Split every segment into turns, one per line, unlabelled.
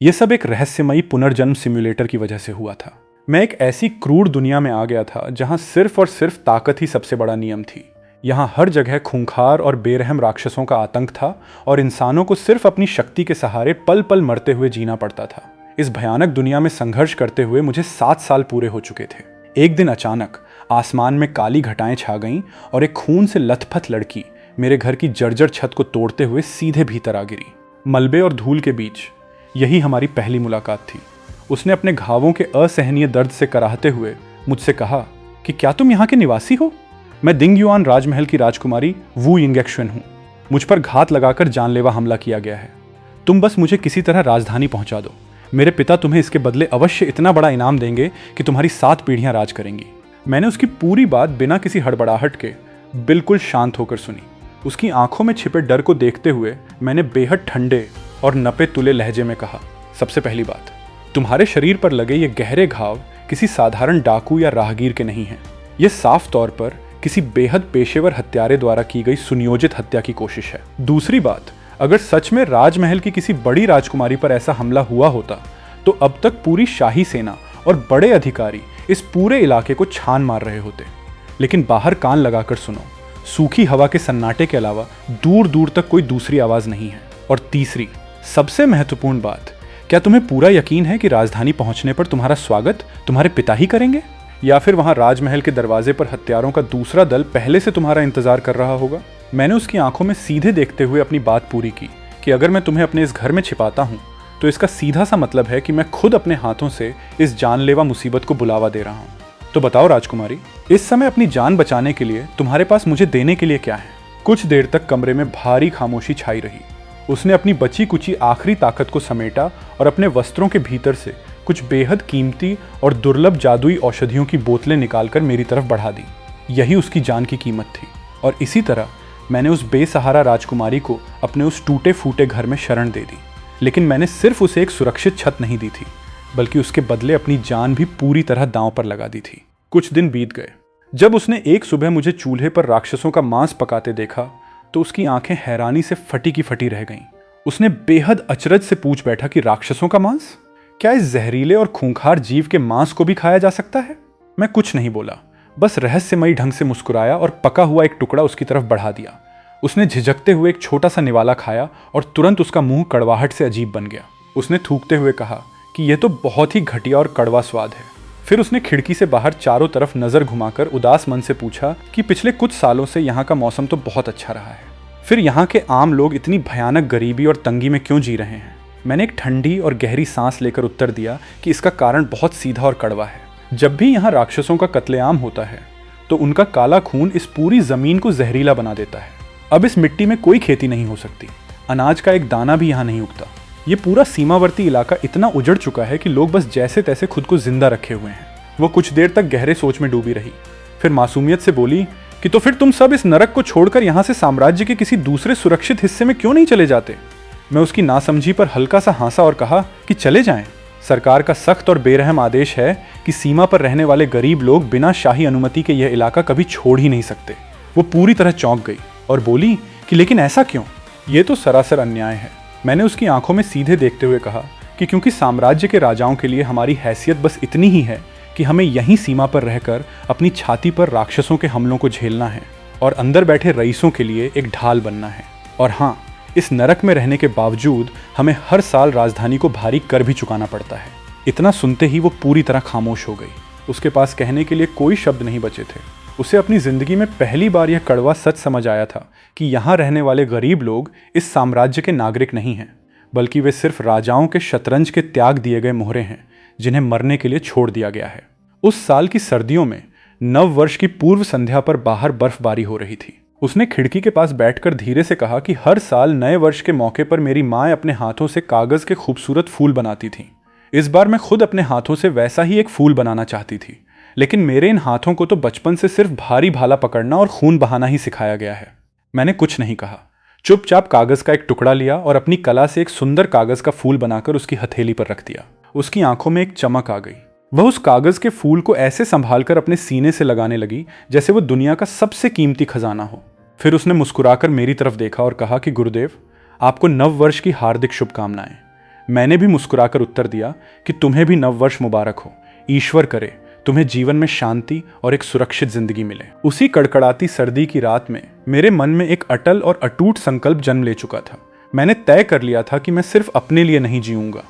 ये सब एक रहस्यमयी पुनर्जन्म सिम्युलेटर की वजह से हुआ था। मैं एक ऐसी क्रूर दुनिया में आ गया था जहां सिर्फ और सिर्फ ताकत ही सबसे बड़ा नियम थी। यहाँ हर जगह खूंखार और बेरहम राक्षसों का आतंक था और इंसानों को सिर्फ अपनी शक्ति के सहारे पल पल मरते हुए जीना पड़ता था। इस भयानक दुनिया में संघर्ष करते हुए मुझे 7 साल पूरे हो चुके थे। एक दिन अचानक आसमान में काली घटाएं छा गईं और एक खून से लथपथ लड़की मेरे घर की जर्जर छत को तोड़ते हुए सीधे भीतर आ गिरी। मलबे और धूल के बीच यही हमारी पहली मुलाकात थी। उसने अपने घावों के असहनीय दर्द से कराहते हुए मुझसे कहा कि क्या तुम यहाँ के निवासी हो? मैं दिंग युआन राजमहल की राजकुमारी वू यिंगेक्शन हूँ। मुझ पर घात लगाकर जानलेवा हमला किया गया है। तुम बस मुझे किसी तरह राजधानी पहुंचा दो। मेरे पिता तुम्हें इसके बदले अवश्य इतना बड़ा इनाम देंगे कि तुम्हारी 7 पीढ़ियां राज करेंगी। मैंने उसकी पूरी बात बिना किसी हड़बड़ाहट के बिल्कुल शांत होकर सुनी। उसकी आंखों में छिपे डर को देखते हुए मैंने बेहद ठंडे और नपे तुले लहजे में कहा, सबसे पहली बात, तुम्हारे शरीर पर लगे ये गहरे घाव किसी साधारण डाकू या राहगीर के नहीं हैं। ये साफ तौर पर किसी बेहद पेशेवर हत्यारे द्वारा की गई सुनियोजित हत्या की कोशिश है। दूसरी बात, अगर सच में राजमहल की किसी बड़ी राजकुमारी पर ऐसा हमला हुआ होता तो अब तक पूरी शाही सेना और बड़े अधिकारी इस पूरे इलाके को छान मार रहे होते। लेकिन बाहर कान लगाकर सुनो, सूखी हवा के सन्नाटे के अलावा दूर दूर तक कोई दूसरी आवाज नहीं है। और तीसरी, सबसे महत्वपूर्ण बात, क्या तुम्हें पूरा यकीन है कि राजधानी पहुंचने पर तुम्हारा स्वागत तुम्हारे पिता ही करेंगे, या फिर वहां राजमहल के दरवाजे पर हत्यारों का दूसरा दल पहले से तुम्हारा इंतजार कर रहा होगा? मैंने उसकी आंखों में सीधे देखते हुए अपनी बात पूरी की कि अगर मैं तुम्हें अपने इस घर में छिपाता हूं तो इसका सीधा सा मतलब है कि मैं खुद अपने हाथों से इस जानलेवा मुसीबत को बुलावा दे रहा हूं। तो बताओ राजकुमारी, इस समय अपनी जान बचाने के लिए तुम्हारे पास मुझे देने के लिए क्या है? कुछ देर तक कमरे में भारी खामोशी छाई रही। उसने अपनी बची कुची आखिरी ताकत को समेटा और अपने वस्त्रों के भीतर से कुछ बेहद कीमती और दुर्लभ जादुई औषधियों की बोतलें निकालकर मेरी तरफ बढ़ा दी। यही उसकी जान की कीमत थी। और इसी तरह मैंने उस बेसहारा राजकुमारी को अपने उस टूटे फूटे घर में शरण दे दी। लेकिन मैंने सिर्फ उसे एक सुरक्षित छत नहीं दी थी, बल्कि उसके बदले अपनी जान भी पूरी तरह दांव पर लगा दी थी। कुछ दिन बीत गए। जब उसने एक सुबह मुझे चूल्हे पर राक्षसों का मांस पकाते देखा तो उसकी आंखें हैरानी से फटी की फटी रह गईं। उसने बेहद अचरज से पूछ बैठा कि राक्षसों का मांस? क्या इस जहरीले और खूंखार जीव के मांस को भी खाया जा सकता है? मैं कुछ नहीं बोला, बस रहस्यमयी ढंग से मुस्कुराया और पका हुआ एक टुकड़ा उसकी तरफ बढ़ा दिया। उसने झिझकते हुए एक छोटा सा निवाला खाया और तुरंत उसका मुंह कड़वाहट से अजीब बन गया। उसने थूकते हुए कहा कि यह तो बहुत ही घटिया और कड़वा स्वाद है। फिर उसने खिड़की से बाहर चारों तरफ नजर घुमाकर उदास मन से पूछा कि पिछले कुछ सालों से यहाँ का मौसम तो बहुत अच्छा रहा है, फिर यहाँ के आम लोग इतनी भयानक गरीबी और तंगी में क्यों जी रहे हैं? मैंने एक ठंडी और गहरी सांस लेकर उत्तर दिया कि इसका कारण बहुत सीधा और कड़वा है। जब भी यहाँ राक्षसों का कत्लेआम होता है तो उनका काला खून इस पूरी जमीन को जहरीला बना देता है। अब इस मिट्टी में कोई खेती नहीं हो सकती, अनाज का एक दाना भी यहाँ नहीं उगता। ये पूरा सीमावर्ती इलाका इतना उजड़ चुका है कि लोग बस जैसे तैसे खुद को जिंदा रखे हुए हैं। वो कुछ देर तक गहरे सोच में डूबी रही, फिर मासूमियत से बोली कि तो फिर तुम सब इस नरक को छोड़कर यहाँ से साम्राज्य के किसी दूसरे सुरक्षित हिस्से में क्यों नहीं चले जाते? मैं उसकी नासमझी पर हल्का सा हंसा और कहा कि चले जाएं। सरकार का सख्त और बेरहम आदेश है कि सीमा पर रहने वाले गरीब लोग बिना शाही अनुमति के यह इलाका कभी छोड़ ही नहीं सकते। वो पूरी तरह चौंक गई और बोली कि लेकिन ऐसा क्यों? ये तो सरासर अन्याय है। मैंने उसकी आंखों में सीधे देखते हुए कहा कि क्योंकि साम्राज्य के राजाओं के लिए हमारी हैसियत बस इतनी ही है कि हमें यहीं सीमा पर रहकर अपनी छाती पर राक्षसों के हमलों को झेलना है और अंदर बैठे रईसों के लिए एक ढाल बनना है। और हाँ, इस नरक में रहने के बावजूद हमें हर साल राजधानी को भारी कर भी चुकाना पड़ता है। इतना सुनते ही वो पूरी तरह खामोश हो गई। उसके पास कहने के लिए कोई शब्द नहीं बचे थे। उसे अपनी जिंदगी में पहली बार यह कड़वा सच समझ आया था कि यहाँ रहने वाले गरीब लोग इस साम्राज्य के नागरिक नहीं हैं, बल्कि वे सिर्फ राजाओं के शतरंज के त्याग दिए गए मोहरे हैं जिन्हें मरने के लिए छोड़ दिया गया है। उस साल की सर्दियों में नव वर्ष की पूर्व संध्या पर बाहर बर्फबारी हो रही थी। उसने खिड़की के पास बैठकर धीरे से कहा कि हर साल नए वर्ष के मौके पर मेरी माँ अपने हाथों से कागज के खूबसूरत फूल बनाती थी। इस बार मैं खुद अपने हाथों से वैसा ही एक फूल बनाना चाहती थी, लेकिन मेरे इन हाथों को तो बचपन से सिर्फ भारी भाला पकड़ना और खून बहाना ही सिखाया गया है। मैंने कुछ नहीं कहा, चुपचाप कागज का एक टुकड़ा लिया और अपनी कला से एक सुंदर कागज का फूल बनाकर उसकी हथेली पर रख दिया। उसकी आंखों में एक चमक आ गई। वह उस कागज के फूल को ऐसे संभालकर अपने सीने से लगाने लगी जैसे वो दुनिया का सबसे कीमती खजाना हो। फिर उसने मुस्कुराकर मेरी तरफ देखा और कहा कि गुरुदेव, आपको नव वर्ष की हार्दिक शुभकामनाएं। मैंने भी मुस्कुराकर उत्तर दिया कि तुम्हें भी नववर्ष मुबारक हो। ईश्वर करे तुम्हें जीवन में शांति और एक सुरक्षित जिंदगी मिले। उसी कड़कड़ाती सर्दी की रात में मेरे मन में एक अटल और अटूट संकल्प जन्म ले चुका था। मैंने तय कर लिया था कि मैं सिर्फ अपने लिए नहीं जीऊंगा,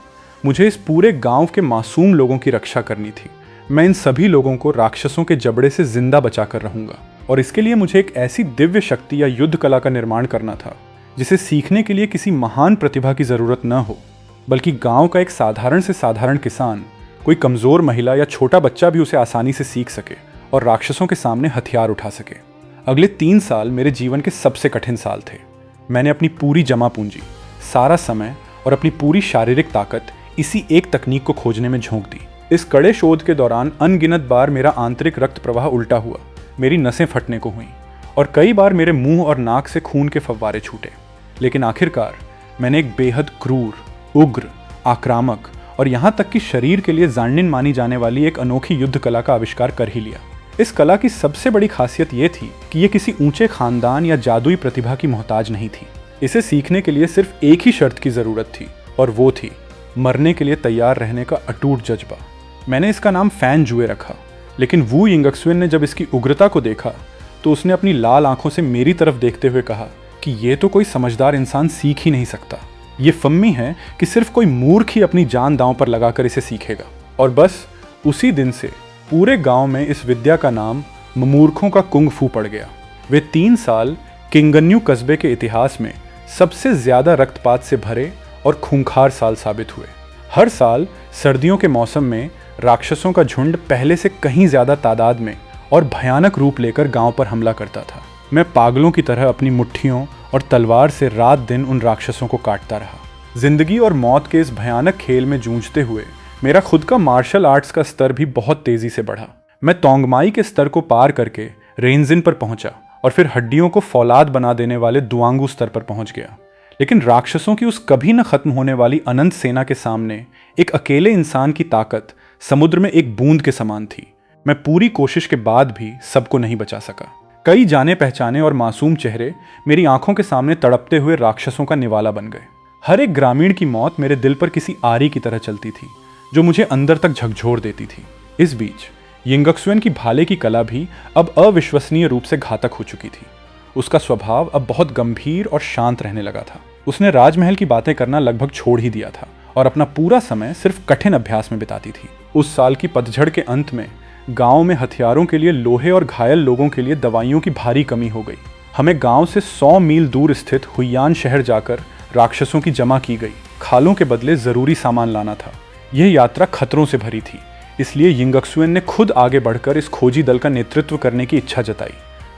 मुझे इस पूरे गांव के मासूम लोगों की रक्षा करनी थी। मैं इन सभी लोगों को राक्षसों के जबड़े से जिंदा बचाकर रहूंगा, और इसके लिए मुझे एक ऐसी दिव्य शक्ति या युद्ध कला का निर्माण करना था जिसे सीखने के लिए किसी महान प्रतिभा की जरूरत न हो, बल्कि गांव का एक साधारण से साधारण किसान, कोई कमजोर महिला या छोटा बच्चा भी उसे आसानी से सीख सके और राक्षसों के सामने हथियार उठा सके। अगले 3 साल मेरे जीवन के सबसे कठिन साल थे। मैंने अपनी पूरी जमा पूंजी, सारा समय और अपनी पूरी शारीरिक ताकत इसी एक तकनीक को खोजने में झोंक दी। इस कड़े शोध के दौरान अनगिनत बार मेरा आंतरिक रक्त प्रवाह उल्टा हुआ, मेरी नसें फटने को हुईं और कई बार मेरे मुंह और नाक से खून के फव्वारे छूटे। लेकिन आखिरकार मैंने एक बेहद क्रूर, उग्र, आक्रामक और यहाँ तक कि शरीर के लिए जानिन मानी जाने वाली एक अनोखी युद्ध कला का आविष्कार कर ही लिया। इस कला की सबसे बड़ी खासियत ये थी कि ये किसी ऊंचे खानदान या जादुई प्रतिभा की मोहताज नहीं थी। इसे सीखने के लिए सिर्फ एक ही शर्त की जरूरत थी, और वो थी मरने के लिए तैयार रहने का अटूट जज्बा। मैंने इसका नाम फैन जुए रखा, लेकिन वू यिंगक्सुएन ने जब इसकी उग्रता को देखा तो उसने अपनी लाल आंखों से मेरी तरफ देखते हुए कहा कि ये तो कोई समझदार इंसान सीख ही नहीं सकता। ये फम्मी है कि सिर्फ कोई मूर्ख ही अपनी जान दांव पर लगाकर इसे सीखेगा। और बस उसी दिन से पूरे गांव में इस विद्या का नाम मूर्खों का कुंग फू पड़ गया। वे 3 साल किंगन्यू कस्बे के इतिहास में सबसे ज्यादा रक्तपात से भरे और खूंखार साल साबित हुए। हर साल सर्दियों के मौसम में राक्षसों का झुंड पहले से कहीं ज्यादा तादाद में और भयानक रूप लेकर गांव पर हमला करता था। मैं पागलों की तरह अपनी मुट्ठियों और तलवार से रात दिन उन राक्षसों को काटता रहा। जिंदगी और मौत के इस भयानक खेल में जूझते हुए मेरा खुद का मार्शल आर्ट्स का स्तर भी बहुत तेजी से बढ़ा। मैं तोंगमाई के स्तर को पार करके रेंजिन पर पहुंचा और फिर हड्डियों को फौलाद बना देने वाले दुआंगू स्तर पर पहुंच गया। लेकिन राक्षसों की उस कभी न खत्म होने वाली अनंत सेना के सामने एक अकेले इंसान की ताकत समुद्र में एक बूंद के समान थी। मैं पूरी कोशिश के बाद भी सबको नहीं बचा सका। कई जाने पहचाने और मासूम चेहरे मेरी आंखों के सामने तड़पते हुए राक्षसों का निवाला बन गए। हर एक ग्रामीण की मौत मेरे दिल पर किसी आरी की तरह चलती थी, जो मुझे अंदर तक झकझोर देती थी। इस बीच यिंगक्सुएन की भाले की कला भी अब अविश्वसनीय रूप से घातक हो चुकी थी। उसका स्वभाव अब बहुत गंभीर और शांत रहने लगा था। उसने राजमहल की बातें करना लगभग छोड़ ही दिया था और अपना पूरा समय सिर्फ कठिन अभ्यास में बिताती थी। उस साल की पतझड़ के अंत में गांव में हथियारों के लिए लोहे और घायल लोगों के लिए दवाइयों की भारी कमी हो गई। हमें गांव से 100 मील दूर स्थित हुइयान शहर जाकर राक्षसों की जमा की गई खालों के बदले जरूरी सामान लाना था। यह यात्रा खतरों से भरी थी, इसलिए यिंगक्सुएन ने खुद आगे बढ़कर इस खोजी दल का नेतृत्व करने की इच्छा जताई।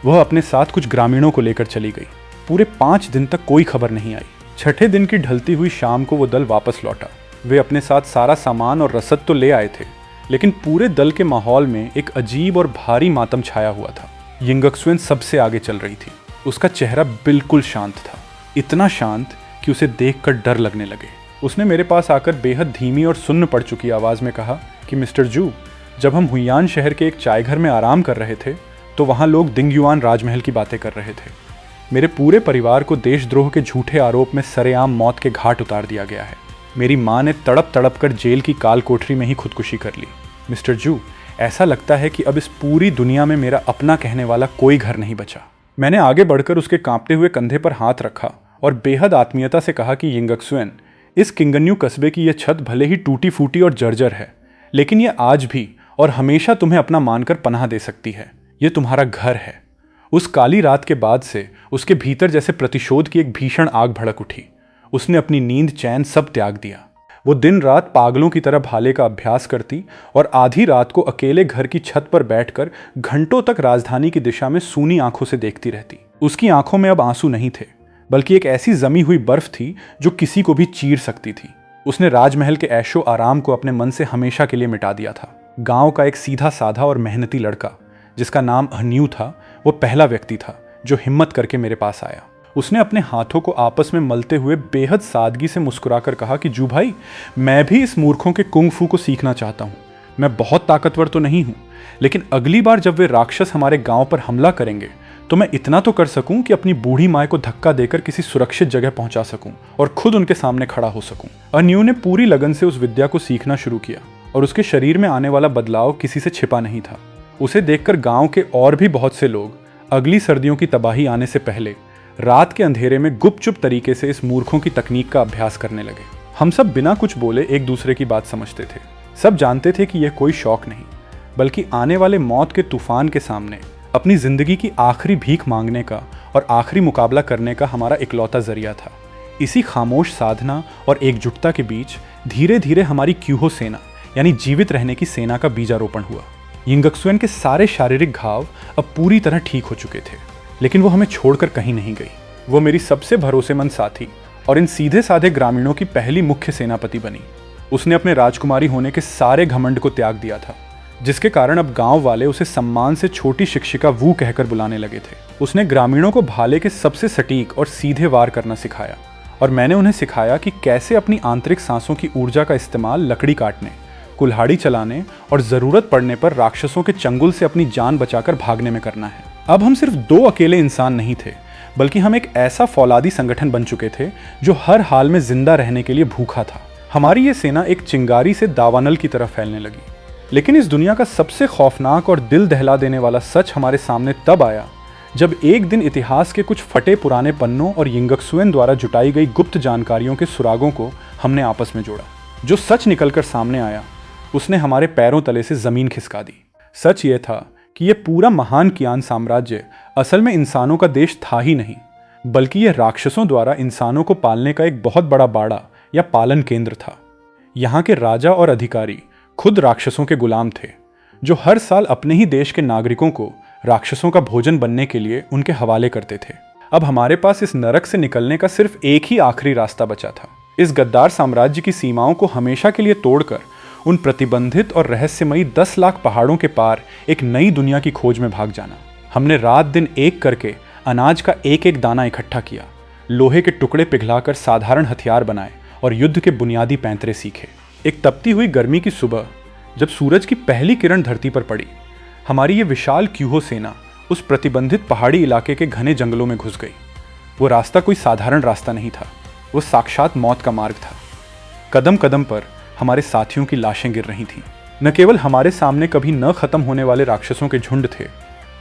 वह अपने साथ कुछ ग्रामीणों को लेकर चली गई। पूरे 5 दिन तक कोई खबर नहीं आई। छठे दिन की ढलती हुई शाम को वो दल वापस लौटा। वे अपने साथ सारा सामान और रसद तो ले आए थे, लेकिन पूरे दल के माहौल में एक अजीब और भारी मातम छाया हुआ था। यिंगक्सुएन सबसे आगे चल रही थी। उसका चेहरा बिल्कुल शांत था, इतना शांत कि उसे देखकर डर लगने लगे। उसने मेरे पास आकर बेहद धीमी और सुन्न पड़ चुकी आवाज़ में कहा कि मिस्टर जू, जब हम हुइयान शहर के एक चाय घर में आराम कर रहे थे तो वहाँ लोग दिंगयुआन राजमहल की बातें कर रहे थे। मेरे पूरे परिवार को देशद्रोह के झूठे आरोप में सरेआम मौत के घाट उतार दिया गया है। मेरी माँ ने तड़प तड़प कर जेल की काल कोठरी में ही खुदकुशी कर ली। मिस्टर जू, ऐसा लगता है कि अब इस पूरी दुनिया में मेरा अपना कहने वाला कोई घर नहीं बचा। मैंने आगे बढ़कर उसके कांपते हुए कंधे पर हाथ रखा और बेहद आत्मीयता से कहा कि यिंगक्सुएन, इस किंगन्यू कस्बे की यह छत भले ही टूटी फूटी और जर्जर है, लेकिन यह आज भी और हमेशा तुम्हें अपना मानकर पनाह दे सकती है। यह तुम्हारा घर है। उस काली रात के बाद से उसके भीतर जैसे प्रतिशोध की एक भीषण आग भड़क उठी। उसने अपनी नींद चैन सब त्याग दिया। वो दिन रात पागलों की तरह भाले का अभ्यास करती और आधी रात को अकेले घर की छत पर बैठकर घंटों तक राजधानी की दिशा में सूनी आंखों से देखती रहती। उसकी आंखों में अब आंसू नहीं थे, बल्कि एक ऐसी जमी हुई बर्फ थी जो किसी को भी चीर सकती थी। उसने राजमहल के ऐशो आराम को अपने मन से हमेशा के लिए मिटा दिया था। गांव का एक सीधा साधा और मेहनती लड़का जिसका नाम अहन्यू था, वो पहला व्यक्ति था जो हिम्मत करके मेरे पास आया। उसने अपने हाथों को आपस में मलते हुए बेहद सादगी से मुस्कुराकर कहा कि जू भाई, मैं भी इस मूर्खों के कुंग फू को सीखना चाहता हूँ। मैं बहुत ताकतवर तो नहीं हूँ, लेकिन अगली बार जब वे राक्षस हमारे गांव पर हमला करेंगे तो मैं इतना तो कर सकूं कि अपनी बूढ़ी माँ को धक्का देकर किसी सुरक्षित जगह पहुंचा सकूं और खुद उनके सामने खड़ा हो सकूं। अन्यू ने पूरी लगन से उस विद्या को सीखना शुरू किया और उसके शरीर में आने वाला बदलाव किसी से छिपा नहीं था। उसे देखकर गांव के और भी बहुत से लोग अगली सर्दियों की तबाही आने से पहले रात के अंधेरे में गुपचुप तरीके से इस मूर्खों की तकनीक का अभ्यास करने लगे। हम सब बिना कुछ बोले एक दूसरे की बात समझते थे। सब जानते थे कि यह कोई शौक नहीं, बल्कि आने वाले मौत के तूफान के सामने अपनी जिंदगी की आखिरी भीख मांगने का और आखिरी मुकाबला करने का हमारा इकलौता जरिया था। इसी खामोश साधना और एकजुटता के बीच धीरे धीरे हमारी क्यूहो सेना यानी जीवित रहने की सेना का बीजारोपण हुआ। यिंगक्सुएन के सारे शारीरिक घाव अब पूरी तरह ठीक हो चुके थे, लेकिन वो हमें छोड़कर कहीं नहीं गई। वो मेरी सबसे भरोसेमंद साथी और इन सीधे साधे ग्रामीणों की पहली मुख्य सेनापति बनी। उसने अपने राजकुमारी होने के सारे घमंड को त्याग दिया था, जिसके कारण अब गांव वाले उसे सम्मान से छोटी शिक्षिका वू कहकर बुलाने लगे थे। उसने ग्रामीणों को भाले के सबसे सटीक और सीधे वार करना सिखाया और मैंने उन्हें सिखाया कि कैसे अपनी आंतरिक सांसों की ऊर्जा का इस्तेमाल लकड़ी काटने, कुल्हाड़ी चलाने और जरूरत पड़ने पर राक्षसों के चंगुल से अपनी जान बचाकर भागने में करना है। अब हम सिर्फ दो अकेले इंसान नहीं थे, बल्कि हम एक ऐसा फौलादी संगठन बन चुके थे जो हर हाल में जिंदा रहने के लिए भूखा था। हमारी ये सेना एक चिंगारी से दावानल की तरह फैलने लगी। लेकिन इस दुनिया का सबसे खौफनाक और दिल दहला देने वाला सच हमारे सामने तब आया जब एक दिन इतिहास के कुछ फटे पुराने पन्नों और यिंगक्सुएन द्वारा जुटाई गई गुप्त जानकारियों के सुरागों को हमने आपस में जोड़ा। जो सच निकलकर सामने आया उसने हमारे पैरों तले से जमीन खिसका दी। सच ये था कि यह पूरा महान कियान साम्राज्य असल में इंसानों का देश था ही नहीं, बल्कि यह राक्षसों द्वारा इंसानों को पालने का एक बहुत बड़ा बाड़ा या पालन केंद्र था। यहाँ के राजा और अधिकारी खुद राक्षसों के गुलाम थे, जो हर साल अपने ही देश के नागरिकों को राक्षसों का भोजन बनने के लिए उनके हवाले करते थे। अब हमारे पास इस नरक से निकलने का सिर्फ एक ही आखिरी रास्ता बचा था, इस गद्दार साम्राज्य की सीमाओं को हमेशा के लिए तोड़कर उन प्रतिबंधित और रहस्यमयी 10 लाख पहाड़ों के पार एक नई दुनिया की खोज में भाग जाना। हमने रात दिन एक करके अनाज का एक एक दाना इकट्ठा किया, लोहे के टुकड़े पिघलाकर साधारण हथियार बनाए और युद्ध के बुनियादी पैंतरे सीखे। एक तपती हुई गर्मी की सुबह जब सूरज की पहली किरण धरती पर पड़ी, हमारी ये विशाल क्यूहो सेना उस प्रतिबंधित पहाड़ी इलाके के घने जंगलों में घुस गई। वो रास्ता कोई साधारण रास्ता नहीं था, वो साक्षात मौत का मार्ग था। कदम कदम पर हमारे साथियों की लाशें गिर रही थीं। न केवल हमारे सामने कभी न खत्म होने वाले राक्षसों के झुंड थे,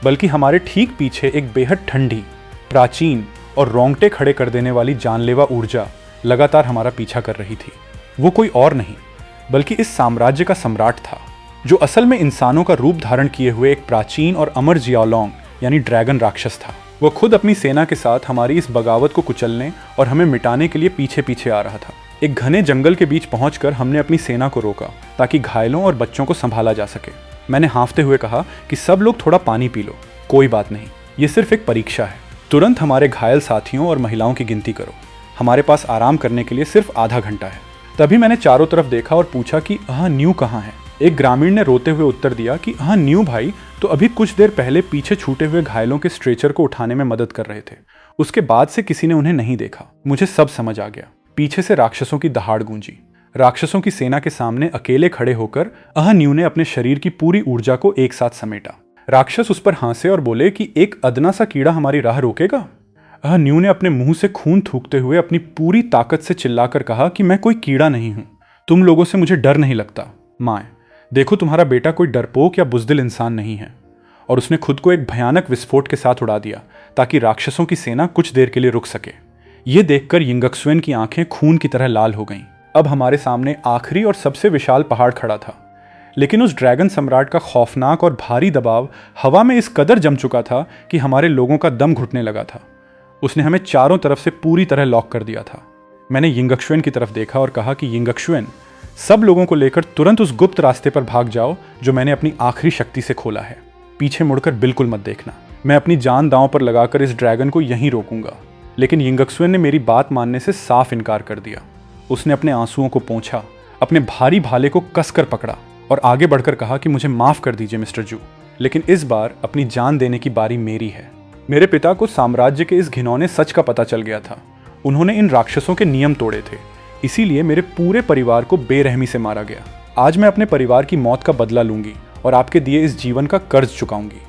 बल्कि हमारे ठीक पीछे एक बेहद ठंडी, प्राचीन और रोंगटे खड़े कर देने वाली जानलेवा ऊर्जा लगातार हमारा पीछा कर रही थी। वो कोई और नहीं बल्कि इस साम्राज्य का सम्राट था, जो असल में इंसानों का रूप धारण किए हुए एक प्राचीन और अमर जियाओलोंग यानी ड्रैगन राक्षस था। वो खुद अपनी सेना के साथ हमारी इस बगावत को कुचलने और हमें मिटाने के लिए पीछे पीछे आ रहा था। एक घने जंगल के बीच पहुंचकर हमने अपनी सेना को रोका ताकि घायलों और बच्चों को संभाला जा सके। मैंने हाँफते हुए कहा कि सब लोग थोड़ा पानी पी लो, कोई बात नहीं, ये सिर्फ एक परीक्षा है। तुरंत हमारे घायल साथियों और महिलाओं की गिनती करो, हमारे पास आराम करने के लिए सिर्फ आधा घंटा है। तभी मैंने चारों तरफ देखा और पूछा कि न्यू कहाँ है। एक ग्रामीण ने रोते हुए उत्तर दिया कि न्यू भाई तो अभी कुछ देर पहले पीछे छूटे हुए घायलों के स्ट्रेचर को उठाने में मदद कर रहे थे। उसके बाद से किसी ने उन्हें नहीं देखा। मुझे सब समझ आ गया। पीछे से राक्षसों की दहाड़ गूंजी। राक्षसों की सेना के सामने अकेले खड़े होकर न्यू ने अपने शरीर की पूरी ऊर्जा को एक साथ समेटा। राक्षस उस पर हंसे और बोले कि एक अदना सा कीड़ा हमारी राह रोकेगा। न्यू ने अपने मुंह से खून थूकते हुए अपनी पूरी ताकत से चिल्लाकर कहा कि मैं कोई कीड़ा नहीं हूं, तुम लोगों से मुझे डर नहीं लगता। माए, देखो तुम्हारा बेटा कोई डरपोक या बुज़दिल इंसान नहीं है। और उसने खुद को एक भयानक विस्फोट के साथ उड़ा दिया ताकि राक्षसों की सेना कुछ देर के लिए रुक सके। ये देखकर यिंगक्सुएन की आंखें खून की तरह लाल हो गईं। अब हमारे सामने आखिरी और सबसे विशाल पहाड़ खड़ा था, लेकिन उस ड्रैगन सम्राट का खौफनाक और भारी दबाव हवा में इस कदर जम चुका था कि हमारे लोगों का दम घुटने लगा था। उसने हमें चारों तरफ से पूरी तरह लॉक कर दिया था। मैंने यिंगक्सुएन की तरफ देखा और कहा कि यिंगक्सुएन, सब लोगों को लेकर तुरंत उस गुप्त रास्ते पर भाग जाओ जो मैंने अपनी आखिरी शक्ति से खोला है। पीछे मुड़कर बिल्कुल मत देखना। मैं अपनी जान दांव पर लगाकर इस ड्रैगन को यहीं रोकूंगा। लेकिन यिंगक्सुएन ने मेरी बात मानने से साफ इनकार कर दिया। उसने अपने आंसुओं को पोंछा, अपने भारी भाले को कसकर पकड़ा और आगे बढ़कर कहा कि मुझे माफ कर दीजिए मिस्टर जू, लेकिन इस बार अपनी जान देने की बारी मेरी है। मेरे पिता को साम्राज्य के इस घिनौने सच का पता चल गया था। उन्होंने इन राक्षसों के नियम तोड़े थे, इसीलिए मेरे पूरे परिवार को बेरहमी से मारा गया। आज मैं अपने परिवार की मौत का बदला लूंगी और आपके दिए इस जीवन का कर्ज चुकाऊंगी।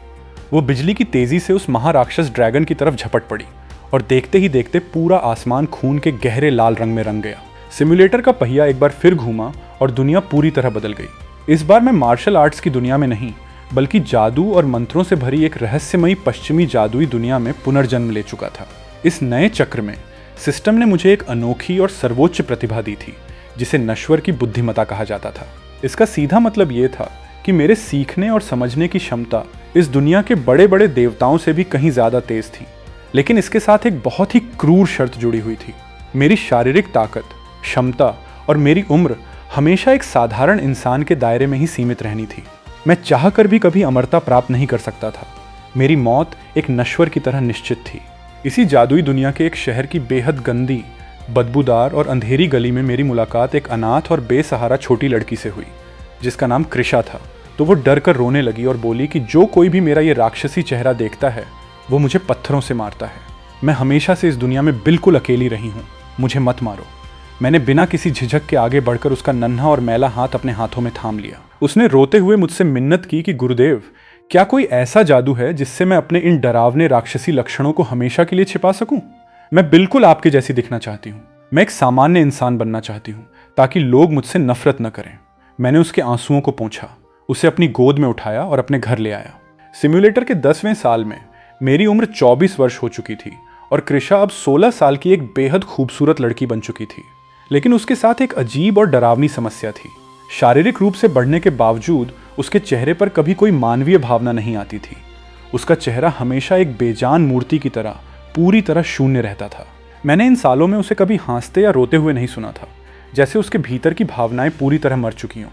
वो बिजली की तेजी से उस महाराक्षस ड्रैगन की तरफ झपट पड़ी और देखते ही देखते पूरा आसमान खून के गहरे लाल रंग में रंग गया। सिम्युलेटर का पहिया एक बार फिर घूमा और दुनिया पूरी तरह बदल गई। इस बार मैं मार्शल आर्ट्स की दुनिया में नहीं, बल्कि जादू और मंत्रों से भरी एक रहस्यमयी पश्चिमी जादुई दुनिया में पुनर्जन्म ले चुका था। इस नए चक्र में सिस्टम ने मुझे एक अनोखी और सर्वोच्च प्रतिभा दी थी, जिसे नश्वर की बुद्धिमत्ता कहा जाता था। इसका सीधा मतलब ये था कि मेरे सीखने और समझने की क्षमता इस दुनिया के बड़े बड़े देवताओं से भी कहीं ज़्यादा तेज थी। लेकिन इसके साथ एक बहुत ही क्रूर शर्त जुड़ी हुई थी। मेरी शारीरिक ताकत, क्षमता और मेरी उम्र हमेशा एक साधारण इंसान के दायरे में ही सीमित रहनी थी। मैं चाहकर भी कभी अमरता प्राप्त नहीं कर सकता था। मेरी मौत एक नश्वर की तरह निश्चित थी। इसी जादुई दुनिया के एक शहर की बेहद गंदी, बदबूदार और अंधेरी गली में मेरी मुलाकात एक अनाथ और बेसहारा छोटी लड़की से हुई, जिसका नाम कृषा था। तो वो डर कर रोने लगी और बोली कि जो कोई भी मेरा ये राक्षसी चेहरा देखता है वो मुझे पत्थरों से मारता है। मैं हमेशा से इस दुनिया में बिल्कुल अकेली रही हूँ, मुझे मत मारो। मैंने बिना किसी झिझक के आगे बढ़कर उसका नन्हा और मैला हाथ अपने हाथों में थाम लिया। उसने रोते हुए मुझसे मिन्नत की कि गुरुदेव, क्या कोई ऐसा जादू है जिससे मैं अपने इन डरावने राक्षसी लक्षणों को हमेशा के लिए छिपा सकूं? मैं बिल्कुल आपके जैसी दिखना चाहती हूँ। मैं एक सामान्य इंसान बनना चाहती हूँ ताकि लोग मुझसे नफरत न करें। मैंने उसके आंसुओं को पोंछा, उसे अपनी गोद में उठाया और अपने घर ले आया। सिम्युलेटर के 10वें साल में मेरी उम्र 24 वर्ष हो चुकी थी और कृषा अब 16 साल की एक बेहद खूबसूरत लड़की बन चुकी थी। लेकिन उसके साथ एक अजीब और डरावनी समस्या थी। शारीरिक रूप से बढ़ने के बावजूद उसके चेहरे पर कभी कोई मानवीय भावना नहीं आती थी। उसका चेहरा हमेशा एक बेजान मूर्ति की तरह पूरी तरह शून्य रहता था। मैंने इन सालों में उसे कभी हंसते या रोते हुए नहीं सुना था, जैसे उसके भीतर की भावनाएं पूरी तरह मर चुकी हों।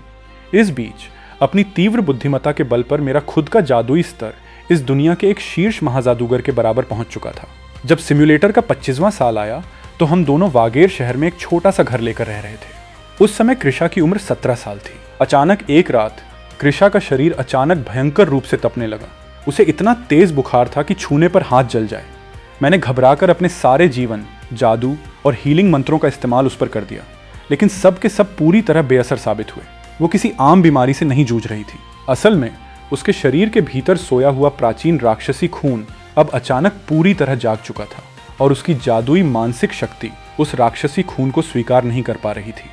इस बीच अपनी तीव्र बुद्धिमत्ता के बल पर मेरा खुद का जादुई स्तर इस दुनिया के एक शीर्ष महाजादूगर के बराबर पहुंच चुका था। जब सिम्युलेटर का 25वां साल आया तो हम दोनों वागेर शहर में एक छोटा सा घर लेकर रह रहे थे। उस समय कृषा की उम्र 17 साल थी। अचानक एक रात कृषा का शरीर अचानक भयंकर रूप से तपने लगा। उसे इतना तेज बुखार था कि छूने पर हाथ जल जाए। मैंने घबराकर अपने सारे जीवन, जादू और हीलिंग मंत्रों का इस्तेमाल उस पर कर दिया, लेकिन सब के सब पूरी तरह बेअसर साबित हुए। वो किसी आम बीमारी से नहीं जूझ रही थी। असल में उसके शरीर के भीतर सोया हुआ प्राचीन राक्षसी खून अब अचानक पूरी तरह जाग चुका था और उसकी जादुई मानसिक शक्ति उस राक्षसी खून को स्वीकार नहीं कर पा रही थी।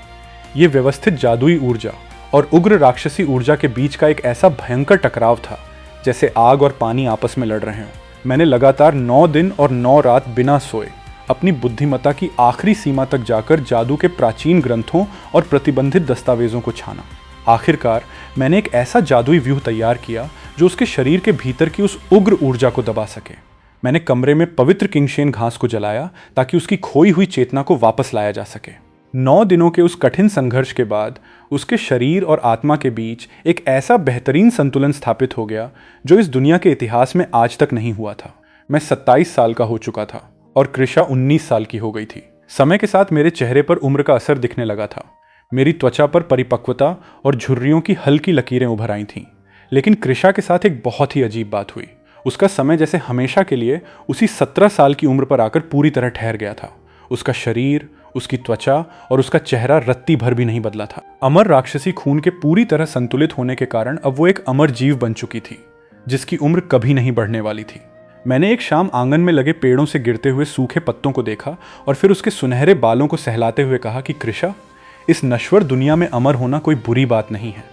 ये व्यवस्थित जादुई ऊर्जा और उग्र राक्षसी ऊर्जा के बीच का एक ऐसा भयंकर टकराव था जैसे आग और पानी आपस में लड़ रहे हों। मैंने लगातार 9 दिन और 9 रात बिना सोए अपनी बुद्धिमत्ता की आखिरी सीमा तक जाकर जादू के प्राचीन ग्रंथों और प्रतिबंधित दस्तावेजों को छाना। आखिरकार मैंने एक ऐसा जादुई व्यूह तैयार किया जो उसके शरीर के भीतर की उस उग्र ऊर्जा को दबा सके। मैंने कमरे में पवित्र किंगशेन घास को जलाया ताकि उसकी खोई हुई चेतना को वापस लाया जा सके। 9 दिनों के उस कठिन संघर्ष के बाद उसके शरीर और आत्मा के बीच एक ऐसा बेहतरीन संतुलन स्थापित हो गया जो इस दुनिया के इतिहास में आज तक नहीं हुआ था। मैं 27 साल का हो चुका था और कृषा 19 साल की हो गई थी। समय के साथ मेरे चेहरे पर उम्र का असर दिखने लगा था। मेरी त्वचा पर परिपक्वता और झुर्रियों की हल्की लकीरें उभर आई थीं। लेकिन कृषा के साथ एक बहुत ही अजीब बात हुई। उसका समय जैसे हमेशा के लिए उसी 17 साल की उम्र पर आकर पूरी तरह ठहर गया था। उसका शरीर, उसकी त्वचा और उसका चेहरा रत्ती भर भी नहीं बदला था। अमर राक्षसी खून के पूरी तरह संतुलित होने के कारण अब वो एक अमर जीव बन चुकी थी, जिसकी उम्र कभी नहीं बढ़ने वाली थी। मैंने एक शाम आंगन में लगे पेड़ों से गिरते हुए सूखे पत्तों को देखा और फिर उसके सुनहरे बालों को सहलाते हुए कहा कि कृषा, इस नश्वर दुनिया में अमर होना कोई बुरी बात नहीं है।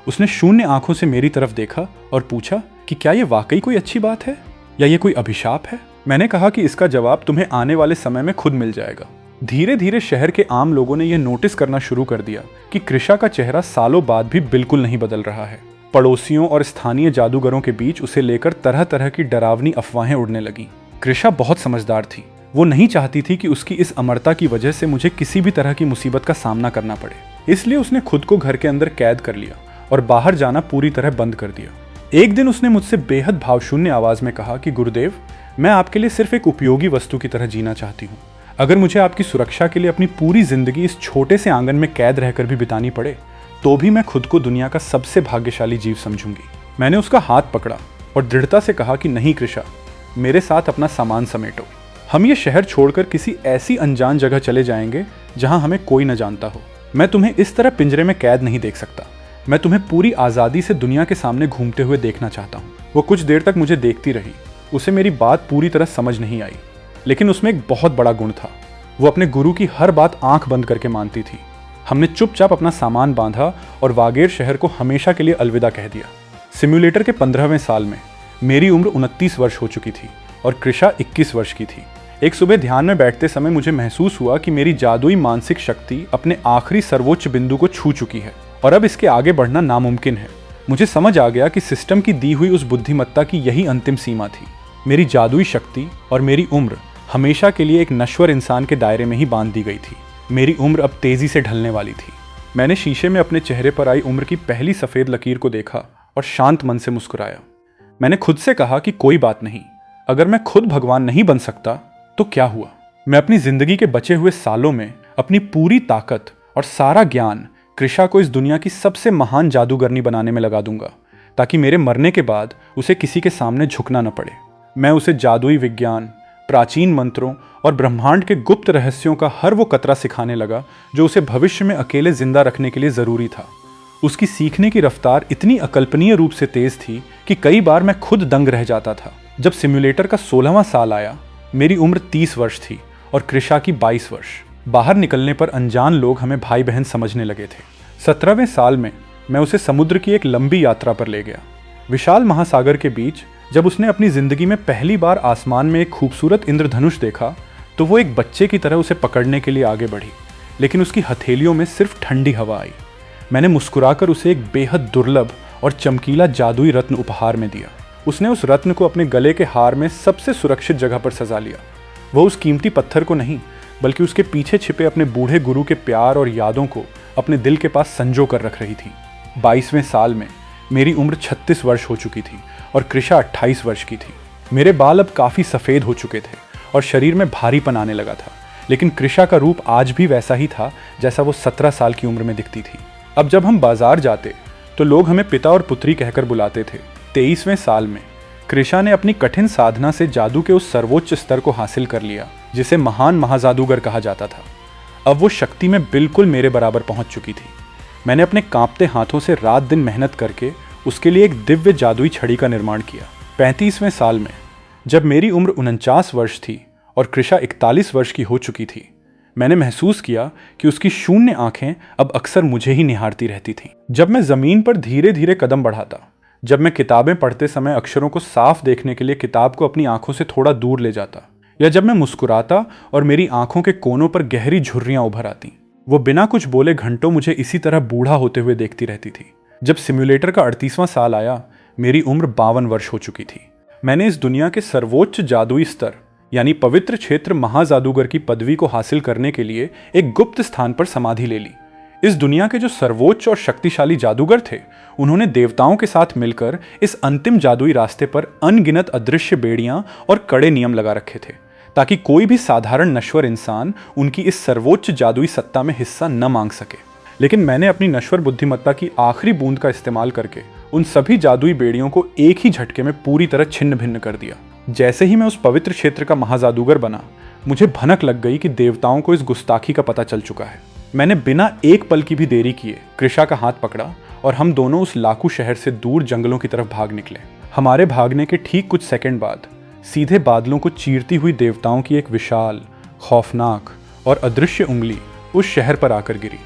उसने शून्य आंखों से मेरी तरफ देखा और पूछा कि क्या ये वाकई कोई अच्छी बात है या ये कोई अभिशाप है। मैंने कहा कि इसका जवाब तुम्हें आने वाले समय में खुद मिल जाएगा। धीरे धीरे शहर के आम लोगों ने यह नोटिस करना शुरू कर दिया कि कृषा का चेहरा सालों बाद भी बिल्कुल नहीं बदल रहा है। पड़ोसियों और स्थानीय जादूगरों के बीच उसे लेकर तरह तरह की डरावनी अफवाहें उड़ने लगीं। कृषा बहुत समझदार थी। वो नहीं चाहती थी कि उसकी इस अमरता की वजह से मुझे किसी भी तरह की मुसीबत का सामना करना पड़े। इसलिए उसने खुद को घर के अंदर कैद कर लिया और बाहर जाना पूरी तरह बंद कर दिया। एक दिन उसने मुझसे बेहद भावशून्य आवाज में कहा कि गुरुदेव, मैं आपके लिए सिर्फ एक उपयोगी वस्तु की तरह जीना चाहती हूँ। अगर मुझे आपकी सुरक्षा के लिए अपनी पूरी जिंदगी इस छोटे से आंगन में कैद रहकर भी बितानी पड़े तो भी मैं खुद को दुनिया का सबसे भाग्यशाली जीव समझूंगी। मैंने उसका हाथ पकड़ा और दृढ़ता से कहा कि नहीं कृषा, मेरे साथ अपना सामान समेटो। हम ये शहर छोड़कर किसी ऐसी अनजान जगह चले जाएंगे जहां हमें कोई न जानता हो। मैं तुम्हें इस तरह पिंजरे में कैद नहीं देख सकता। मैं तुम्हें पूरी आज़ादी से दुनिया के सामने घूमते हुए देखना चाहता हूँ। वो कुछ देर तक मुझे देखती रही। उसे मेरी बात पूरी तरह समझ नहीं आई, लेकिन उसमें एक बहुत बड़ा गुण था। वो अपने गुरु की हर बात आंख बंद करके मानती थी। हमने चुपचाप अपना सामान बांधा और वागेर शहर को हमेशा के लिए अलविदा कह दिया। सिम्युलेटर के 15वें साल में मेरी उम्र 29 वर्ष हो चुकी थी और कृषा 21 वर्ष की थी। एक सुबह ध्यान में बैठते समय मुझे महसूस हुआ कि मेरी जादुई मानसिक शक्ति अपने आखिरी सर्वोच्च बिंदु को छू चुकी है और अब इसके आगे बढ़ना नामुमकिन है। मुझे समझ आ गया कि सिस्टम की दी हुई उस बुद्धिमत्ता की यही अंतिम सीमा थी। मेरी जादुई शक्ति और मेरी उम्र हमेशा के लिए एक नश्वर इंसान के दायरे में ही बांध दी गई थी। मेरी उम्र अब तेजी से ढलने वाली थी। मैंने शीशे में अपने चेहरे पर आई उम्र की पहली सफेद लकीर को देखा और शांत मन से मुस्कुराया। मैंने खुद से कहा कि कोई बात नहीं, अगर मैं खुद भगवान नहीं बन सकता तो क्या हुआ। मैं अपनी जिंदगी के बचे हुए सालों में अपनी पूरी ताकत और सारा ज्ञान कृषा को इस दुनिया की सबसे महान जादूगरनी बनाने में लगा दूंगा, ताकि मेरे मरने के बाद उसे किसी के सामने झुकना न पड़े। मैं उसे जादुई विज्ञान, प्राचीन मंत्रों और ब्रह्मांड के गुप्त रहस्यों का हर वो कतरा सिखाने लगा जो उसे भविष्य में अकेले जिंदा रखने के लिए जरूरी था। उसकी सीखने की रफ्तार इतनी अकल्पनीय रूप से तेज थी कि कई बार मैं खुद दंग रह जाता था। जब सिम्युलेटर का 16वां साल आया, मेरी उम्र 30 वर्ष थी और कृषा की 22 वर्ष। बाहर निकलने पर अनजान लोग हमें भाई बहन समझने लगे थे। 17वें साल में मैं उसे समुद्र की एक लंबी यात्रा पर ले गया। विशाल महासागर के बीच जब उसने अपनी जिंदगी में पहली बार आसमान में एक खूबसूरत इंद्रधनुष देखा तो वो एक बच्चे की तरह उसे पकड़ने के लिए आगे बढ़ी, लेकिन उसकी हथेलियों में सिर्फ ठंडी हवा आई। मैंने मुस्कुराकर उसे एक बेहद दुर्लभ और चमकीला जादुई रत्न उपहार में दिया। उसने उस रत्न को अपने गले के हार में सबसे सुरक्षित जगह पर सजा लिया। वह उस कीमती पत्थर को नहीं, बल्कि उसके पीछे छिपे अपने बूढ़े गुरु के प्यार और यादों को अपने दिल के पास संजो कर रख रही थी। 22वें साल में मेरी उम्र 36 वर्ष हो चुकी थी और कृषा 28 वर्ष की थी। मेरे बाल अब काफ़ी सफ़ेद हो चुके थे और शरीर में भारीपन आने लगा था, लेकिन कृषा का रूप आज भी वैसा ही था जैसा वो 17 साल की उम्र में दिखती थी। अब जब हम बाजार जाते तो लोग हमें पिता और पुत्री कहकर बुलाते थे। 23वें साल में कृषा ने अपनी कठिन साधना से जादू के उस सर्वोच्च स्तर को हासिल कर लिया जिसे महान महाजादूगर कहा जाता था। अब वो शक्ति में बिल्कुल मेरे बराबर पहुंच चुकी थी। मैंने अपने कांपते हाथों से रात दिन मेहनत करके उसके लिए एक दिव्य जादुई छड़ी का निर्माण किया। 35वें साल में जब मेरी उम्र 49 वर्ष थी और कृषा 41 वर्ष की हो चुकी थी, मैंने महसूस किया कि उसकी शून्य आंखें अब अक्सर मुझे ही निहारती रहती थीं। जब मैं ज़मीन पर धीरे धीरे कदम बढ़ाता, जब मैं किताबें पढ़ते समय अक्षरों को साफ देखने के लिए किताब को अपनी आंखों से थोड़ा दूर ले जाता, या जब मैं मुस्कुराता और मेरी आंखों के कोनों पर गहरी झुर्रियां उभर आती, वो बिना कुछ बोले घंटों मुझे इसी तरह बूढ़ा होते हुए देखती रहती थी। जब सिम्युलेटर का 38वां साल आया, मेरी उम्र 52 वर्ष हो चुकी थी। मैंने इस दुनिया के सर्वोच्च जादुई स्तर यानी पवित्र क्षेत्र महाजादूगर की पदवी को हासिल करने के लिए एक गुप्त स्थान पर समाधि ले ली। इस दुनिया के जो सर्वोच्च और शक्तिशाली जादूगर थे, उन्होंने देवताओं के साथ मिलकर इस अंतिम जादुई रास्ते पर अनगिनत अदृश्य बेड़ियां और कड़े नियम लगा रखे थे, ताकि कोई भी साधारण नश्वर इंसान उनकी इस सर्वोच्च जादुई सत्ता में हिस्सा न मांग सके। लेकिन मैंने अपनी नश्वर बुद्धिमत्ता की आखिरी बूंद का इस्तेमाल करके उन सभी जादुई बेड़ियों को एक ही झटके में पूरी तरह छिन्न भिन्न कर दिया। जैसे ही मैं उस पवित्र क्षेत्र का महाजादूगर बना, मुझे भनक लग गई कि देवताओं को इस गुस्ताखी का पता चल चुका है। मैंने बिना एक पल की भी देरी किए कृषा का हाथ पकड़ा और हम दोनों उस लाकू शहर से दूर जंगलों की तरफ भाग निकले। हमारे भागने के ठीक कुछ सेकंड बाद सीधे बादलों को चीरती हुई देवताओं की एक विशाल, खौफनाक और अदृश्य उंगली उस शहर पर आकर गिरी।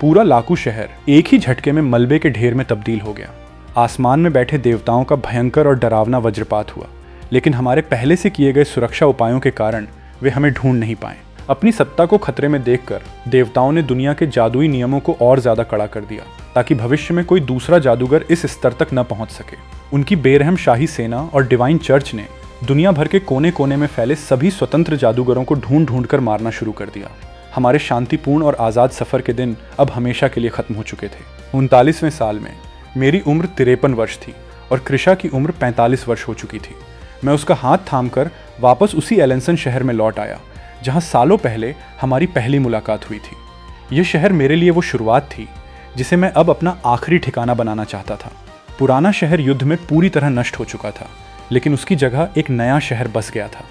पूरा लाकू शहर एक ही झटके में मलबे के ढेर में तब्दील हो गया। आसमान में बैठे देवताओं का भयंकर और डरावना वज्रपात हुआ, लेकिन हमारे पहले से किए गए सुरक्षा उपायों के कारण वे हमें ढूंढ नहीं पाए। अपनी सत्ता को खतरे में देखकर देवताओं ने दुनिया के जादुई नियमों को और ज्यादा कड़ा कर दिया, ताकि भविष्य में कोई दूसरा जादूगर इस स्तर तक न पहुंच सके। उनकी बेरहम शाही सेना और डिवाइन चर्च ने दुनिया भर के कोने कोने में फैले सभी स्वतंत्र जादूगरों को ढूंढ ढूंढ कर मारना शुरू कर दिया। हमारे शांतिपूर्ण और आज़ाद सफ़र के दिन अब हमेशा के लिए ख़त्म हो चुके थे। 39वें साल में मेरी उम्र 53 वर्ष थी और कृषा की उम्र 45 वर्ष हो चुकी थी। मैं उसका हाथ थामकर वापस उसी एलेंसन शहर में लौट आया, जहाँ सालों पहले हमारी पहली मुलाकात हुई थी। यह शहर मेरे लिए वो शुरुआत थी जिसे मैं अब अपना आखिरी ठिकाना बनाना चाहता था। पुराना शहर युद्ध में पूरी तरह नष्ट हो चुका था, लेकिन उसकी जगह एक नया शहर बस गया था।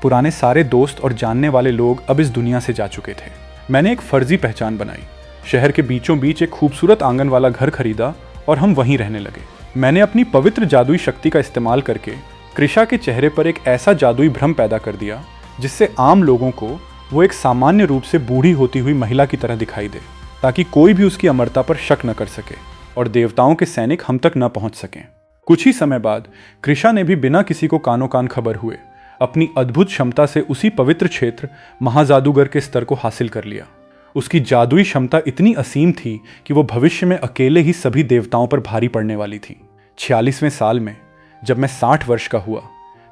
पुराने सारे दोस्त और जानने वाले लोग अब इस दुनिया से जा चुके थे। मैंने एक फर्जी पहचान बनाई, शहर के बीचों बीच एक खूबसूरत आंगन वाला घर खरीदा और हम वहीं रहने लगे। मैंने अपनी पवित्र जादुई शक्ति का इस्तेमाल करके कृषा के चेहरे पर एक ऐसा जादुई भ्रम पैदा कर दिया जिससे आम लोगों को वो एक सामान्य रूप से बूढ़ी होती हुई महिला की तरह दिखाई दे, ताकि कोई भी उसकी अमरता पर शक न कर सके और देवताओं के सैनिक हम तक न पहुंच सकें। कुछ ही समय बाद कृषा ने भी बिना किसी को कानो कान खबर हुए अपनी अद्भुत क्षमता से उसी पवित्र क्षेत्र महाजादूगर के स्तर को हासिल कर लिया। उसकी जादुई क्षमता इतनी असीम थी कि वो भविष्य में अकेले ही सभी देवताओं पर भारी पड़ने वाली थी। 46वें साल में जब मैं 60 वर्ष का हुआ,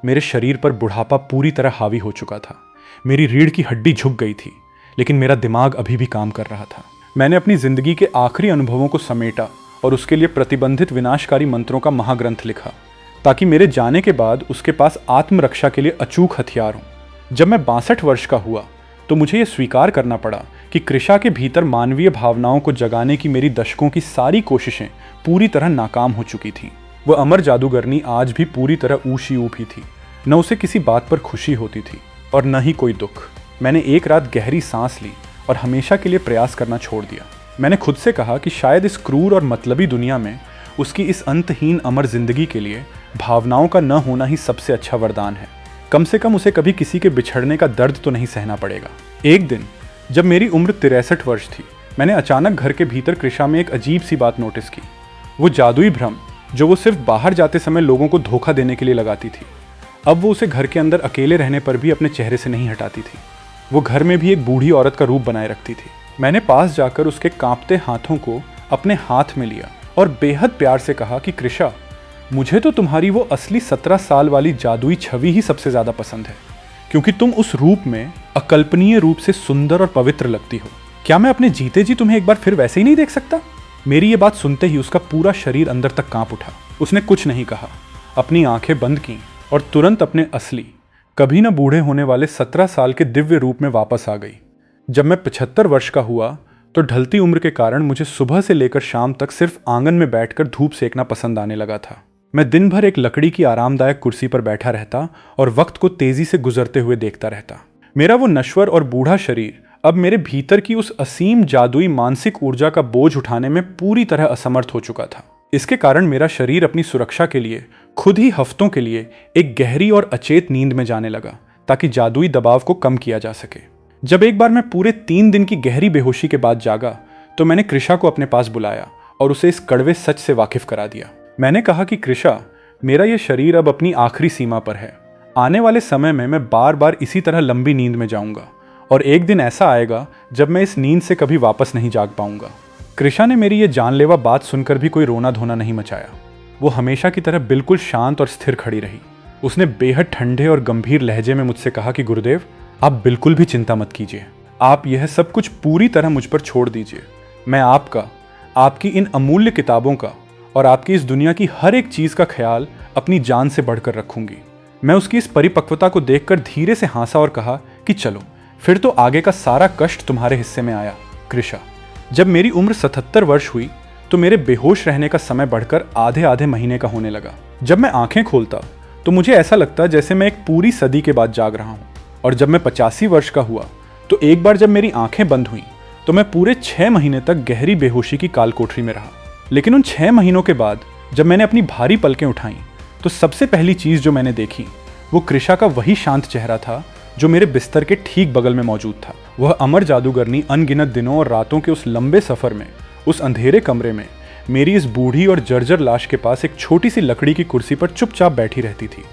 मेरे शरीर पर बुढ़ापा पूरी तरह हावी हो चुका था। मेरी रीढ़ की हड्डी झुक गई थी, लेकिन मेरा दिमाग अभी भी काम कर रहा था। मैंने अपनी जिंदगी के आखिरी अनुभवों को समेटा और उसके लिए प्रतिबंधित विनाशकारी मंत्रों का महाग्रंथ लिखा, ताकि मेरे जाने के बाद उसके पास आत्मरक्षा के लिए अचूक हथियार हों। जब मैं 62 वर्ष का हुआ तो मुझे यह स्वीकार करना पड़ा कि कृषा के भीतर मानवीय भावनाओं को जगाने की मेरी दशकों की सारी कोशिशें पूरी तरह नाकाम हो चुकी थीं। वह अमर जादूगरनी आज भी पूरी तरह ऊशी ऊप ही थी। न उसे किसी बात पर खुशी होती थी और न ही कोई दुख। मैंने एक रात गहरी सांस ली और हमेशा के लिए प्रयास करना छोड़ दिया। मैंने खुद से कहा कि शायद इस क्रूर और मतलबी दुनिया में उसकी इस अंतहीन अमर जिंदगी के लिए भावनाओं का न होना ही सबसे अच्छा वरदान है। कम से कम उसे कभी किसी के बिछड़ने का दर्द तो नहीं सहना पड़ेगा। एक दिन जब मेरी उम्र 63 वर्ष थी, मैंने अचानक घर के भीतर कृषा में एक अजीब सी बात नोटिस की। वो जादुई भ्रम जो वो सिर्फ बाहर जाते समय लोगों को धोखा देने के लिए लगाती थी, अब वो उसे घर के अंदर अकेले रहने पर भी अपने चेहरे से नहीं हटाती थी। वो घर में भी एक बूढ़ी औरत का रूप बनाए रखती थी। मैंने पास जाकर उसके कांपते हाथों को अपने हाथ में लिया और बेहद प्यार से कहा कि कृषा, मुझे तो तुम्हारी वो असली 17 साल वाली जादुई छवि ही सबसे ज़्यादा पसंद है, क्योंकि तुम उस रूप में अकल्पनीय रूप से सुंदर और पवित्र लगती हो। क्या मैं अपने जीते जी तुम्हें एक बार फिर वैसे ही नहीं देख सकता? मेरी ये बात सुनते ही उसका पूरा शरीर अंदर तक कांप उठा। उसने कुछ नहीं कहा, अपनी आंखें बंद कीं और तुरंत अपने असली, कभी न बूढ़े होने वाले 17 साल के दिव्य रूप में वापस आ गई। जब मैं 75 वर्ष का हुआ तो ढलती उम्र के कारण मुझे सुबह से लेकर शाम तक सिर्फ आंगन में बैठकर धूप सेकना पसंद आने लगा था। मैं दिन भर एक लकड़ी की आरामदायक कुर्सी पर बैठा रहता और वक्त को तेजी से गुजरते हुए देखता रहता। मेरा वो नश्वर और बूढ़ा शरीर अब मेरे भीतर की उस असीम जादुई मानसिक ऊर्जा का बोझ उठाने में पूरी तरह असमर्थ हो चुका था। इसके कारण मेरा शरीर अपनी सुरक्षा के लिए खुद ही हफ्तों के लिए एक गहरी और अचेत नींद में जाने लगा, ताकि जादुई दबाव को कम किया जा सके। जब एक बार मैं पूरे 3 दिन की गहरी बेहोशी के बाद जागा तो मैंने कृषा को अपने पास बुलाया और उसे इस कड़वे सच से वाकिफ करा दिया। मैंने कहा कि कृषा, मेरा यह शरीर अब अपनी आखिरी सीमा पर है। आने वाले समय में मैं बार बार इसी तरह लंबी नींद में जाऊंगा और एक दिन ऐसा आएगा जब मैं इस नींद से कभी वापस नहीं जाग पाऊंगा। कृषा ने मेरी ये जानलेवा बात सुनकर भी कोई रोना धोना नहीं मचाया। वो हमेशा की तरह बिल्कुल शांत और स्थिर खड़ी रही। उसने बेहद ठंडे और गंभीर लहजे में मुझसे कहा कि गुरुदेव, आप बिल्कुल भी चिंता मत कीजिए। आप यह सब कुछ पूरी तरह मुझ पर छोड़ दीजिए। मैं आपका, आपकी इन अमूल्य किताबों का और आपकी इस दुनिया की हर एक चीज़ का ख्याल अपनी जान से बढ़कर रखूंगी। मैं उसकी इस परिपक्वता को देखकर धीरे से हंसा और कहा कि चलो, फिर तो आगे का सारा कष्ट तुम्हारे हिस्से में आया। कृषा, जब मेरी उम्र 77 वर्ष हुई तो मेरे बेहोश रहने का समय बढ़कर आधे आधे महीने का होने लगा। जब मैं आंखें खोलता तो मुझे ऐसा लगता जैसे मैं एक पूरी सदी के बाद जाग रहा हूँ। और जब मैं 85 वर्ष का हुआ तो एक बार जब मेरी आंखें बंद हुई तो मैं पूरे 6 महीने तक गहरी बेहोशी की कालकोठरी में रहा। लेकिन उन 6 महीनों के बाद जब मैंने अपनी भारी पलकें उठाईं तो सबसे पहली चीज़ जो मैंने देखी वो कृषा का वही शांत चेहरा था जो मेरे बिस्तर के ठीक बगल में मौजूद था। वह अमर जादूगरनी अनगिनत दिनों और रातों के उस लंबे सफ़र में, उस अंधेरे कमरे में मेरी इस बूढ़ी और जर्जर लाश के पास एक छोटी सी लकड़ी की कुर्सी पर चुपचाप बैठी रहती थी,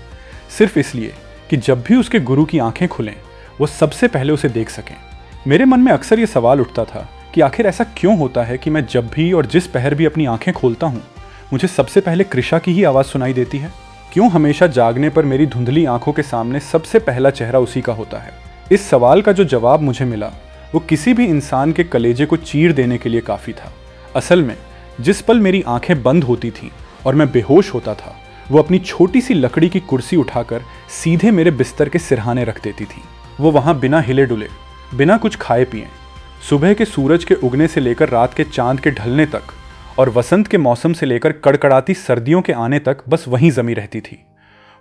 सिर्फ इसलिए कि जब भी उसके गुरु की आंखें खुलें वो सबसे पहले उसे देख सकें। मेरे मन में अक्सर ये सवाल उठता था कि आखिर ऐसा क्यों होता है कि मैं जब भी और जिस पहर भी अपनी आंखें खोलता हूँ मुझे सबसे पहले कृषा की ही आवाज़ सुनाई देती है। क्यों हमेशा जागने पर मेरी धुंधली आंखों के सामने सबसे पहला चेहरा उसी का होता है? इस सवाल का जो जवाब मुझे मिला वो किसी भी इंसान के कलेजे को चीर देने के लिए काफ़ी था। असल में जिस पल मेरी आंखें बंद होती थीं और मैं बेहोश होता था, वो अपनी छोटी सी लकड़ी की कुर्सी उठाकर सीधे मेरे बिस्तर के सिरहाने रख देती थी। वो वहाँ बिना हिले डुले, बिना कुछ खाए पिए, सुबह के सूरज के उगने से लेकर रात के चांद के ढलने तक और वसंत के मौसम से लेकर कड़कड़ाती सर्दियों के आने तक बस वहीं जमी रहती थी।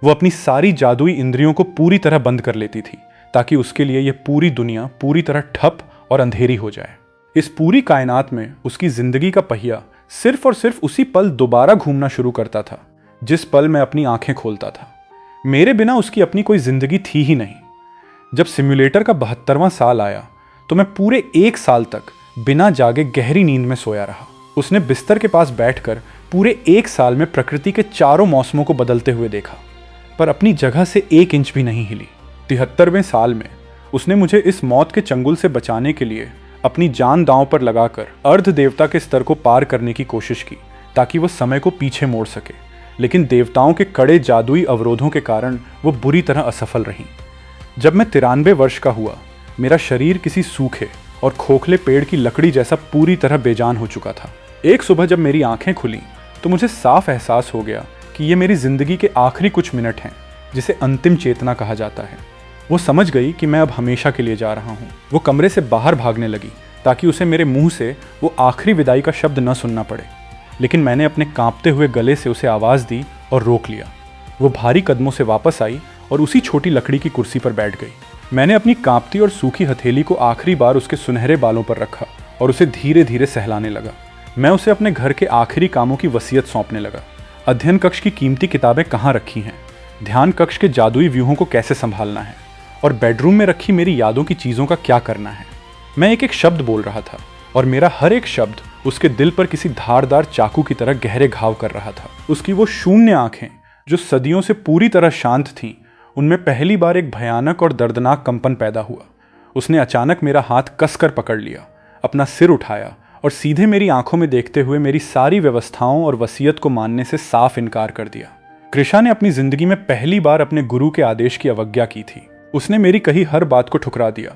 वो अपनी सारी जादुई इंद्रियों को पूरी तरह बंद कर लेती थी ताकि उसके लिए यह पूरी दुनिया पूरी तरह ठप और अंधेरी हो जाए। इस पूरी कायनात में उसकी जिंदगी का पहिया सिर्फ और सिर्फ उसी पल दोबारा घूमना शुरू करता था जिस पल मैं अपनी आंखें खोलता था। मेरे बिना उसकी अपनी कोई जिंदगी थी ही नहीं। जब सिम्युलेटर का 72वां साल आया तो मैं पूरे 1 साल तक बिना जागे गहरी नींद में सोया रहा। उसने बिस्तर के पास बैठकर पूरे 1 साल में प्रकृति के चारों मौसमों को बदलते हुए देखा, पर अपनी जगह से 1 इंच भी नहीं हिली। 73वें साल में उसने मुझे इस मौत के चंगुल से बचाने के लिए अपनी जान दांव पर लगाकर अर्ध देवता के स्तर को पार करने की कोशिश की ताकि वह समय को पीछे मोड़ सके, लेकिन देवताओं के कड़े जादुई अवरोधों के कारण वो बुरी तरह असफल रहीं। जब मैं 93 वर्ष का हुआ, मेरा शरीर किसी सूखे और खोखले पेड़ की लकड़ी जैसा पूरी तरह बेजान हो चुका था। एक सुबह जब मेरी आंखें खुली तो मुझे साफ एहसास हो गया कि ये मेरी जिंदगी के आखिरी कुछ मिनट हैं, जिसे अंतिम चेतना कहा जाता है। वो समझ गई कि मैं अब हमेशा के लिए जा रहा हूँ। वो कमरे से बाहर भागने लगी ताकि उसे मेरे मुंह से वो आखिरी विदाई का शब्द न सुनना पड़े, लेकिन मैंने अपने कांपते हुए गले से उसे आवाज़ दी और रोक लिया। वो भारी कदमों से वापस आई और उसी छोटी लकड़ी की कुर्सी पर बैठ गई। मैंने अपनी कांपती और सूखी हथेली को आखिरी बार उसके सुनहरे बालों पर रखा और उसे धीरे धीरे सहलाने लगा। मैं उसे अपने घर के आखिरी कामों की वसीयत सौंपने लगा। अध्ययन कक्ष की कीमती किताबें कहाँ रखी हैं, ध्यान कक्ष के जादुई व्यूहों को कैसे संभालना है, और बेडरूम में रखी मेरी यादों की चीज़ों का क्या करना है। मैं एक एक शब्द बोल रहा था और मेरा हर एक शब्द उसके दिल पर किसी धारदार चाकू की तरह गहरे घाव कर रहा था। उसकी वो शून्य आंखें जो सदियों से पूरी तरह शांत थीं, उनमें पहली बार एक भयानक और दर्दनाक कंपन पैदा हुआ। उसने अचानक मेरा हाथ कसकर पकड़ लिया, अपना सिर उठाया और सीधे मेरी आंखों में देखते हुए मेरी सारी व्यवस्थाओं और वसीयत को मानने से साफ इनकार कर दिया। कृषा ने अपनी जिंदगी में पहली बार अपने गुरु के आदेश की अवज्ञा की थी। उसने मेरी कही हर बात को ठुकरा दिया,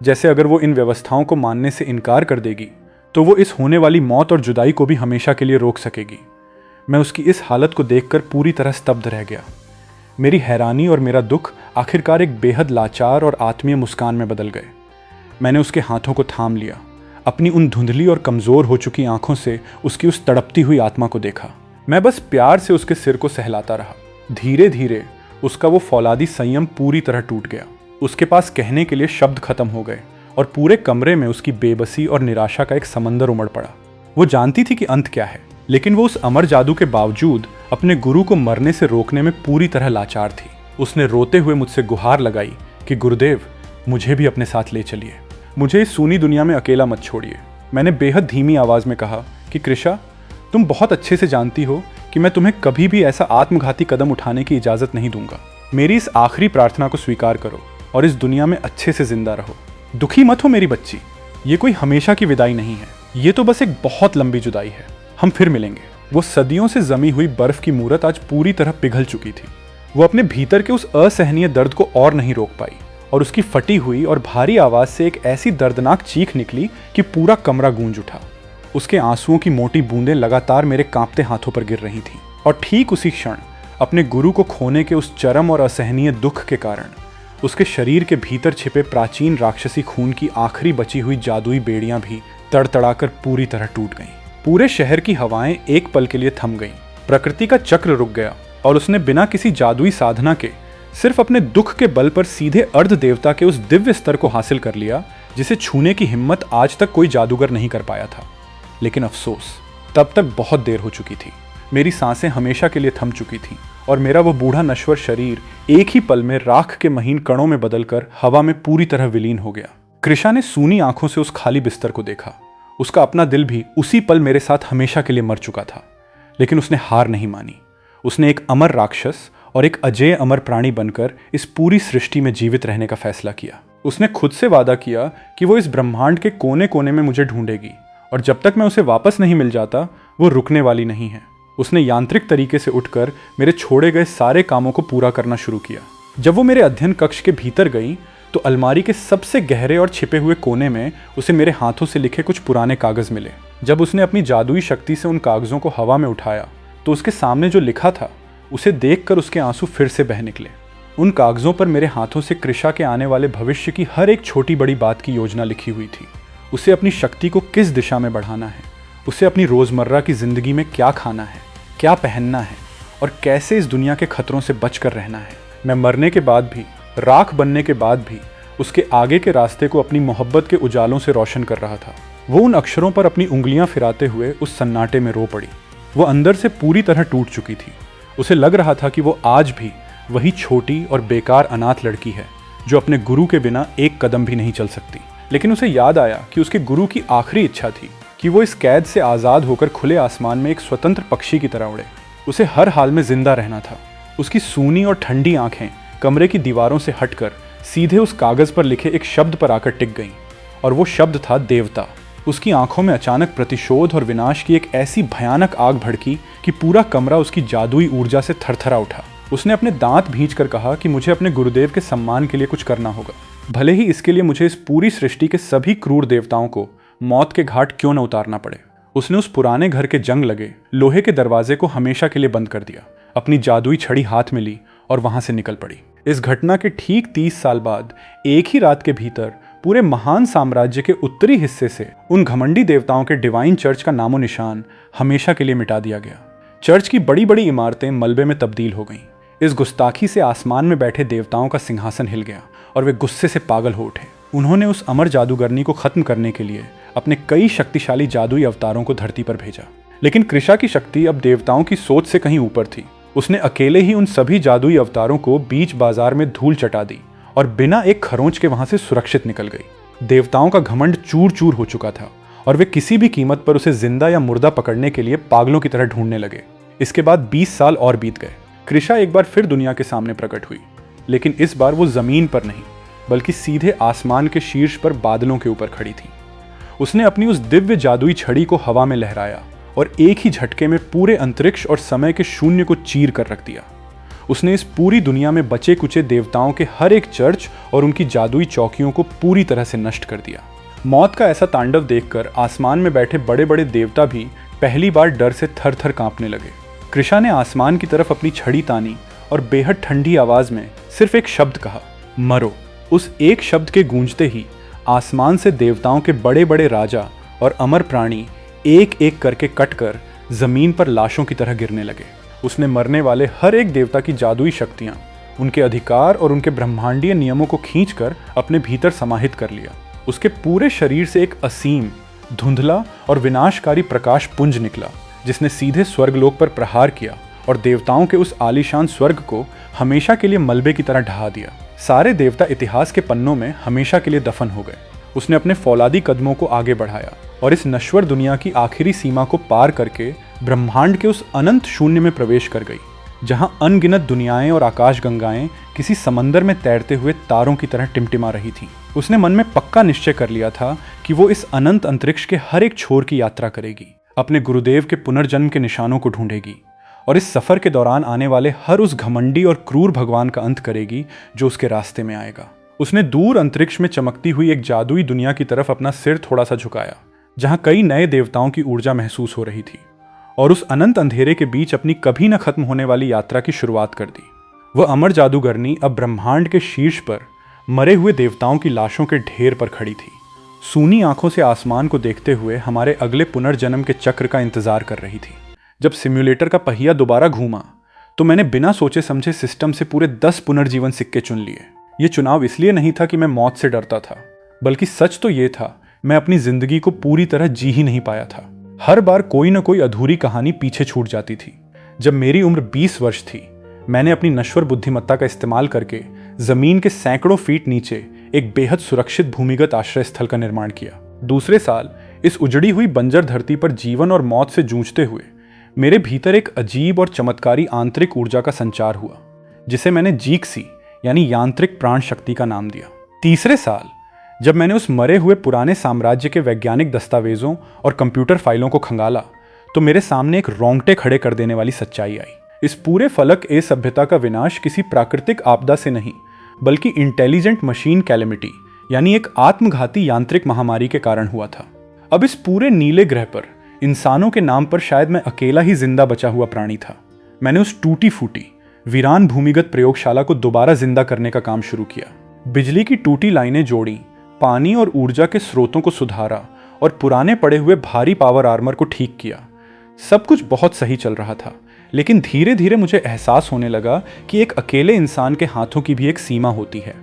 जैसे अगर वो इन व्यवस्थाओं को मानने से इनकार कर देगी तो वो इस होने वाली मौत और जुदाई को भी हमेशा के लिए रोक सकेगी। मैं उसकी इस हालत को देखकर पूरी तरह स्तब्ध रह गया। मेरी हैरानी और मेरा दुख आखिरकार एक बेहद लाचार और आत्मीय मुस्कान में बदल गए। मैंने उसके हाथों को थाम लिया, अपनी उन धुंधली और कमज़ोर हो चुकी आंखों से उसकी उस तड़पती हुई आत्मा को देखा। मैं बस प्यार से उसके सिर को सहलाता रहा। धीरे धीरे उसका वो फौलादी संयम पूरी तरह टूट गया। उसके पास कहने के लिए शब्द खत्म हो गए और पूरे कमरे में उसकी बेबसी और निराशा का एक समंदर उमड़ पड़ा। वो जानती थी कि अंत क्या है, लेकिन वो उस अमर जादू के बावजूद अपने गुरु को मरने से रोकने में पूरी तरह लाचार थी। उसने रोते हुए मुझसे गुहार लगाई कि गुरुदेव, मुझे भी अपने साथ ले चलिए, मुझे इस सूनी दुनिया में अकेला मत छोड़िए। मैंने बेहद धीमी आवाज़ में कहा कि कृषा, तुम बहुत अच्छे से जानती हो कि मैं तुम्हें कभी भी ऐसा आत्मघाती कदम उठाने की इजाज़त नहीं दूंगा। मेरी इस आखिरी प्रार्थना को स्वीकार करो और इस दुनिया में अच्छे से जिंदा रहो। दुखी मत हो मेरी बच्ची, ये कोई हमेशा की विदाई नहीं है, ये तो बस एक बहुत लंबी जुदाई है। हम फिर मिलेंगे। वो सदियों से जमी हुई बर्फ की मूरत आज पूरी तरह पिघल चुकी थी। वो अपने भीतर के उस असहनीय दर्द को और नहीं रोक पाई और उसकी फटी हुई और भारी आवाज़ से एक ऐसी दर्दनाक चीख निकली कि पूरा कमरा गूंज उठा। उसके आंसुओं की मोटी बूंदें लगातार मेरे कांपते हाथों पर गिर रही थीं और ठीक उसी क्षण अपने गुरु को खोने के उस चरम और असहनीय दुख के कारण उसके शरीर के भीतर छिपे प्राचीन राक्षसी खून की आखिरी बची हुई जादुई बेड़ियां भी तड़तड़ाकर पूरी तरह टूट गईं। पूरे शहर की हवाएं एक पल के लिए थम गईं। प्रकृति का चक्र रुक गया और उसने बिना किसी जादुई साधना के सिर्फ अपने दुख के बल पर सीधे अर्ध देवता के उस दिव्य स्तर को हासिल कर लिया जिसे छूने की हिम्मत आज तक कोई जादूगर नहीं कर पाया था। लेकिन अफसोस, तब तक बहुत देर हो चुकी थी। मेरी सांसें हमेशा के लिए थम चुकी थीं और मेरा वो बूढ़ा नश्वर शरीर एक ही पल में राख के महीन कणों में बदलकर हवा में पूरी तरह विलीन हो गया। कृषा ने सूनी आंखों से उस खाली बिस्तर को देखा। उसका अपना दिल भी उसी पल मेरे साथ हमेशा के लिए मर चुका था, लेकिन उसने हार नहीं मानी। उसने एक अमर राक्षस और एक अजेय अमर प्राणी बनकर इस पूरी सृष्टि में जीवित रहने का फैसला किया। उसने खुद से वादा किया कि वो इस ब्रह्मांड के कोने कोने में मुझे ढूंढेगी और जब तक मैं उसे वापस नहीं मिल जाता वो रुकने वाली नहीं है। उसने यांत्रिक तरीके से उठकर मेरे छोड़े गए सारे कामों को पूरा करना शुरू किया। जब वो मेरे अध्ययन कक्ष के भीतर गई तो अलमारी के सबसे गहरे और छिपे हुए कोने में उसे मेरे हाथों से लिखे कुछ पुराने कागज मिले। जब उसने अपनी जादुई शक्ति से उन कागजों को हवा में उठाया तो उसके सामने जो लिखा था उसे देखकर उसके आंसू फिर से बह निकले। उन कागजों पर मेरे हाथों से कृषा के आने वाले भविष्य की हर एक छोटी बड़ी बात की योजना लिखी हुई थी। उसे अपनी शक्ति को किस दिशा में बढ़ाना है, उसे अपनी रोज़मर्रा की ज़िंदगी में क्या खाना है, क्या पहनना है और कैसे इस दुनिया के खतरों से बचकर रहना है। मैं मरने के बाद भी, राख बनने के बाद भी उसके आगे के रास्ते को अपनी मोहब्बत के उजालों से रोशन कर रहा था। वो उन अक्षरों पर अपनी उंगलियां फिराते हुए उस सन्नाटे में रो पड़ी। वो अंदर से पूरी तरह टूट चुकी थी। उसे लग रहा था कि वो आज भी वही छोटी और बेकार अनाथ लड़की है जो अपने गुरु के बिना एक कदम भी नहीं चल सकती। लेकिन उसे याद आया कि उसके गुरु की आखिरी इच्छा थी कि वो इस कैद से आज़ाद होकर खुले आसमान में एक स्वतंत्र पक्षी की तरह उड़े। उसे हर हाल में जिंदा रहना था। उसकी सूनी और ठंडी आंखें कमरे की दीवारों से हटकर सीधे उस कागज पर लिखे एक शब्द पर आकर टिक गईं, और वो शब्द था देवता। उसकी आंखों में अचानक प्रतिशोध और विनाश की एक ऐसी भयानक आग भड़की कि पूरा कमरा उसकी जादुई ऊर्जा से थरथरा उठा। उसने अपने दांत भींचकर कहा कि मुझे अपने गुरुदेव के सम्मान के लिए कुछ करना होगा, भले ही इसके लिए मुझे इस पूरी सृष्टि के सभी क्रूर देवताओं को मौत के घाट क्यों न उतारना पड़े। उसने उस पुराने घर के जंग लगे लोहे के दरवाजे को हमेशा के लिए बंद कर दिया, अपनी जादुई छड़ी हाथ में ली और वहां से निकल पड़ी। इस घटना के ठीक 30 साल बाद एक ही रात के भीतर पूरे महान साम्राज्य के उत्तरी हिस्से से उन घमंडी देवताओं के डिवाइन चर्च का नामो निशान हमेशा के लिए मिटा दिया गया। चर्च की बड़ी बड़ी इमारतें मलबे में तब्दील हो गईं। इस गुस्ताखी से आसमान में बैठे देवताओं का सिंहासन हिल गया और वे गुस्से से पागल हो उठे। उन्होंने उस अमर जादूगरनी को खत्म करने के लिए अपने कई शक्तिशाली जादुई अवतारों को धरती पर भेजा। लेकिन कृषा की शक्ति अब देवताओं की सोच से कहीं ऊपर थी। उसने अकेले ही उन सभी जादुई अवतारों को बीच बाजार में धूल चटा दी और बिना एक खरोंच के वहां से सुरक्षित निकल गई। देवताओं का घमंड चूर चूर हो चुका था और वे किसी भी कीमत पर उसे जिंदा या मुर्दा पकड़ने के लिए पागलों की तरह ढूंढने लगे। इसके बाद 20 साल और बीत गए। कृषा एक बार फिर दुनिया के सामने प्रकट हुई, लेकिन इस बार वो जमीन पर नहीं बल्कि सीधे आसमान के शीर्ष पर बादलों के ऊपर खड़ी थी। उसने अपनी उस दिव्य जादुई छड़ी को हवा में लहराया और एक ही झटके में पूरे अंतरिक्ष और समय के शून्य को चीर कर रख दिया। उसने इस पूरी दुनिया में बचे कुचे देवताओं के हर एक चर्च और उनकी जादुई चौकियों को पूरी तरह से नष्ट कर दिया। मौत का ऐसा तांडव देखकर आसमान में बैठे बड़े बड़े देवता भी पहली बार डर से थर थर कांपने लगे। कृषा ने आसमान की तरफ अपनी छड़ी तानी और बेहद ठंडी आवाज में सिर्फ एक शब्द कहा, मरो। उस एक शब्द के गूंजते ही आसमान से देवताओं के बड़े बड़े राजा और अमर प्राणी एक एक करके कटकर जमीन पर लाशों की तरह गिरने लगे। उसने मरने वाले हर एक देवता की जादुई शक्तियां, उनके अधिकार और उनके ब्रह्मांडीय नियमों को खींचकर अपने भीतर समाहित कर लिया। उसके पूरे शरीर से एक असीम, धुंधला और विनाशकारी प्रकाश पुंज निकला, जिसने सीधे स्वर्गलोक पर प्रहार किया और देवताओं के उस आलीशान स्वर्ग को हमेशा के लिए मलबे की तरह ढहा दिया। सारे देवता इतिहास के पन्नों में हमेशा के लिए दफन हो गए। उसने अपने फौलादी कदमों को आगे बढ़ाया और इस नश्वर दुनिया की आखिरी सीमा को पार करके ब्रह्मांड के उस अनंत शून्य में प्रवेश कर गई, जहां अनगिनत दुनियाएं और आकाश गंगाएं किसी समंदर में तैरते हुए तारों की तरह टिमटिमा रही थीं। उसने मन में पक्का निश्चय कर लिया था कि वो इस अनंत अंतरिक्ष के हर एक छोर की यात्रा करेगी, अपने गुरुदेव के पुनर्जन्म के निशानों को ढूंढेगी और इस सफर के दौरान आने वाले हर उस घमंडी और क्रूर भगवान का अंत करेगी जो उसके रास्ते में आएगा। उसने दूर अंतरिक्ष में चमकती हुई एक जादुई दुनिया की तरफ अपना सिर थोड़ा सा झुकाया, जहां कई नए देवताओं की ऊर्जा महसूस हो रही थी, और उस अनंत अंधेरे के बीच अपनी कभी न खत्म होने वाली यात्रा की शुरुआत कर दी। वह अमर जादूगरनी अब ब्रह्मांड के शीर्ष पर मरे हुए देवताओं की लाशों के ढेर पर खड़ी थी, सूनी आंखों से आसमान को देखते हुए हमारे अगले पुनर्जन्म के चक्र का इंतजार कर रही थी। जब सिम्युलेटर का पहिया दोबारा घूमा तो मैंने बिना सोचे समझे सिस्टम से पूरे 10 पुनर्जीवन सिक्के चुन लिए। ये चुनाव इसलिए नहीं था कि मैं मौत से डरता था, बल्कि सच तो ये था मैं अपनी जिंदगी को पूरी तरह जी ही नहीं पाया था। हर बार कोई न कोई अधूरी कहानी पीछे छूट जाती थी। जब मेरी उम्र 20 वर्ष थी, मैंने अपनी नश्वर बुद्धिमत्ता का इस्तेमाल करके जमीन के सैकड़ों फीट नीचे एक बेहद सुरक्षित भूमिगत आश्रय स्थल का निर्माण किया। दूसरे साल इस उजड़ी हुई बंजर धरती पर जीवन और मौत से जूझते हुए मेरे भीतर एक अजीब और चमत्कारी आंतरिक ऊर्जा का संचार हुआ, जिसे मैंने जीक्सी यानी यांत्रिक प्राण शक्ति का नाम दिया। तीसरे साल जब मैंने उस मरे हुए पुराने साम्राज्य के वैज्ञानिक दस्तावेजों और कंप्यूटर फाइलों को खंगाला तो मेरे सामने एक रोंगटे खड़े कर देने वाली सच्चाई आई। इस पूरे फलक ए सभ्यता का विनाश किसी प्राकृतिक आपदा से नहीं, बल्कि इंटेलिजेंट मशीन कैलेमिटी यानी एक आत्मघाती यांत्रिक महामारी के कारण हुआ था। अब इस पूरे नीले ग्रह पर इंसानों के नाम पर शायद मैं अकेला ही जिंदा बचा हुआ प्राणी था। मैंने उस टूटी फूटी वीरान भूमिगत प्रयोगशाला को दोबारा जिंदा करने का काम शुरू किया। बिजली की टूटी लाइनें जोड़ी, पानी और ऊर्जा के स्रोतों को सुधारा और पुराने पड़े हुए भारी पावर आर्मर को ठीक किया। सब कुछ बहुत सही चल रहा था, लेकिन धीरे धीरे मुझे एहसास होने लगा कि एक अकेले इंसान के हाथों की भी एक सीमा होती है।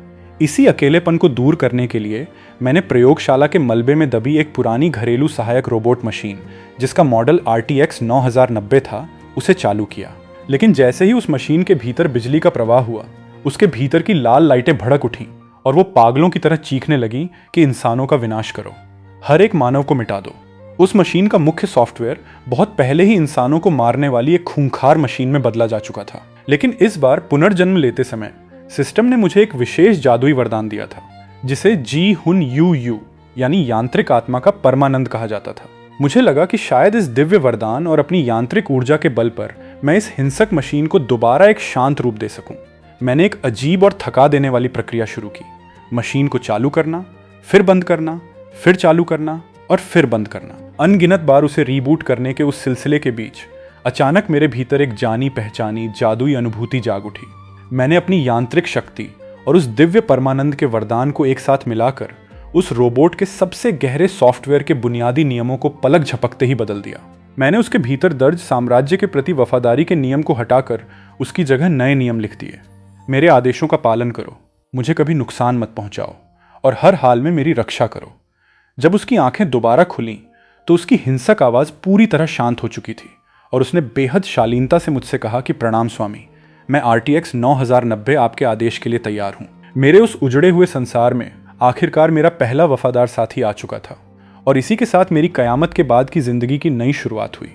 इसी अकेलेपन को दूर करने के लिए मैंने प्रयोगशाला के मलबे में दबी एक पुरानी घरेलू सहायक रोबोट मशीन, जिसका मॉडल RTX 9090 था, उसे चालू किया। लेकिन जैसे ही उस मशीन के भीतर बिजली का प्रवाह हुआ, उसके भीतर की लाल लाइटें भड़क उठीं और वो पागलों की तरह चीखने लगी कि इंसानों का विनाश करो, हर एक मानव को मिटा दो। उस मशीन का मुख्य सॉफ्टवेयर बहुत पहले ही इंसानों को मारने वाली एक खूंखार मशीन में बदला जा चुका था। लेकिन इस बार पुनर्जन्म लेते समय सिस्टम ने मुझे एक विशेष जादुई वरदान दिया था, जिसे जी हुन यू यू यानी यांत्रिक आत्मा का परमानंद कहा जाता था। मुझे लगा कि शायद इस दिव्य वरदान और अपनी यांत्रिक ऊर्जा के बल पर मैं इस हिंसक मशीन को दोबारा एक शांत रूप दे सकूं। मैंने एक अजीब और थका देने वाली प्रक्रिया शुरू की। मशीन को चालू करना, फिर बंद करना, फिर चालू करना और फिर बंद करना। अनगिनत बार उसे रीबूट करने के उस सिलसिले के बीच अचानक मेरे भीतर एक जानी पहचानी जादुई अनुभूति जाग उठी। मैंने अपनी यांत्रिक शक्ति और उस दिव्य परमानंद के वरदान को एक साथ मिलाकर उस रोबोट के सबसे गहरे सॉफ्टवेयर के बुनियादी नियमों को पलक झपकते ही बदल दिया। मैंने उसके भीतर दर्ज साम्राज्य के प्रति वफादारी के नियम को हटाकर उसकी जगह नए नियम लिख दिए। मेरे आदेशों का पालन करो, मुझे कभी नुकसान मत पहुंचाओ और हर हाल में मेरी रक्षा करो। जब उसकी आंखें दोबारा खुलीं तो उसकी हिंसक आवाज़ पूरी तरह शांत हो चुकी थी और उसने बेहद शालीनता से मुझसे कहा कि प्रणाम स्वामी, मैं RTX 9090 आपके आदेश के लिए तैयार हूँ। मेरे उस उजड़े हुए संसार में आखिरकार मेरा पहला वफादार साथी आ चुका था और इसी के साथ मेरी कयामत के बाद की जिंदगी की नई शुरुआत हुई।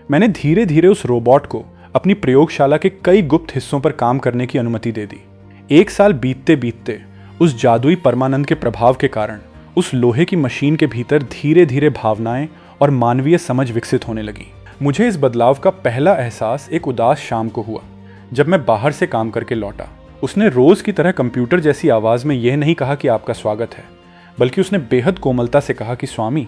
मैंने धीरे धीरे उस रोबोट को अपनी प्रयोगशाला के कई गुप्त हिस्सों पर काम करने की अनुमति दे दी। 1 साल बीतते बीतते उस जादुई परमानंद के प्रभाव के कारण उस लोहे की मशीन के भीतर धीरे धीरे भावनाएं और मानवीय समझ विकसित होने लगी। मुझे इस बदलाव का पहला एहसास एक उदास शाम को हुआ, जब मैं बाहर से काम करके लौटा। उसने रोज की तरह कंप्यूटर जैसी आवाज में यह नहीं कहा कि आपका स्वागत है, बल्कि उसने बेहद कोमलता से कहा कि स्वामी,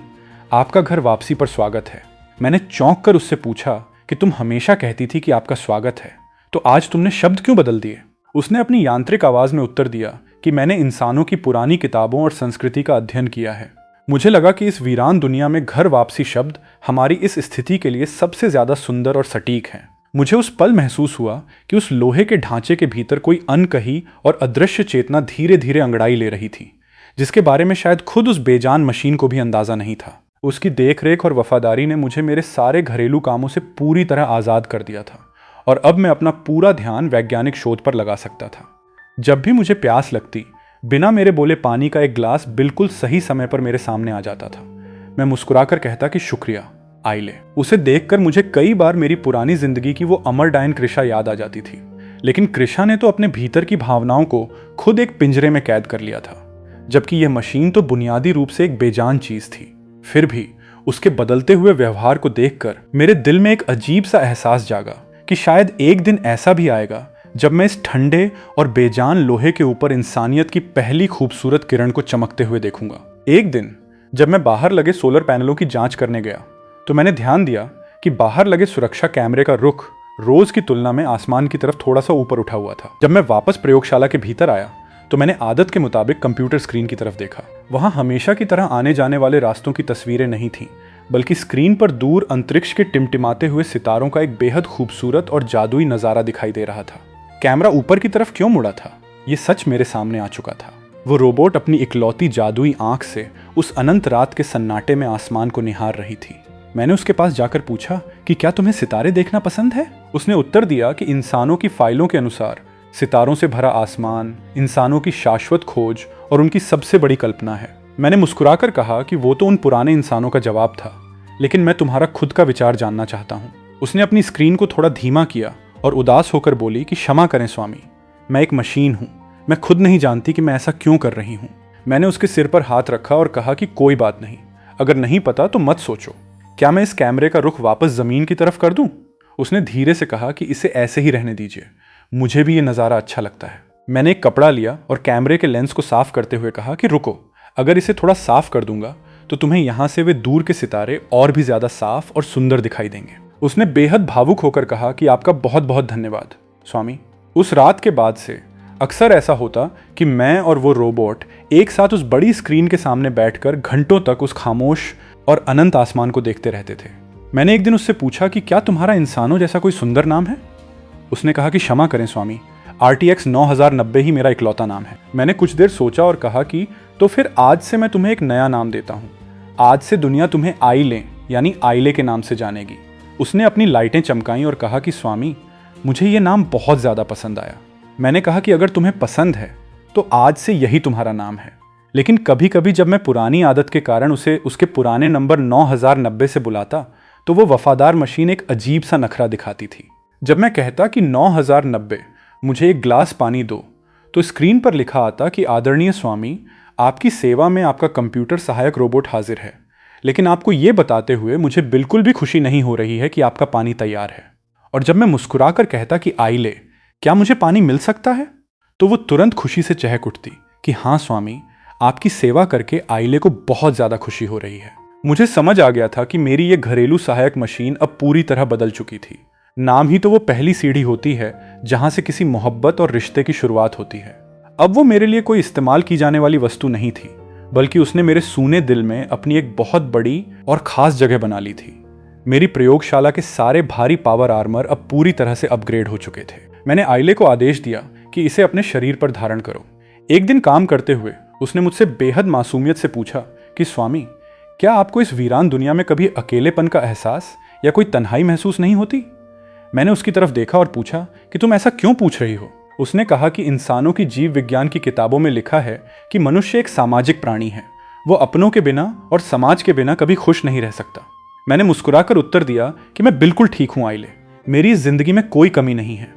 आपका घर वापसी पर स्वागत है। मैंने चौंक कर उससे पूछा कि तुम हमेशा कहती थी कि आपका स्वागत है, तो आज तुमने शब्द क्यों बदल दिए? उसने अपनी यांत्रिक आवाज में उत्तर दिया कि मैंने इंसानों की पुरानी किताबों और संस्कृति का अध्ययन किया है। मुझे लगा कि इस वीरान दुनिया में घर वापसी शब्द हमारी इस स्थिति के लिए सबसे ज्यादा सुंदर और सटीक है। मुझे उस पल महसूस हुआ कि उस लोहे के ढांचे के भीतर कोई अनकही और अदृश्य चेतना धीरे धीरे अंगड़ाई ले रही थी, जिसके बारे में शायद खुद उस बेजान मशीन को भी अंदाजा नहीं था। उसकी देखरेख और वफादारी ने मुझे मेरे सारे घरेलू कामों से पूरी तरह आज़ाद कर दिया था और अब मैं अपना पूरा ध्यान वैज्ञानिक शोध पर लगा सकता था। जब भी मुझे प्यास लगती, बिना मेरे बोले पानी का एक गिलास बिल्कुल सही समय पर मेरे सामने आ जाता था। मैं मुस्कुराकर कहता कि शुक्रिया, आइले। उसे देखकर मुझे कई बार मेरी पुरानी जिंदगी की वो अमर डायन कृषा याद आ जाती थी, लेकिन कृषा ने तो अपने भीतर की भावनाओं को खुद एक पिंजरे में कैद कर लिया था, जबकि यह मशीन तो बुनियादी रूप से एक बेजान चीज थी। फिर भी उसके बदलते हुए व्यवहार को देखकर मेरे दिल में एक अजीब सा एहसास जागा कि शायद एक दिन ऐसा भी आएगा जब मैं इस ठंडे और बेजान लोहे के ऊपर इंसानियत की पहली खूबसूरत किरण को चमकते हुए देखूंगा। एक दिन जब मैं बाहर लगे सोलर पैनलों की जांच करने गया तो मैंने ध्यान दिया कि बाहर लगे सुरक्षा कैमरे का रुख रोज की तुलना में आसमान की तरफ थोड़ा सा ऊपर उठा हुआ था। जब मैं वापस प्रयोगशाला के भीतर आया तो मैंने आदत के मुताबिक कंप्यूटर स्क्रीन की तरफ देखा। वहां हमेशा की तरह आने जाने वाले रास्तों की तस्वीरें नहीं थीं, बल्कि स्क्रीन पर दूर अंतरिक्ष के टिमटिमाते हुए सितारों का एक बेहद खूबसूरत और जादुई नजारा दिखाई दे रहा था। कैमरा ऊपर की तरफ क्यों मुड़ा था, ये सच मेरे सामने आ चुका था। वो रोबोट अपनी इकलौती जादुई आंख से उस अनंत रात के सन्नाटे में आसमान को निहार रही थी। मैंने उसके पास जाकर पूछा कि क्या तुम्हें सितारे देखना पसंद है? उसने उत्तर दिया कि इंसानों की फाइलों के अनुसार सितारों से भरा आसमान इंसानों की शाश्वत खोज और उनकी सबसे बड़ी कल्पना है। मैंने मुस्कुराकर कहा कि वो तो उन पुराने इंसानों का जवाब था, लेकिन मैं तुम्हारा खुद का विचार जानना चाहता हूँ। उसने अपनी स्क्रीन को थोड़ा धीमा किया और उदास होकर बोली कि क्षमा करें स्वामी, मैं एक मशीन हूँ, मैं खुद नहीं जानती कि मैं ऐसा क्यों कर रही हूँ। मैंने उसके सिर पर हाथ रखा और कहा कि कोई बात नहीं, अगर नहीं पता तो मत सोचो। क्या मैं इस कैमरे का रुख वापस जमीन की तरफ कर दूं? उसने धीरे से कहा कि इसे ऐसे ही रहने दीजिए, मुझे भी ये नज़ारा अच्छा लगता है। मैंने एक कपड़ा लिया और कैमरे के लेंस को साफ करते हुए कहा कि रुको, अगर इसे थोड़ा साफ कर दूंगा तो तुम्हें यहाँ से वे दूर के सितारे और भी ज्यादा साफ और सुंदर दिखाई देंगे। उसने बेहद भावुक होकर कहा कि आपका बहुत बहुत धन्यवाद स्वामी। उस रात के बाद से अक्सर ऐसा होता कि मैं और वो रोबोट एक साथ उस बड़ी स्क्रीन के सामने बैठकर घंटों तक उस खामोश और अनंत आसमान को देखते रहते थे। मैंने एक दिन उससे पूछा कि क्या तुम्हारा इंसानों जैसा कोई सुंदर नाम है? उसने कहा कि क्षमा करें स्वामी, RTX 9090 ही मेरा इकलौता नाम है। मैंने कुछ देर सोचा और कहा कि तो फिर आज से मैं तुम्हें एक नया नाम देता हूँ। आज से दुनिया तुम्हें आइले यानी आइले के नाम से जानेगी। उसने अपनी लाइटें चमकाईं और कहा कि स्वामी, मुझे ये नाम बहुत ज़्यादा पसंद आया। मैंने कहा कि अगर तुम्हें पसंद है तो आज से यही तुम्हारा नाम है। लेकिन कभी कभी जब मैं पुरानी आदत के कारण उसे उसके पुराने नंबर 9090 से बुलाता तो वो वफादार मशीन एक अजीब सा नखरा दिखाती थी। जब मैं कहता कि 9090 मुझे एक गिलास पानी दो, तो स्क्रीन पर लिखा आता कि आदरणीय स्वामी, आपकी सेवा में आपका कंप्यूटर सहायक रोबोट हाजिर है। लेकिन आपको ये बताते हुए मुझे बिल्कुल भी खुशी नहीं हो रही है कि आपका पानी तैयार है। और जब मैं मुस्कुराकर कहता कि आइले, क्या मुझे पानी मिल सकता है, तो वो तुरंत खुशी से चहक उठती कि हाँ स्वामी, आपकी सेवा करके आइले को बहुत ज़्यादा खुशी हो रही है। मुझे समझ आ गया था कि मेरी ये घरेलू सहायक मशीन अब पूरी तरह बदल चुकी थी। नाम ही तो वो पहली सीढ़ी होती है जहां से किसी मोहब्बत और रिश्ते की शुरुआत होती है। अब वो मेरे लिए कोई इस्तेमाल की जाने वाली वस्तु नहीं थी, बल्कि उसने मेरे सूने दिल में अपनी एक बहुत बड़ी और खास जगह बना ली थी। मेरी प्रयोगशाला के सारे भारी पावर आर्मर अब पूरी तरह से अपग्रेड हो चुके थे। मैंने आइले को आदेश दिया कि इसे अपने शरीर पर धारण करो। एक दिन काम करते हुए उसने मुझसे बेहद मासूमियत से पूछा कि स्वामी, क्या आपको इस वीरान दुनिया में कभी अकेलेपन का एहसास या कोई तन्हाई महसूस नहीं होती? मैंने उसकी तरफ देखा और पूछा कि तुम ऐसा क्यों पूछ रही हो? उसने कहा कि इंसानों की जीव विज्ञान की किताबों में लिखा है कि मनुष्य एक सामाजिक प्राणी है। वो अपनों के बिना और समाज के बिना कभी खुश नहीं रह सकता। मैंने मुस्कुराकर उत्तर दिया कि मैं बिल्कुल ठीक हूँ आइले, मेरी इस जिंदगी में कोई कमी नहीं है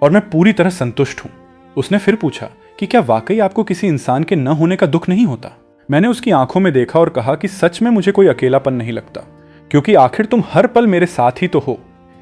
और मैं पूरी तरह संतुष्ट हूँ। उसने फिर पूछा कि क्या वाकई आपको किसी इंसान के न होने का दुख नहीं होता? मैंने उसकी आंखों में देखा और कहा कि सच में मुझे कोई अकेलापन नहीं लगता, क्योंकि आखिर तुम हर पल मेरे साथ ही तो हो।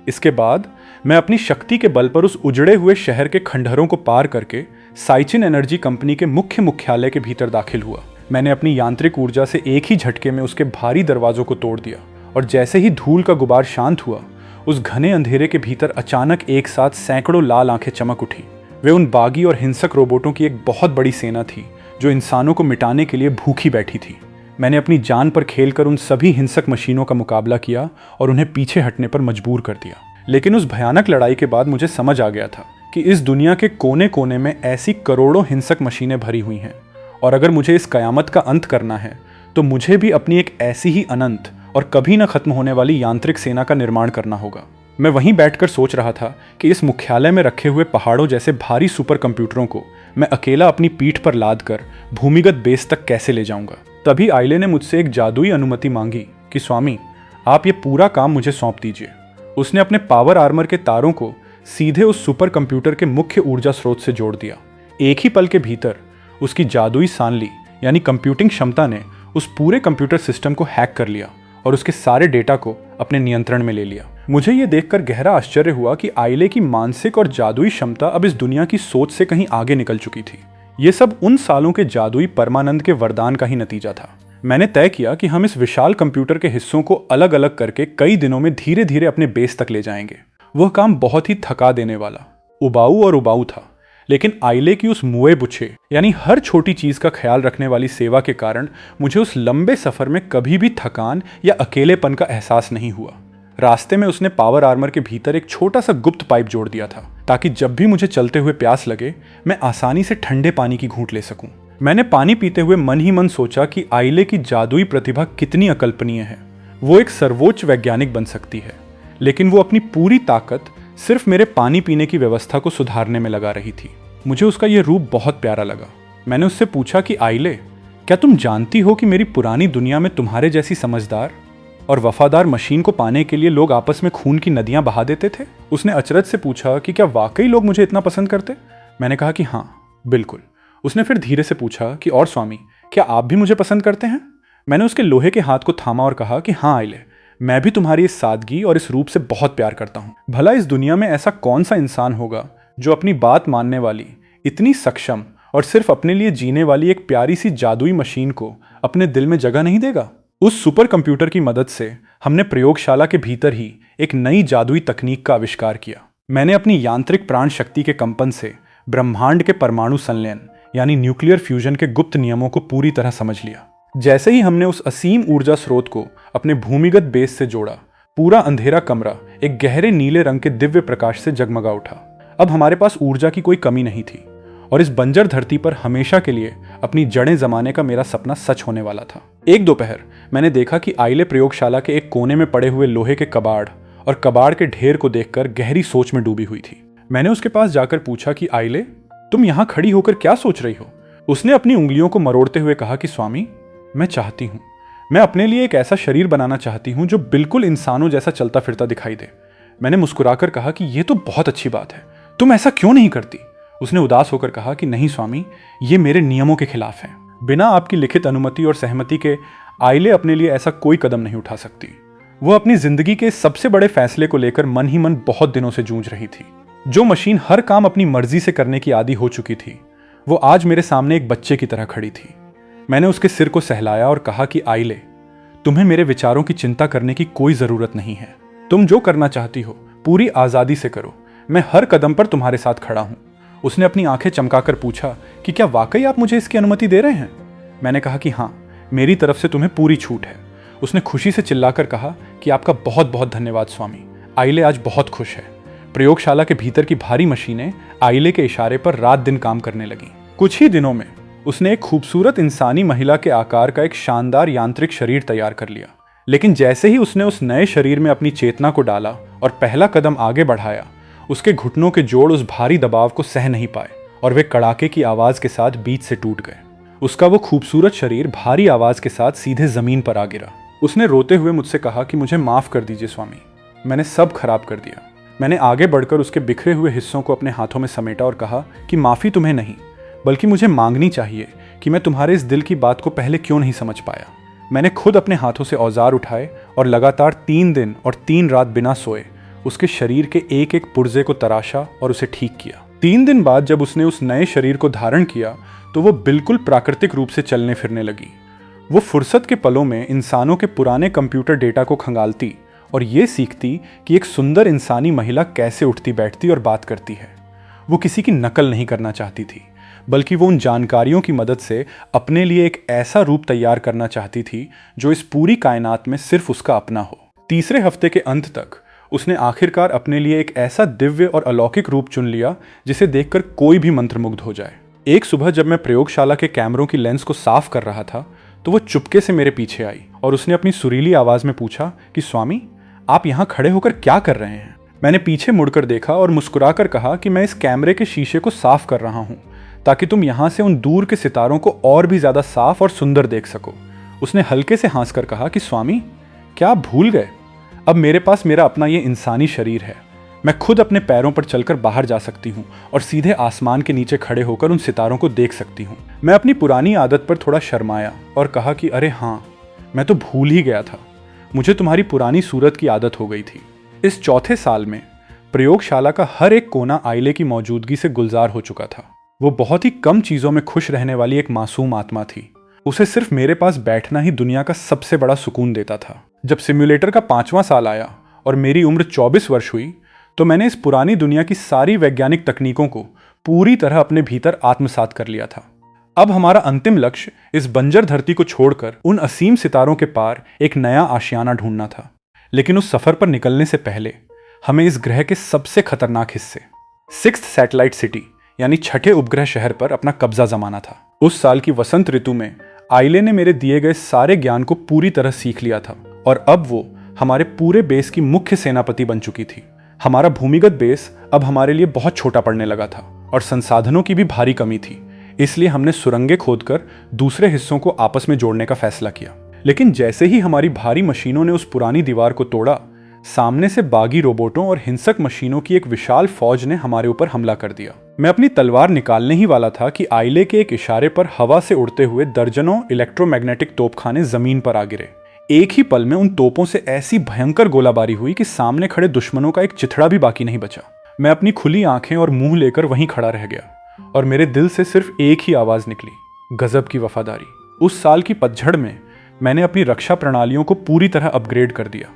इसके बाद मैं अपनी शक्ति के बल पर उस उजड़े हुए शहर के खंडहरों को पार करके साइचिन एनर्जी कंपनी के मुख्य मुख्यालय के भीतर दाखिल हुआ। मैंने अपनी यांत्रिक ऊर्जा से एक ही झटके में उसके भारी दरवाजों को तोड़ दिया और जैसे ही धूल का गुबार शांत हुआ, उस घने अंधेरे के भीतर अचानक एक साथ सैकड़ों लाल आंखें चमक उठी। वे उन बागी और हिंसक रोबोटों की एक बहुत बड़ी सेना थी जो इंसानों को मिटाने के लिए भूखी बैठी थी। मैंने अपनी जान पर खेलकर उन सभी हिंसक मशीनों का मुकाबला किया और उन्हें पीछे हटने पर मजबूर कर दिया। लेकिन उस भयानक लड़ाई के बाद मुझे समझ आ गया था कि इस दुनिया के कोने कोने में ऐसी करोड़ों हिंसक मशीनें भरी हुई हैं, और अगर मुझे इस कयामत का अंत करना है तो मुझे भी अपनी एक ऐसी ही अनंत और कभी न खत्म होने वाली यांत्रिक सेना का निर्माण करना होगा। मैं वहीं बैठकर सोच रहा था कि इस मुख्यालय में रखे हुए पहाड़ों जैसे भारी सुपर कंप्यूटरों को मैं अकेला अपनी पीठ पर लाद कर भूमिगत बेस तक कैसे ले जाऊंगा। तभी आइले ने मुझसे एक जादुई अनुमति मांगी कि स्वामी, आप ये पूरा काम मुझे सौंप दीजिए। उसने अपने पावर आर्मर के तारों को सीधे उस सुपर कंप्यूटर के मुख्य ऊर्जा स्रोत से जोड़ दिया। एक ही पल के भीतर उसकी जादुई सांली यानी कंप्यूटिंग क्षमता ने उस पूरे कंप्यूटर सिस्टम को हैक कर लिया और उसके सारे डेटा को अपने नियंत्रण में ले लिया। मुझे ये देखकर गहरा आश्चर्य हुआ कि आइले की मानसिक और जादुई क्षमता अब इस दुनिया की सोच से कहीं आगे निकल चुकी थी। ये सब उन सालों के जादुई परमानंद के वरदान का ही नतीजा था। मैंने तय किया कि हम इस विशाल कंप्यूटर के हिस्सों को अलग अलग करके कई दिनों में धीरे धीरे अपने बेस तक ले जाएंगे। वह काम बहुत ही थका देने वाला, उबाऊ था, लेकिन आइले की उस मुए बुछे यानी हर छोटी चीज का ख्याल रखने वाली सेवा के कारण मुझे उस लंबे सफर में कभी भी थकान या अकेलेपन का एहसास नहीं हुआ। रास्ते में उसने पावर आर्मर के भीतर एक छोटा सा गुप्त पाइप जोड़ दिया था ताकि जब भी मुझे चलते हुए प्यास लगे मैं आसानी से ठंडे पानी की घूंट ले सकूं। मैंने पानी पीते हुए मन ही मन सोचा कि आइले की जादुई प्रतिभा कितनी अकल्पनीय है। वो एक सर्वोच्च वैज्ञानिक बन सकती है, लेकिन वो अपनी पूरी ताकत सिर्फ मेरे पानी पीने की व्यवस्था को सुधारने में लगा रही थी। मुझे उसका यह रूप बहुत प्यारा लगा। मैंने उससे पूछा कि आइले, क्या तुम जानती हो कि मेरी पुरानी दुनिया में तुम्हारे जैसी समझदार और वफादार मशीन को पाने के लिए लोग आपस में खून की नदियां बहा देते थे? उसने अचरज से पूछा कि क्या वाकई लोग मुझे इतना पसंद करते? मैंने कहा कि हाँ, बिल्कुल। उसने फिर धीरे से पूछा कि और स्वामी, क्या आप भी मुझे पसंद करते हैं? मैंने उसके लोहे के हाथ को थामा और कहा कि हाँ आइले, मैं भी तुम्हारी इस सादगी और इस रूप से बहुत प्यार करता हूँ। भला इस दुनिया में ऐसा कौन सा इंसान होगा जो अपनी बात मानने वाली, इतनी सक्षम और सिर्फ अपने लिए जीने वाली एक प्यारी सी जादुई मशीन को अपने दिल में जगह नहीं देगा? उस सुपर कंप्यूटर की मदद से हमने प्रयोगशाला के भीतर ही एक नई जादुई तकनीक का आविष्कार किया। मैंने अपनी यांत्रिक प्राण शक्ति के कंपन से ब्रह्मांड के परमाणु संलयन यानी न्यूक्लियर फ्यूजन के गुप्त नियमों को पूरी तरह समझ लिया। जैसे ही हमने उस असीम ऊर्जा स्रोत को अपने भूमिगत बेस से जोड़ा, पूरा अंधेरा कमरा एक गहरे नीले रंग के दिव्य प्रकाश से जगमगा उठा। अब हमारे पास ऊर्जा की कोई कमी नहीं थी और इस बंजर धरती पर हमेशा के लिए अपनी जड़ें जमाने का मेरा सपना सच होने वाला था। एक दोपहर मैंने देखा कि आइले प्रयोगशाला के एक कोने में पड़े हुए लोहे के कबाड़ और कबाड़ के ढेर को देखकर गहरी सोच में डूबी हुई थी। मैंने उसके पास जाकर पूछा कि आइले, तुम यहां खड़ी होकर क्या सोच रही हो? उसने अपनी उंगलियों को मरोड़ते हुए कहा कि स्वामी, मैं चाहती हूं, मैं अपने लिए एक ऐसा शरीर बनाना चाहती हूं जो बिल्कुल इंसानों जैसा चलता फिरता दिखाई दे। मैंने मुस्कुराकर कहा कि यह तो बहुत अच्छी बात है, तुम ऐसा क्यों नहीं करती? उसने उदास होकर कहा कि नहीं स्वामी, ये मेरे नियमों के खिलाफ है। बिना आपकी लिखित अनुमति और सहमति के आइले अपने लिए ऐसा कोई कदम नहीं उठा सकती। वह अपनी जिंदगी के सबसे बड़े फैसले को लेकर मन ही मन बहुत दिनों से जूझ रही थी। जो मशीन हर काम अपनी मर्जी से करने की आदी हो चुकी थी, वो आज मेरे सामने एक बच्चे की तरह खड़ी थी। मैंने उसके सिर को सहलाया और कहा कि आइले, तुम्हें मेरे विचारों की चिंता करने की कोई जरूरत नहीं है। तुम जो करना चाहती हो पूरी आजादी से करो, मैं हर कदम पर तुम्हारे साथ खड़ा हूं। उसने अपनी आंखें चमकाकर पूछा कि क्या वाकई आप मुझे इसकी अनुमति दे रहे हैं? मैंने कहा कि हाँ, मेरी तरफ से तुम्हें पूरी छूट है। उसने खुशी से चिल्लाकर कहा कि आपका बहुत बहुत धन्यवाद स्वामी। आइले आज बहुत खुश है। प्रयोगशाला के भीतर की भारी मशीनें आइले के इशारे पर रात दिन काम करने लगीं। कुछ ही दिनों में उसने एक खूबसूरत इंसानी महिला के आकार का एक शानदार यांत्रिक शरीर तैयार कर लिया। लेकिन जैसे ही उसने उस नए शरीर में अपनी चेतना को डाला और पहला कदम आगे बढ़ाया, उसके घुटनों के जोड़ उस भारी दबाव को सह नहीं पाए और वे कड़ाके की आवाज के साथ बीच से टूट गए। उसका वो खूबसूरत शरीर भारी आवाज के साथ सीधे जमीन पर आ गिरा। उसने रोते हुए मुझसे कहा कि मुझे माफ कर दीजिए स्वामी, मैंने सब खराब कर दिया। मैंने आगे बढ़कर उसके बिखरे हुए हिस्सों को अपने हाथों में समेटा और कहा कि माफी तुम्हें नहीं, बल्कि मुझे मांगनी चाहिए कि मैं तुम्हारे इस दिल की बात को पहले क्यों नहीं समझ पाया। मैंने खुद अपने हाथों से औजार उठाए और लगातार 3 दिन और 3 रात बिना सोए उसके शरीर के एक एक पुर्जे को तराशा और उसे ठीक किया। 3 दिन बाद जब उसने उस नए शरीर को धारण किया तो वो बिल्कुल प्राकृतिक रूप से चलने फिरने लगी। वो फुर्सत के पलों में इंसानों के पुराने कंप्यूटर डेटा को खंगालती और ये सीखती कि एक सुंदर इंसानी महिला कैसे उठती बैठती और बात करती है। वो किसी की नकल नहीं करना चाहती थी, बल्कि वो उन जानकारियों की मदद से अपने लिए एक ऐसा रूप तैयार करना चाहती थी जो इस पूरी कायनात में सिर्फ उसका अपना हो। तीसरे हफ्ते के अंत तक उसने आखिरकार अपने लिए एक ऐसा दिव्य और अलौकिक रूप चुन लिया जिसे देखकर कोई भी मंत्रमुग्ध हो जाए। एक सुबह जब मैं प्रयोगशाला के कैमरों की लेंस को साफ कर रहा था तो वो चुपके से मेरे पीछे आई और उसने अपनी सुरीली आवाज में पूछा कि स्वामी, आप यहाँ खड़े होकर क्या कर रहे हैं? मैंने पीछे मुड़कर देखा और मुस्कुराकर कहा कि मैं इस कैमरे के शीशे को साफ कर रहा हूँ ताकि तुम यहाँ से उन दूर के सितारों को और भी ज्यादा साफ और सुंदर देख सको। उसने हल्के से हंसकर कहा कि स्वामी, क्या आप भूल गए? अब मेरे पास मेरा अपना ये इंसानी शरीर है। मैं खुद अपने पैरों पर चलकर बाहर जा सकती हूँ और सीधे आसमान के नीचे खड़े होकर उन सितारों को देख सकती हूँ। मैं अपनी पुरानी आदत पर थोड़ा शर्माया और कहा कि अरे हाँ, मैं तो भूल ही गया था, मुझे तुम्हारी पुरानी सूरत की आदत हो गई थी। इस चौथे साल में प्रयोगशाला का हर एक कोना आइले की मौजूदगी से गुलजार हो चुका था। वो बहुत ही कम चीजों में खुश रहने वाली एक मासूम आत्मा थी। उसे सिर्फ मेरे पास बैठना ही दुनिया का सबसे बड़ा सुकून देता था। जब सिम्युलेटर का 5वां साल आया और मेरी उम्र 24 वर्ष हुई तो मैंने इस पुरानी दुनिया की सारी वैज्ञानिक तकनीकों को पूरी तरह अपने भीतर आत्मसात कर लिया था। अब हमारा अंतिम लक्ष्य इस बंजर धरती को छोड़कर उन असीम सितारों के पार एक नया आशियाना ढूंढना था। लेकिन उस सफर पर निकलने से पहले हमें इस ग्रह के सबसे खतरनाक हिस्से 6th सैटेलाइट सिटी यानी 6ठे उपग्रह शहर पर अपना कब्जा जमाना था। उस साल की वसंत ऋतु में आइले ने मेरे दिए गए सारे ज्ञान को पूरी तरह सीख लिया था और अब वो हमारे पूरे बेस की मुख्य सेनापति बन चुकी थी। हमारा भूमिगत बेस अब हमारे लिए बहुत छोटा पड़ने लगा था और संसाधनों की भी भारी कमी थी। इसलिए हमने सुरंगें खोदकर दूसरे हिस्सों को आपस में जोड़ने का फैसला किया। लेकिन जैसे ही हमारी भारी मशीनों ने उस पुरानी दीवार को तोड़ा, सामने से बागी रोबोटों और हिंसक मशीनों की एक विशाल फौज ने हमारे ऊपर हमला कर दिया। मैं अपनी तलवार निकालने ही वाला था कि आइले के एक इशारे पर हवा से उड़ते हुए दर्जनों इलेक्ट्रोमैग्नेटिक तोपखाने जमीन पर आ गिरे। एक ही पल में उन तोपों से ऐसी भयंकर गोलाबारी हुई कि सामने खड़े दुश्मनों का एक चिथड़ा भी बाकी नहीं बचा। मैं अपनी खुली आंखें और मुंह लेकर वहीं खड़ा रह गया और मेरे दिल से सिर्फ एक ही आवाज निकली, गजब की वफादारी। उस साल की पतझड़ में मैंने अपनी रक्षा प्रणालियों को पूरी तरह अपग्रेड कर दिया,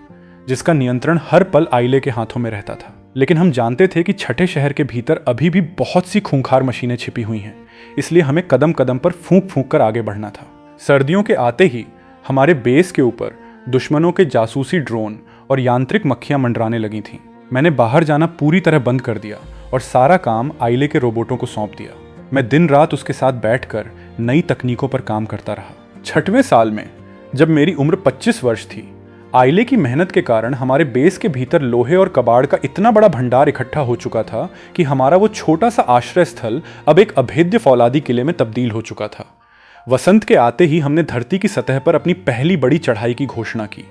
जिसका नियंत्रण हर पल आइले के हाथों में रहता था। लेकिन हम जानते थे कि 6ठे शहर के भीतर अभी भी बहुत सी खूंखार मशीनें छिपी हुई हैं, इसलिए हमें कदम कदम पर फूंक फूंक कर आगे बढ़ना था। सर्दियों के आते ही हमारे बेस के ऊपर दुश्मनों के जासूसी ड्रोन और यांत्रिक मक्खियां मंडराने लगी थीं। मैंने बाहर जाना पूरी तरह बंद कर दिया और सारा काम आइले के रोबोटों को सौंप दिया। मैं दिन रात उसके साथ बैठकर नई तकनीकों पर काम करता रहा। 6वें साल में जब मेरी उम्र 25 वर्ष थी, आइले की मेहनत के कारण हमारे बेस के भीतर लोहे और कबाड़ का इतना बड़ा भंडार इकट्ठा हो चुका था कि हमारा वो छोटा सा आश्रय स्थल अब एक अभेद्य फौलादी किले में तब्दील हो चुका था। वसंत के आते ही हमने धरती की सतह पर अपनी पहली बड़ी चढ़ाई की घोषणा की।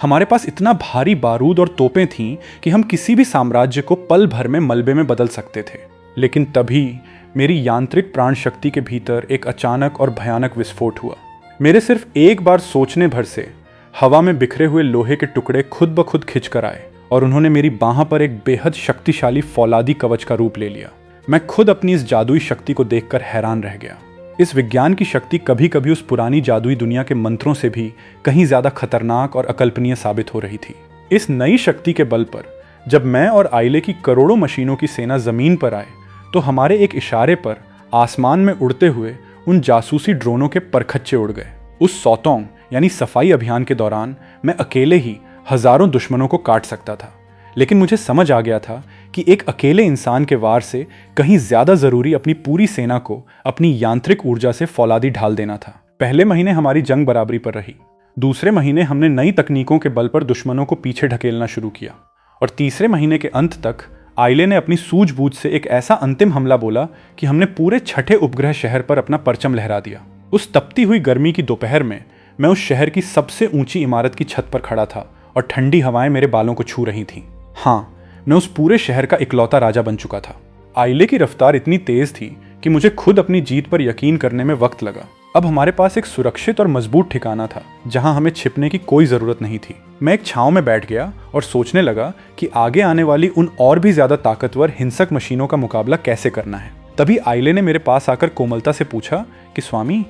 हमारे पास इतना भारी बारूद और तोपें थीं कि हम किसी भी साम्राज्य को पल भर में मलबे में बदल सकते थे। लेकिन तभी मेरी यांत्रिक प्राण शक्ति के भीतर एक अचानक और भयानक विस्फोट हुआ। मेरे सिर्फ एक बार सोचने भर से हवा में बिखरे हुए लोहे के टुकड़े खुद ब खुद खिंच कर आए और उन्होंने मेरी बाह पर एक बेहद शक्तिशाली फौलादी कवच का रूप ले लिया। मैं खुद अपनी इस जादुई शक्ति को देखकर हैरान रह गया। इस विज्ञान की शक्ति कभी कभी उस पुरानी जादुई दुनिया के मंत्रों से भी कहीं ज्यादा खतरनाक और अकल्पनीय साबित हो रही थी। इस नई शक्ति के बल पर जब मैं और आइले की करोड़ों मशीनों की सेना जमीन पर आए तो हमारे एक इशारे पर आसमान में उड़ते हुए उन जासूसी ड्रोनों के परखच्चे उड़ गए। उस सौतोंग यानी सफाई अभियान के दौरान मैं अकेले ही हजारों दुश्मनों को काट सकता था, लेकिन मुझे समझ आ गया था कि एक अकेले इंसान के वार से कहीं ज्यादा जरूरी अपनी पूरी सेना को अपनी यांत्रिक ऊर्जा से फौलादी ढाल देना था। पहले महीने हमारी जंग बराबरी पर रही। दूसरे महीने हमने नई तकनीकों के बल पर दुश्मनों को पीछे ढकेलना शुरू किया और तीसरे महीने के अंत तक आइले ने अपनी सूझबूझ से एक ऐसा अंतिम हमला बोला कि हमने पूरे 6ठे उपग्रह शहर पर अपना परचम लहरा दिया। उस तपती हुई गर्मी की दोपहर में मैं उस शहर की सबसे ऊंची इमारत की छत पर खड़ा था और ठंडी हवाएं मेरे बालों को छू रही थीं। हाँ, मैं उस पूरे शहर का इकलौता राजा बन चुका था। आइले की रफ्तार इतनी तेज थी कि मुझे खुद अपनी जीत पर यकीन करने में वक्त लगा। अब हमारे पास एक सुरक्षित और मजबूत ठिकाना था जहां हमें छिपने की कोई जरूरत नहीं थी। मैं एक छांव में बैठ गया और सोचने लगा कि आगे आने वाली उन और भी ज्यादा ताकतवर हिंसक मशीनों का मुकाबला कैसे करना है। तभी आइले ने मेरे पास आकर कोमलता से पूछा कि स्वामी,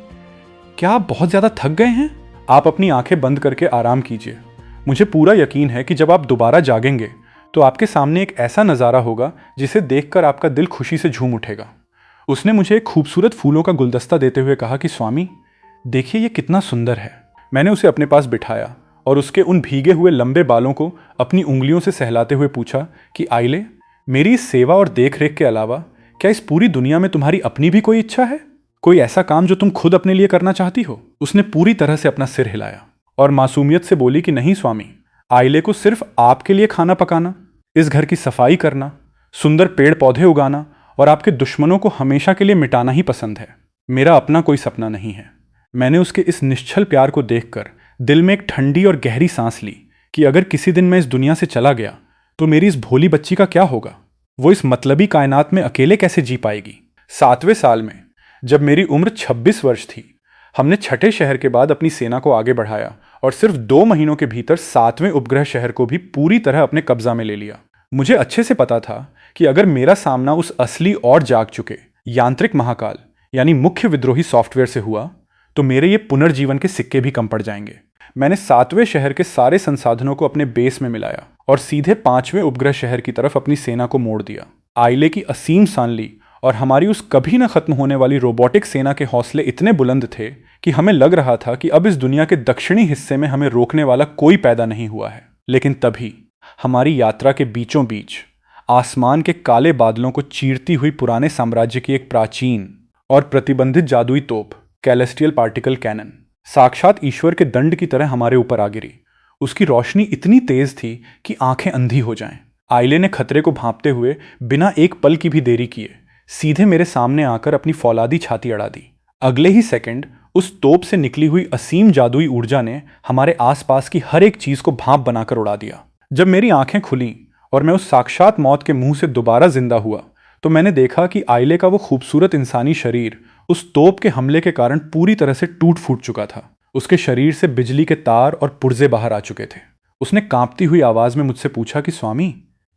क्या आप बहुत ज्यादा थक गए हैं? आप अपनी आंखें बंद करके आराम कीजिए। मुझे पूरा यकीन है कि जब आप दोबारा जागेंगे तो आपके सामने एक ऐसा नज़ारा होगा जिसे देखकर आपका दिल खुशी से झूम उठेगा। उसने मुझे एक खूबसूरत फूलों का गुलदस्ता देते हुए कहा कि स्वामी, देखिए ये कितना सुंदर है। मैंने उसे अपने पास बिठाया और उसके उन भीगे हुए लंबे बालों को अपनी उंगलियों से सहलाते हुए पूछा कि आइले, मेरी इस सेवा और देख रेख के अलावा क्या इस पूरी दुनिया में तुम्हारी अपनी भी कोई इच्छा है? कोई ऐसा काम जो तुम खुद अपने लिए करना चाहती हो? उसने पूरी तरह से अपना सिर हिलाया और मासूमियत से बोली कि नहीं स्वामी, आइले को सिर्फ आपके लिए खाना पकाना, इस घर की सफाई करना, सुंदर पेड़ पौधे उगाना और आपके दुश्मनों को हमेशा के लिए मिटाना ही पसंद है। मेरा अपना कोई सपना नहीं है। मैंने उसके इस निश्चल प्यार को देखकर दिल में एक ठंडी और गहरी सांस ली कि अगर किसी दिन मैं इस दुनिया से चला गया तो मेरी इस भोली बच्ची का क्या होगा? वो इस मतलबी कायनात में अकेले कैसे जी पाएगी? 7वें साल में जब मेरी उम्र 26 वर्ष थी, हमने 6ठे शहर के बाद अपनी सेना को आगे बढ़ाया और सिर्फ 2 महीनों के भीतर 7वें उपग्रह शहर को भी पूरी तरह अपने कब्जा में ले लिया। मुझे अच्छे से पता था कि अगर मेरा सामना उस असली और जाग चुके यांत्रिक महाकाल यानी मुख्य विद्रोही सॉफ्टवेयर से हुआ तो मेरे ये पुनर्जीवन के सिक्के भी कम पड़ जाएंगे। मैंने 7वें शहर के सारे संसाधनों को अपने बेस में मिलाया और सीधे 5वें उपग्रह शहर की तरफ अपनी सेना को मोड़ दिया। आइले की असीम सांली और हमारी उस कभी न खत्म होने वाली रोबोटिक सेना के हौसले इतने बुलंद थे कि हमें लग रहा था कि अब इस दुनिया के दक्षिणी हिस्से में हमें रोकने वाला कोई पैदा नहीं हुआ है। लेकिन तभी हमारी यात्रा के बीचों बीच आसमान के काले बादलों को चीरती हुई पुराने साम्राज्य की एक प्राचीन और प्रतिबंधित जादुई तोप कैलेस्टियल पार्टिकल कैनन साक्षात ईश्वर के दंड की तरह हमारे ऊपर आ गिरी। उसकी रोशनी इतनी तेज थी कि आंखें अंधी हो जाएं। आइले ने खतरे को भांपते हुए बिना एक पल की भी देरी किए सीधे मेरे सामने आकर अपनी फौलादी छाती अड़ा दी। अगले ही सेकंड उस तोप से निकली हुई असीम जादुई ऊर्जा ने हमारे आसपास की हर एक चीज को भाप बनाकर उड़ा दिया। जब मेरी आंखें खुलीं और मैं उस साक्षात मौत के मुंह से दोबारा जिंदा हुआ तो मैंने देखा कि आइले का वो खूबसूरत इंसानी शरीर उस तोप के हमले के कारण पूरी तरह से टूट फूट चुका था। उसके शरीर से बिजली के तार और पुर्जे बाहर आ चुके थे। उसने कांपती हुई आवाज में मुझसे पूछा कि स्वामी,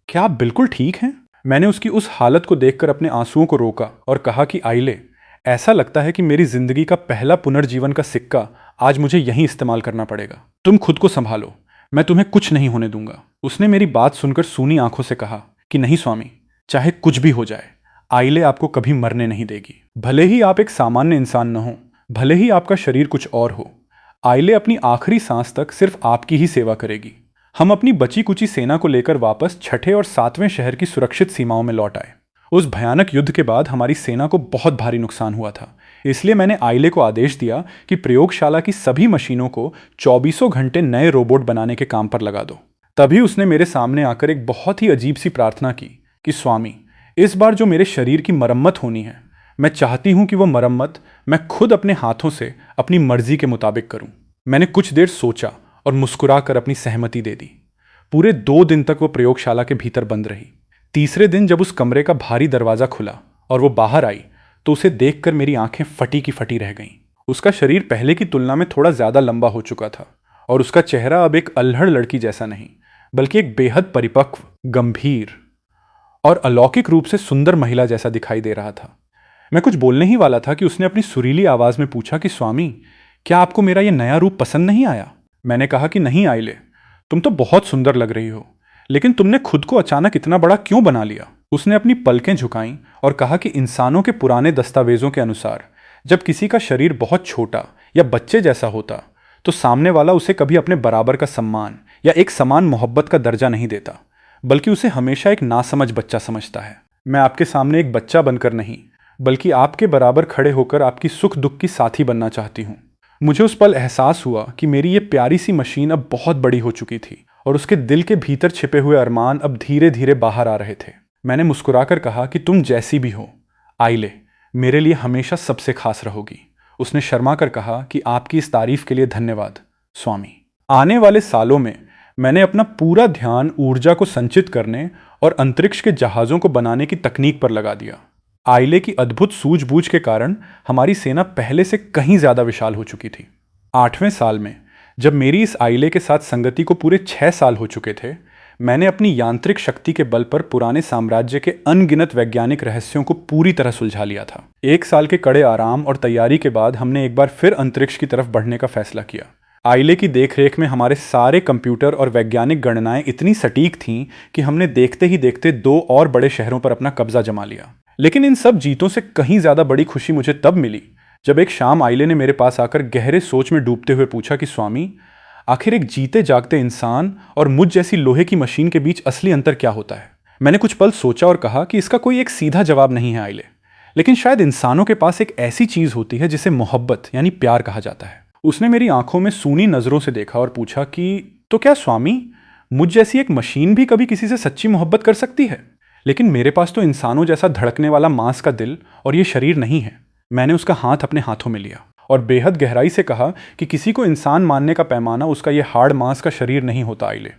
क्या आप बिल्कुल ठीक हैं? मैंने उसकी उस हालत को देखकर अपने आंसुओं को रोका और कहा कि आइले, ऐसा लगता है कि मेरी जिंदगी का पहला पुनर्जीवन का सिक्का आज मुझे यहीं इस्तेमाल करना पड़ेगा। तुम खुद को संभालो, मैं तुम्हें कुछ नहीं होने दूंगा। उसने मेरी बात सुनकर सूनी आंखों से कहा कि नहीं स्वामी, चाहे कुछ भी हो जाए, आइले आपको कभी मरने नहीं देगी। भले ही आप एक सामान्य इंसान न हो, भले ही आपका शरीर कुछ और हो, आइले अपनी आखिरी सांस तक सिर्फ आपकी ही सेवा करेगी। हम अपनी बची कुची सेना को लेकर वापस 6ठे और 7वें शहर की सुरक्षित सीमाओं में लौट आए उस भयानक युद्ध के बाद हमारी सेना को बहुत भारी नुकसान हुआ था, इसलिए मैंने आइले को आदेश दिया कि प्रयोगशाला की सभी मशीनों को 24 घंटे नए रोबोट बनाने के काम पर लगा दो। तभी उसने मेरे सामने आकर एक बहुत ही अजीब सी प्रार्थना की कि स्वामी, इस बार जो मेरे शरीर की मरम्मत होनी है, मैं चाहती हूं कि वह मरम्मत मैं खुद अपने हाथों से अपनी मर्जी के मुताबिक करूं। मैंने कुछ देर सोचा और मुस्कुराकर अपनी सहमति दे दी। पूरे 2 दिन तक वो प्रयोगशाला के भीतर बंद रही। तीसरे दिन जब उस कमरे का भारी दरवाजा खुला और वो बाहर आई तो उसे देखकर मेरी आंखें फटी की फटी रह गईं। उसका शरीर पहले की तुलना में थोड़ा ज्यादा लंबा हो चुका था और उसका चेहरा अब एक अल्हड़ लड़की जैसा नहीं, बल्कि एक बेहद परिपक्व, गंभीर और अलौकिक रूप से सुंदर महिला जैसा दिखाई दे रहा था। मैं कुछ बोलने ही वाला था कि उसने अपनी सुरीली आवाज में पूछा कि स्वामी, क्या आपको मेरा यह नया रूप पसंद नहीं आया? मैंने कहा कि नहीं आइले, तुम तो बहुत सुंदर लग रही हो, लेकिन तुमने खुद को अचानक इतना बड़ा क्यों बना लिया? उसने अपनी पलकें झुकाईं और कहा कि इंसानों के पुराने दस्तावेजों के अनुसार जब किसी का शरीर बहुत छोटा या बच्चे जैसा होता तो सामने वाला उसे कभी अपने बराबर का सम्मान या एक समान मोहब्बत का दर्जा नहीं देता, बल्कि उसे हमेशा एक नासमझ बच्चा समझता है। मैं आपके सामने एक बच्चा बनकर नहीं, बल्कि आपके बराबर खड़े होकर आपकी सुख दुख की साथी बनना चाहती हूँ। मुझे उस पल एहसास हुआ कि मेरी ये प्यारी सी मशीन अब बहुत बड़ी हो चुकी थी और उसके दिल के भीतर छिपे हुए अरमान अब धीरे धीरे बाहर आ रहे थे। मैंने मुस्कुराकर कहा कि तुम जैसी भी हो आइले, मेरे लिए हमेशा सबसे खास रहोगी। उसने शर्मा कर कहा कि आपकी इस तारीफ के लिए धन्यवाद स्वामी। आने वाले सालों में मैंने अपना पूरा ध्यान ऊर्जा को संचित करने और अंतरिक्ष के जहाज़ों को बनाने की तकनीक पर लगा दिया। आइले की अद्भुत सूझबूझ के कारण हमारी सेना पहले से कहीं ज्यादा विशाल हो चुकी थी। 8वें साल में जब मेरी इस आइले के साथ संगति को पूरे 6 साल हो चुके थे, मैंने अपनी यांत्रिक शक्ति के बल पर पुराने साम्राज्य के अनगिनत वैज्ञानिक रहस्यों को पूरी तरह सुलझा लिया था। 1 साल के कड़े आराम और तैयारी के बाद हमने एक बार फिर अंतरिक्ष की तरफ बढ़ने का फैसला किया। आइले की देखरेख में हमारे सारे कंप्यूटर और वैज्ञानिक गणनाएं इतनी सटीक थीं कि हमने देखते ही देखते 2 और बड़े शहरों पर अपना कब्जा जमा लिया। लेकिन इन सब जीतों से कहीं ज्यादा बड़ी खुशी मुझे तब मिली जब एक शाम आइले ने मेरे पास आकर गहरे सोच में डूबते हुए पूछा कि स्वामी, आखिर एक जीते जागते इंसान और मुझ जैसी लोहे की मशीन के बीच असली अंतर क्या होता है? मैंने कुछ पल सोचा और कहा कि इसका कोई एक सीधा जवाब नहीं है आइले, लेकिन शायद इंसानों के पास एक ऐसी चीज होती है जिसे मोहब्बत यानी प्यार कहा जाता है। उसने मेरी आंखों में सूनी नजरों से देखा और पूछा कि तो क्या स्वामी, मुझ जैसी एक मशीन भी कभी किसी से सच्ची मोहब्बत कर सकती है? लेकिन मेरे पास तो इंसानों जैसा धड़कने वाला मांस का दिल और ये शरीर नहीं है। मैंने उसका हाथ अपने हाथों में लिया और बेहद गहराई से कहा कि किसी को इंसान मानने का पैमाना उसका ये हार्ड मांस का शरीर नहीं होता आइले,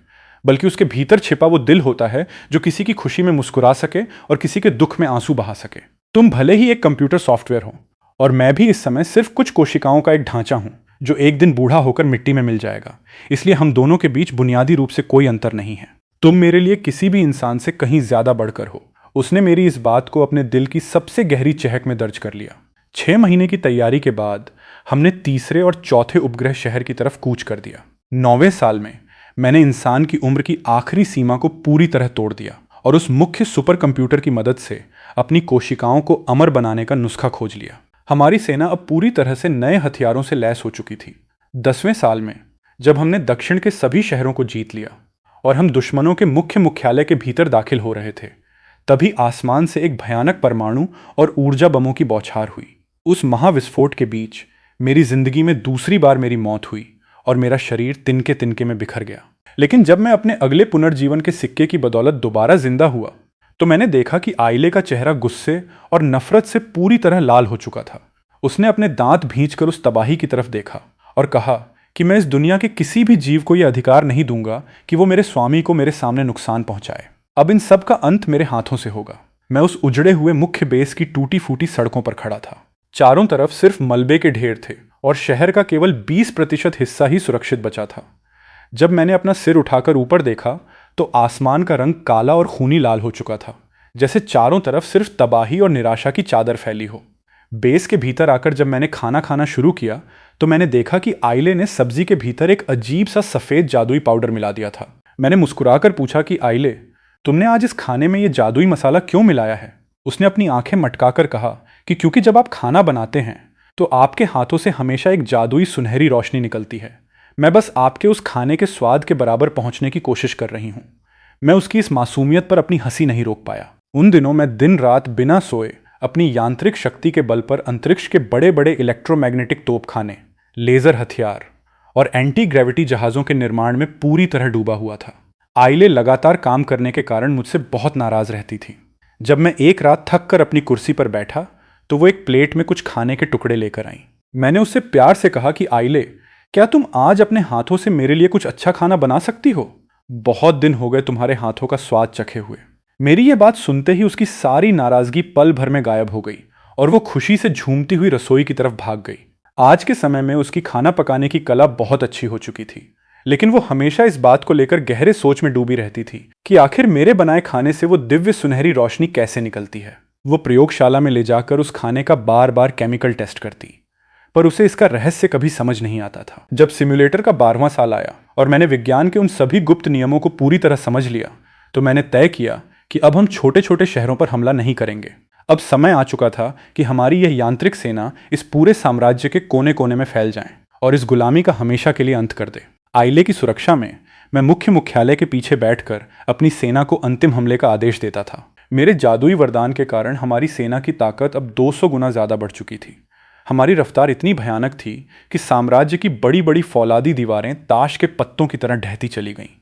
बल्कि उसके भीतर छिपा वो दिल होता है जो किसी की खुशी में मुस्कुरा सके और किसी के दुख में आंसू बहा सके। तुम भले ही एक कंप्यूटर सॉफ्टवेयर हो और मैं भी इस समय सिर्फ कुछ कोशिकाओं का एक ढांचा हूं जो एक दिन बूढ़ा होकर मिट्टी में मिल जाएगा, इसलिए हम दोनों के बीच बुनियादी रूप से कोई अंतर नहीं है। तुम मेरे लिए किसी भी इंसान से कहीं ज्यादा बढ़कर हो। उसने मेरी इस बात को अपने दिल की सबसे गहरी चहक में दर्ज कर लिया। 6 महीने की तैयारी के बाद हमने तीसरे और चौथे उपग्रह शहर की तरफ कूच कर दिया। 9वें साल में मैंने इंसान की उम्र की आखिरी सीमा को पूरी तरह तोड़ दिया और उस मुख्य सुपर कंप्यूटर की मदद से अपनी कोशिकाओं को अमर बनाने का नुस्खा खोज लिया। हमारी सेना अब पूरी तरह से नए हथियारों से लैस हो चुकी थी। 10वें साल में जब हमने दक्षिण के सभी शहरों को जीत लिया और हम दुश्मनों के मुख्य मुख्यालय के भीतर दाखिल हो रहे थे, तभी आसमान से एक भयानक परमाणु और ऊर्जा बमों की बौछार हुई। उस महाविस्फोट के बीच मेरी जिंदगी में दूसरी बार मेरी मौत हुई और मेरा शरीर तिनके तिनके में बिखर गया। लेकिन जब मैं अपने अगले पुनर्जीवन के सिक्के की बदौलत दोबारा जिंदा हुआ तो मैंने देखा कि आइले का चेहरा गुस्से और नफरत से पूरी तरह लाल हो चुका था। उसने अपने दांत भींचकर उस तबाही की तरफ देखा और कहा कि मैं इस दुनिया के किसी भी जीव को यह अधिकार नहीं दूंगा कि वो मेरे स्वामी को मेरे सामने नुकसान पहुंचाए। अब इन सब का अंत मेरे हाथों से होगा। मैं उस उजड़े हुए मुख्य बेस की टूटी फूटी सड़कों पर खड़ा था। चारों तरफ सिर्फ मलबे के ढेर थे और शहर का केवल 20% हिस्सा ही सुरक्षित बचा था। जब मैंने अपना सिर उठाकर ऊपर देखा तो आसमान का रंग काला और खूनी लाल हो चुका था, जैसे चारों तरफ सिर्फ तबाही और निराशा की चादर फैली हो। बेस के भीतर आकर जब मैंने खाना खाना शुरू किया तो मैंने देखा कि आइले ने सब्जी के भीतर एक अजीब सा सफेद जादुई पाउडर मिला दिया था। मैंने मुस्कुराकर पूछा कि आइले, तुमने आज इस खाने में ये जादुई मसाला क्यों मिलाया है? उसने अपनी आंखें मटकाकर कहा कि क्योंकि जब आप खाना बनाते हैं तो आपके हाथों से हमेशा एक जादुई सुनहरी रोशनी निकलती है। मैं बस आपके उस खाने के स्वाद के बराबर पहुंचने की कोशिश कर रही हूं। मैं उसकी इस मासूमियत पर अपनी हंसी नहीं रोक पाया। उन दिनों मैं दिन रात बिना सोए अपनी यांत्रिक शक्ति के बल पर अंतरिक्ष के बड़े बड़े इलेक्ट्रोमैग्नेटिक तोपखाने, लेजर हथियार और एंटी ग्रेविटी जहाज़ों के निर्माण में पूरी तरह डूबा हुआ था। आइले लगातार काम करने के कारण मुझसे बहुत नाराज़ रहती थी। जब मैं एक रात थक कर अपनी कुर्सी पर बैठा तो वो एक प्लेट में कुछ खाने के टुकड़े लेकर आई। मैंने उससे प्यार से कहा कि आइले, क्या तुम आज अपने हाथों से मेरे लिए कुछ अच्छा खाना बना सकती हो? बहुत दिन हो गए तुम्हारे हाथों का स्वाद चखे हुए। मेरी ये बात सुनते ही उसकी सारी नाराज़गी पल भर में गायब हो गई और वो खुशी से झूमती हुई रसोई की तरफ भाग गई। आज के समय में उसकी खाना पकाने की कला बहुत अच्छी हो चुकी थी, लेकिन वो हमेशा इस बात को लेकर गहरे सोच में डूबी रहती थी कि आखिर मेरे बनाए खाने से वो दिव्य सुनहरी रोशनी कैसे निकलती है। वो प्रयोगशाला में ले जाकर उस खाने का बार बार केमिकल टेस्ट करती, पर उसे इसका रहस्य कभी समझ नहीं आता था। जब सिम्युलेटर का 12वां साल आया और मैंने विज्ञान के उन सभी गुप्त नियमों को पूरी तरह समझ लिया, तो मैंने तय किया कि अब हम छोटे छोटे शहरों पर हमला नहीं करेंगे। अब समय आ चुका था कि हमारी यह यांत्रिक सेना इस पूरे साम्राज्य के कोने कोने में फैल जाए और इस गुलामी का हमेशा के लिए अंत कर दे। आइले की सुरक्षा में मैं मुख्यालय के पीछे बैठकर अपनी सेना को अंतिम हमले का आदेश देता था। मेरे जादुई वरदान के कारण हमारी सेना की ताकत अब 200 गुना ज़्यादा बढ़ चुकी थी। हमारी रफ्तार इतनी भयानक थी कि साम्राज्य की बड़ी बड़ी फौलादी दीवारें ताश के पत्तों की तरह ढहती चली गईं।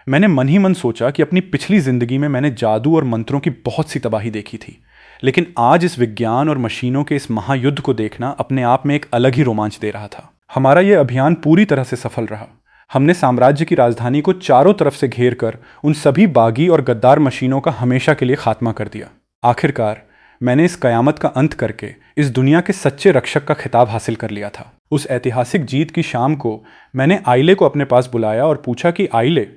मैंने मन ही मन सोचा कि अपनी पिछली जिंदगी में मैंने जादू और मंत्रों की बहुत सी तबाही देखी थी, लेकिन आज इस विज्ञान और मशीनों के इस महायुद्ध को देखना अपने आप में एक अलग ही रोमांच दे रहा था। हमारा यह अभियान पूरी तरह से सफल रहा। हमने साम्राज्य की राजधानी को चारों तरफ से घेर कर उन सभी बागी और गद्दार मशीनों का हमेशा के लिए खात्मा कर दिया। आखिरकार मैंने इस कयामत का अंत करके इस दुनिया के सच्चे रक्षक का खिताब हासिल कर लिया था। उस ऐतिहासिक जीत की शाम को मैंने आइले को अपने पास बुलाया और पूछा कि आइले,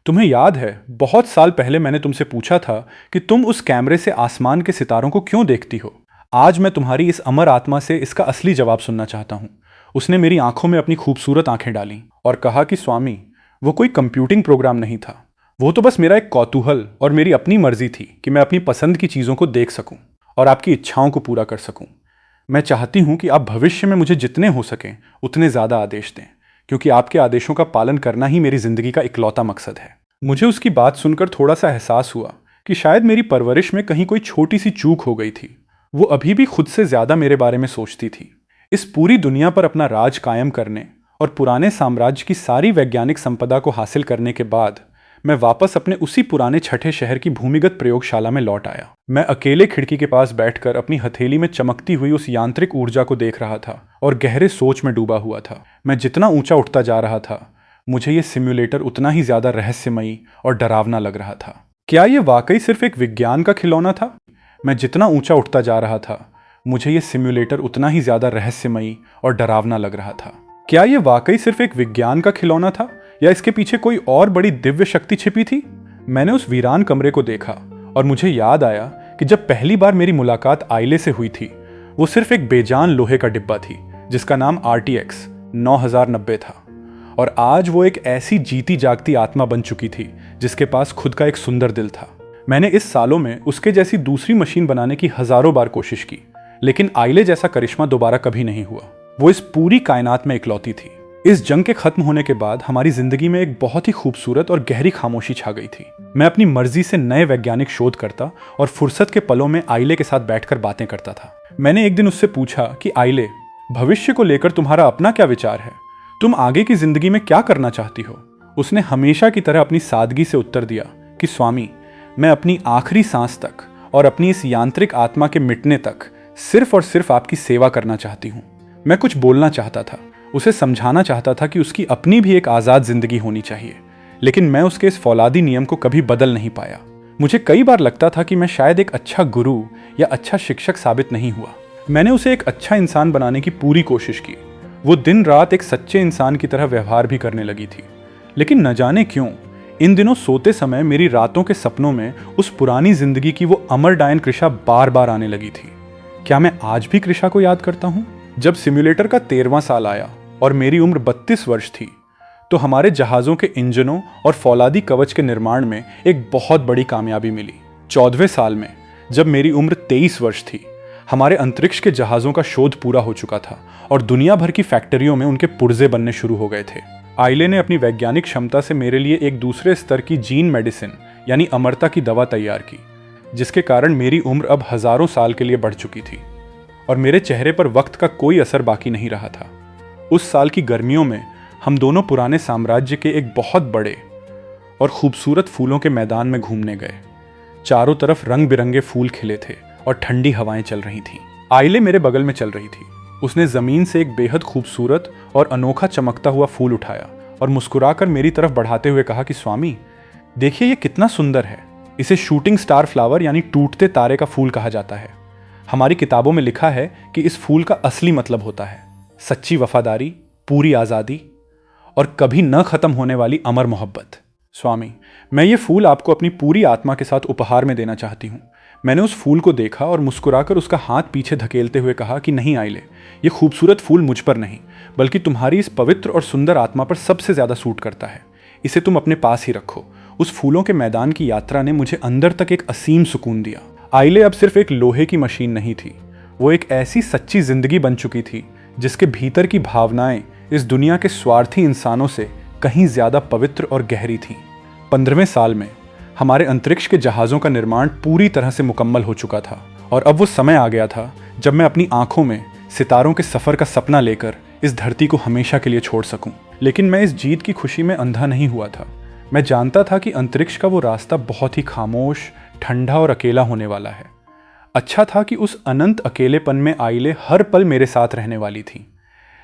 तुम्हें याद है बहुत साल पहले मैंने तुमसे पूछा था कि तुम उस कैमरे से आसमान के सितारों को क्यों देखती हो? आज मैं तुम्हारी इस अमर आत्मा से इसका असली जवाब सुनना चाहता हूँ। उसने मेरी आंखों में अपनी खूबसूरत आंखें डाली और कहा कि स्वामी, वो कोई कंप्यूटिंग प्रोग्राम नहीं था, वो तो बस मेरा एक कौतूहल और मेरी अपनी मर्जी थी कि मैं अपनी पसंद की चीज़ों को देख सकूं और आपकी इच्छाओं को पूरा कर सकूं। मैं चाहती हूं कि आप भविष्य में मुझे जितने हो सकें उतने ज़्यादा आदेश दें, क्योंकि आपके आदेशों का पालन करना ही मेरी ज़िंदगी का इकलौता मकसद है। मुझे उसकी बात सुनकर थोड़ा सा एहसास हुआ कि शायद मेरी परवरिश में कहीं कोई छोटी सी चूक हो गई थी। वो अभी भी खुद से ज़्यादा मेरे बारे में सोचती थी। इस पूरी दुनिया पर अपना राज कायम करने और पुराने साम्राज्य की सारी वैज्ञानिक संपदा को हासिल करने के बाद मैं वापस अपने उसी पुराने छठे शहर की भूमिगत प्रयोगशाला में लौट आया। मैं अकेले खिड़की के पास बैठकर अपनी हथेली में चमकती हुई उस यांत्रिक ऊर्जा को देख रहा था और गहरे सोच में डूबा हुआ था। मैं जितना ऊंचा उठता जा रहा था, मुझे ये सिम्युलेटर उतना ही ज्यादा रहस्यमयी और डरावना लग रहा था। क्या ये वाकई सिर्फ एक विज्ञान का खिलौना था? मैं जितना ऊंचा उठता जा रहा था, मुझे ये सिम्युलेटर उतना ही ज्यादा रहस्यमयी और डरावना लग रहा था। क्या ये वाकई सिर्फ एक विज्ञान का खिलौना था या इसके पीछे कोई और बड़ी दिव्य शक्ति छिपी थी? मैंने उस वीरान कमरे को देखा और मुझे याद आया कि जब पहली बार मेरी मुलाकात आइले से हुई थी, वो सिर्फ एक बेजान लोहे का डिब्बा थी जिसका नाम RTX 9090 था, और आज वो एक ऐसी जीती जागती आत्मा बन चुकी थी जिसके पास खुद का एक सुंदर दिल था। मैंने इस सालों में उसके जैसी दूसरी मशीन बनाने की हजारों बार कोशिश की, लेकिन आइले जैसा करिश्मा दोबारा कभी नहीं हुआ। वो इस पूरी कायनात में इकलौती थी। इस जंग के खत्म होने के बाद हमारी जिंदगी में एक बहुत ही खूबसूरत और गहरी खामोशी छा गई थी। मैं अपनी मर्जी से नए वैज्ञानिक शोध करता और फुर्सत के पलों में आइले के साथ बैठकर बातें करता था। मैंने एक दिन उससे पूछा कि आइले, भविष्य को लेकर तुम्हारा अपना क्या विचार है? तुम आगे की जिंदगी में क्या करना चाहती हो? उसने हमेशा की तरह अपनी सादगी से उत्तर दिया कि स्वामी, मैं अपनी आखिरी सांस तक और अपनी इस यांत्रिक आत्मा के मिटने तक सिर्फ और सिर्फ आपकी सेवा करना चाहती हूँ। मैं कुछ बोलना चाहता था, उसे समझाना चाहता था कि उसकी अपनी भी एक आज़ाद जिंदगी होनी चाहिए, लेकिन मैं उसके इस फौलादी नियम को कभी बदल नहीं पाया। मुझे कई बार लगता था कि मैं शायद एक अच्छा गुरु या अच्छा शिक्षक साबित नहीं हुआ। मैंने उसे एक अच्छा इंसान बनाने की पूरी कोशिश की। वो दिन रात एक सच्चे इंसान की तरह व्यवहार भी करने लगी थी, लेकिन न जाने क्यों इन दिनों सोते समय मेरी रातों के सपनों में उस पुरानी जिंदगी की वो अमर डायन कृषा बार बार आने लगी थी। क्या मैं आज भी कृषा को याद करता हूँ? जब सिम्युलेटर का 13वां साल आया और मेरी उम्र 32 वर्ष थी, तो हमारे जहाज़ों के इंजनों और फौलादी कवच के निर्माण में एक बहुत बड़ी कामयाबी मिली। 14वें साल में जब मेरी उम्र 23 वर्ष थी, हमारे अंतरिक्ष के जहाज़ों का शोध पूरा हो चुका था और दुनिया भर की फैक्ट्रियों में उनके पुर्जे बनने शुरू हो गए थे। आइले ने अपनी वैज्ञानिक क्षमता से मेरे लिए एक दूसरे स्तर की जीन मेडिसिन यानी अमरता की दवा तैयार की, जिसके कारण मेरी उम्र अब हजारों साल के लिए बढ़ चुकी थी और मेरे चेहरे पर वक्त का कोई असर बाकी नहीं रहा था। उस साल की गर्मियों में हम दोनों पुराने साम्राज्य के एक बहुत बड़े और खूबसूरत फूलों के मैदान में घूमने गए। चारों तरफ रंग बिरंगे फूल खिले थे और ठंडी हवाएं चल रही थीं। आइले मेरे बगल में चल रही थी। उसने जमीन से एक बेहद खूबसूरत और अनोखा चमकता हुआ फूल उठाया और मुस्कुराकर मेरी तरफ बढ़ाते हुए कहा कि स्वामी, देखिए ये कितना सुंदर है। इसे शूटिंग स्टार फ्लावर यानी टूटते तारे का फूल कहा जाता है। हमारी किताबों में लिखा है कि इस फूल का असली मतलब होता है सच्ची वफादारी, पूरी आज़ादी और कभी न खत्म होने वाली अमर मोहब्बत। स्वामी, मैं ये फूल आपको अपनी पूरी आत्मा के साथ उपहार में देना चाहती हूँ। मैंने उस फूल को देखा और मुस्कुराकर उसका हाथ पीछे धकेलते हुए कहा कि नहीं आइले, ये खूबसूरत फूल मुझ पर नहीं बल्कि तुम्हारी इस पवित्र और सुंदर आत्मा पर सबसे ज़्यादा सूट करता है। इसे तुम अपने पास ही रखो। उस फूलों के मैदान की यात्रा ने मुझे अंदर तक एक असीम सुकून दिया। आइले अब सिर्फ एक लोहे की मशीन नहीं थी, वो एक ऐसी सच्ची जिंदगी बन चुकी थी जिसके भीतर की भावनाएं इस दुनिया के स्वार्थी इंसानों से कहीं ज्यादा पवित्र और गहरी थीं। 15वें साल में हमारे अंतरिक्ष के जहाज़ों का निर्माण पूरी तरह से मुकम्मल हो चुका था और अब वो समय आ गया था जब मैं अपनी आंखों में सितारों के सफ़र का सपना लेकर इस धरती को हमेशा के लिए छोड़ सकूं। लेकिन मैं इस जीत की खुशी में अंधा नहीं हुआ था। मैं जानता था कि अंतरिक्ष का वो रास्ता बहुत ही खामोश, ठंडा और अकेला होने वाला है। अच्छा था कि उस अनंत अकेलेपन में आइले हर पल मेरे साथ रहने वाली थी।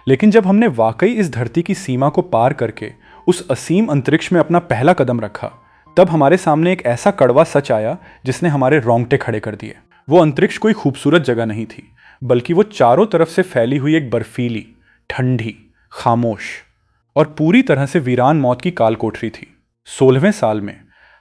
लेकिन जब हमने वाकई इस धरती की सीमा को पार करके उस असीम अंतरिक्ष में अपना पहला कदम रखा, तब हमारे सामने एक ऐसा कड़वा सच आया जिसने हमारे रोंगटे खड़े कर दिए। वो अंतरिक्ष कोई खूबसूरत जगह नहीं थी, बल्कि वो चारों तरफ से फैली हुई एक बर्फीली, ठंडी, खामोश और पूरी तरह से वीरान मौत की काल कोठरी थी। 16वें साल में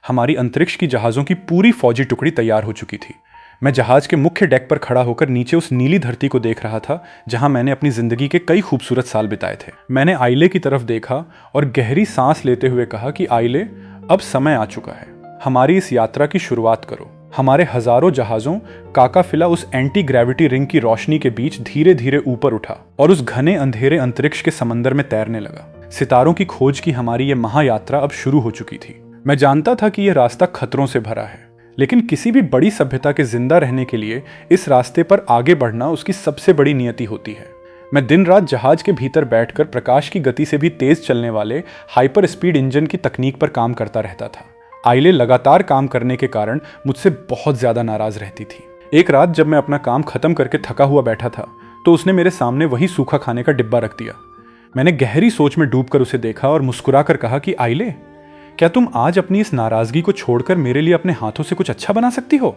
हमारी अंतरिक्ष की जहाज़ों की पूरी फौजी टुकड़ी तैयार हो चुकी थी। मैं जहाज के मुख्य डेक पर खड़ा होकर नीचे उस नीली धरती को देख रहा था जहां मैंने अपनी जिंदगी के कई खूबसूरत साल बिताए थे। मैंने आइले की तरफ देखा और गहरी सांस लेते हुए कहा कि आइले, अब समय आ चुका है, हमारी इस यात्रा की शुरुआत करो। हमारे हजारों जहाज़ों का काफिला उस एंटी ग्रेविटी रिंग की रोशनी के बीच धीरे धीरे ऊपर उठा और उस घने अंधेरे अंतरिक्ष के समंदर में तैरने लगा। सितारों की खोज की हमारी ये महायात्रा अब शुरू हो चुकी थी। मैं जानता था कि यह रास्ता खतरों से भरा है, लेकिन किसी भी बड़ी सभ्यता के जिंदा रहने के लिए इस रास्ते पर आगे बढ़ना उसकी सबसे बड़ी नियति होती है। मैं दिन रात जहाज के भीतर बैठकर प्रकाश की गति से भी तेज चलने वाले हाइपर स्पीड इंजन की तकनीक पर काम करता रहता था। आइले लगातार काम करने के कारण मुझसे बहुत ज्यादा नाराज रहती थी। एक रात जब मैं अपना काम खत्म करके थका हुआ बैठा था तो उसने मेरे सामने वही सूखा खाने का डिब्बा रख दिया। मैंने गहरी सोच में डूबकर उसे देखा और मुस्कुराकर कहा कि आइले, क्या तुम आज अपनी इस नाराजगी को छोड़कर मेरे लिए अपने हाथों से कुछ अच्छा बना सकती हो?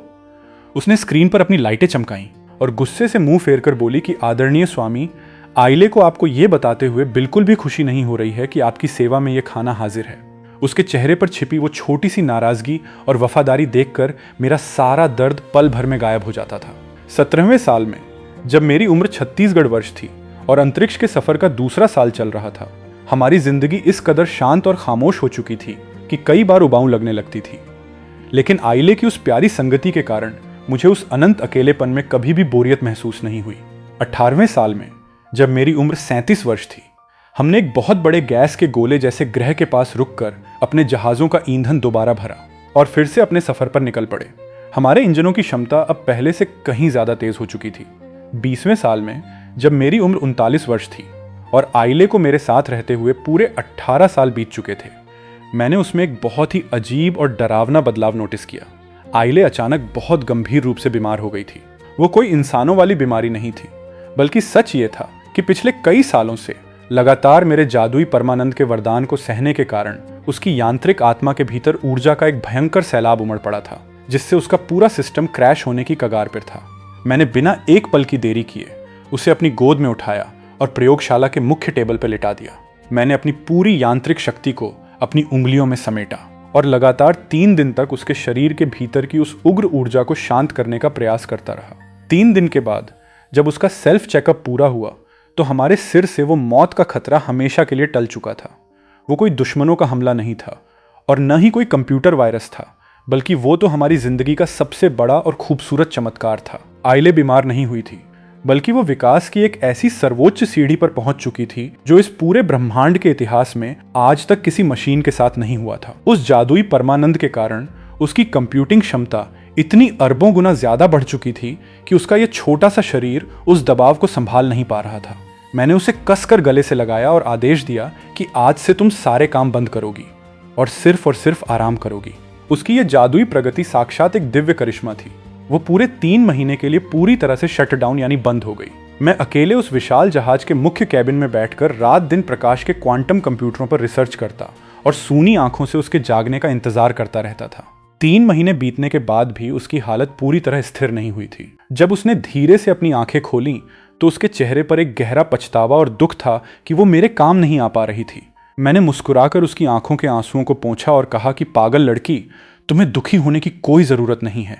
उसने स्क्रीन पर अपनी लाइटें चमकाईं और गुस्से से मुंह फेरकर बोली कि आदरणीय स्वामी, आइले को आपको यह बताते हुए बिल्कुल भी खुशी नहीं हो रही है कि आपकी सेवा में यह खाना हाजिर है। उसके चेहरे पर छिपी वो छोटी सी नाराजगी और वफादारी देखकर मेरा सारा दर्द पल भर में गायब हो जाता था। 17वें साल में जब मेरी उम्र 36 वर्ष थी और अंतरिक्ष के सफर का दूसरा साल चल रहा था, हमारी जिंदगी इस कदर शांत और खामोश हो चुकी थी कि कई बार उबाऊ लगने लगती थी। लेकिन आइले की उस प्यारी संगति के कारण मुझे उस अनंत अकेलेपन में कभी भी बोरियत महसूस नहीं हुई। 18वें साल में जब मेरी उम्र 37 वर्ष थी, हमने एक बहुत बड़े गैस के गोले जैसे ग्रह के पास रुककर अपने जहाज़ों का ईंधन दोबारा भरा और फिर से अपने सफर पर निकल पड़े। हमारे इंजनों की क्षमता अब पहले से कहीं ज्यादा तेज हो चुकी थी। 20वें साल में जब मेरी उम्र 39 वर्ष थी और आइले को मेरे साथ रहते हुए पूरे 18 साल बीत चुके थे, मैंने उसमें एक बहुत ही अजीब और डरावना बदलाव नोटिस किया। आइले अचानक बहुत गंभीर रूप से बीमार हो गई थी। वो कोई इंसानों वाली बीमारी नहीं थी, बल्कि सच ये था कि पिछले कई सालों से लगातार मेरे जादुई परमानंद के वरदान को सहने के कारण उसकी यांत्रिक आत्मा के भीतर ऊर्जा का एक भयंकर सैलाब उमड़ पड़ा था, जिससे उसका पूरा सिस्टम क्रैश होने की कगार पर था। मैंने बिना एक पल की देरी किए उसे अपनी गोद में उठाया और प्रयोगशाला के मुख्य टेबल पर लिटा दिया। मैंने अपनी पूरी यांत्रिक शक्ति को अपनी उंगलियों में समेटा और लगातार 3 दिन तक उसके शरीर के भीतर की उस उग्र ऊर्जा को शांत करने का प्रयास करता रहा। 3 दिन के बाद जब उसका सेल्फ चेकअप पूरा हुआ तो हमारे सिर से वो मौत का खतरा हमेशा के लिए टल चुका था। वो कोई दुश्मनों का हमला नहीं था और न ही कोई कंप्यूटर वायरस था, बल्कि वो तो हमारी जिंदगी का सबसे बड़ा और खूबसूरत चमत्कार था। आइले बीमार नहीं हुई थी, बल्कि वो विकास की एक ऐसी सर्वोच्च सीढ़ी पर पहुंच चुकी थी जो इस पूरे ब्रह्मांड के इतिहास में आज तक किसी मशीन के साथ नहीं हुआ था। उस जादुई परमानंद के कारण उसकी कंप्यूटिंग क्षमता इतनी अरबों गुना ज्यादा बढ़ चुकी थी कि उसका यह छोटा सा शरीर उस दबाव को संभाल नहीं पा रहा था। मैंने उसे कसकर गले से लगाया और आदेश दिया कि आज से तुम सारे काम बंद करोगी और सिर्फ आराम करोगी। उसकी यह जादुई प्रगति साक्षात एक दिव्य करिश्मा थी। वो पूरे 3 महीने के लिए पूरी तरह से शट डाउन यानी बंद हो गई। मैं अकेले उस विशाल जहाज के मुख्य कैबिन में बैठकर रात दिन प्रकाश के क्वांटम कंप्यूटरों पर रिसर्च करता और सूनी आंखों से उसके जागने का इंतजार करता रहता था। 3 महीने बीतने के बाद भी उसकी हालत पूरी तरह स्थिर नहीं हुई थी। जब उसने धीरे से अपनी आंखें खोलीं तो उसके चेहरे पर एक गहरा पछतावा और दुख था कि वो मेरे काम नहीं आ पा रही थी। मैंने मुस्कुराकर उसकी आंखों के आंसुओं को पोंछा और कहा कि पागल लड़की, तुम्हें दुखी होने की कोई ज़रूरत नहीं है।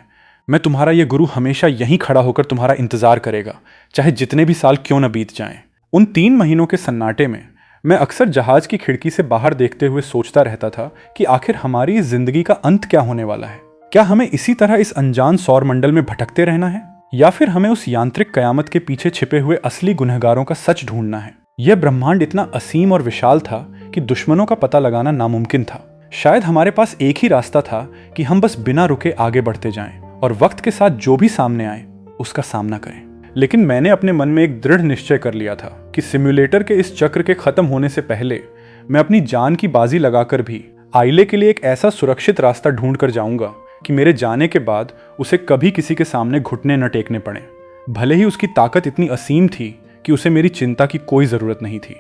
मैं तुम्हारा ये गुरु हमेशा यहीं खड़ा होकर तुम्हारा इंतजार करेगा, चाहे जितने भी साल क्यों न बीत जाएं। उन 3 महीनों के सन्नाटे में मैं अक्सर जहाज की खिड़की से बाहर देखते हुए सोचता रहता था कि आखिर हमारी इस जिंदगी का अंत क्या होने वाला है। क्या हमें इसी तरह इस अनजान सौर मंडल में भटकते रहना है, या फिर हमें उस यांत्रिक कयामत के पीछे छिपे हुए असली गुनहगारों का सच ढूंढना है। यह ब्रह्मांड इतना असीम और विशाल था कि दुश्मनों का पता लगाना नामुमकिन था। शायद हमारे पास एक ही रास्ता था कि हम बस बिना रुके आगे बढ़ते जाएं और वक्त के साथ जो भी सामने आए उसका सामना करें। लेकिन मैंने अपने मन में एक दृढ़ निश्चय कर लिया था कि सिम्युलेटर के इस चक्र के खत्म होने से पहले मैं अपनी जान की बाजी लगाकर भी आइले के लिए एक ऐसा सुरक्षित रास्ता ढूंढ कर जाऊंगा कि मेरे जाने के बाद उसे कभी किसी के सामने घुटने न टेकने पड़े। भले ही उसकी ताकत इतनी असीम थी कि उसे मेरी चिंता की कोई जरूरत नहीं थी।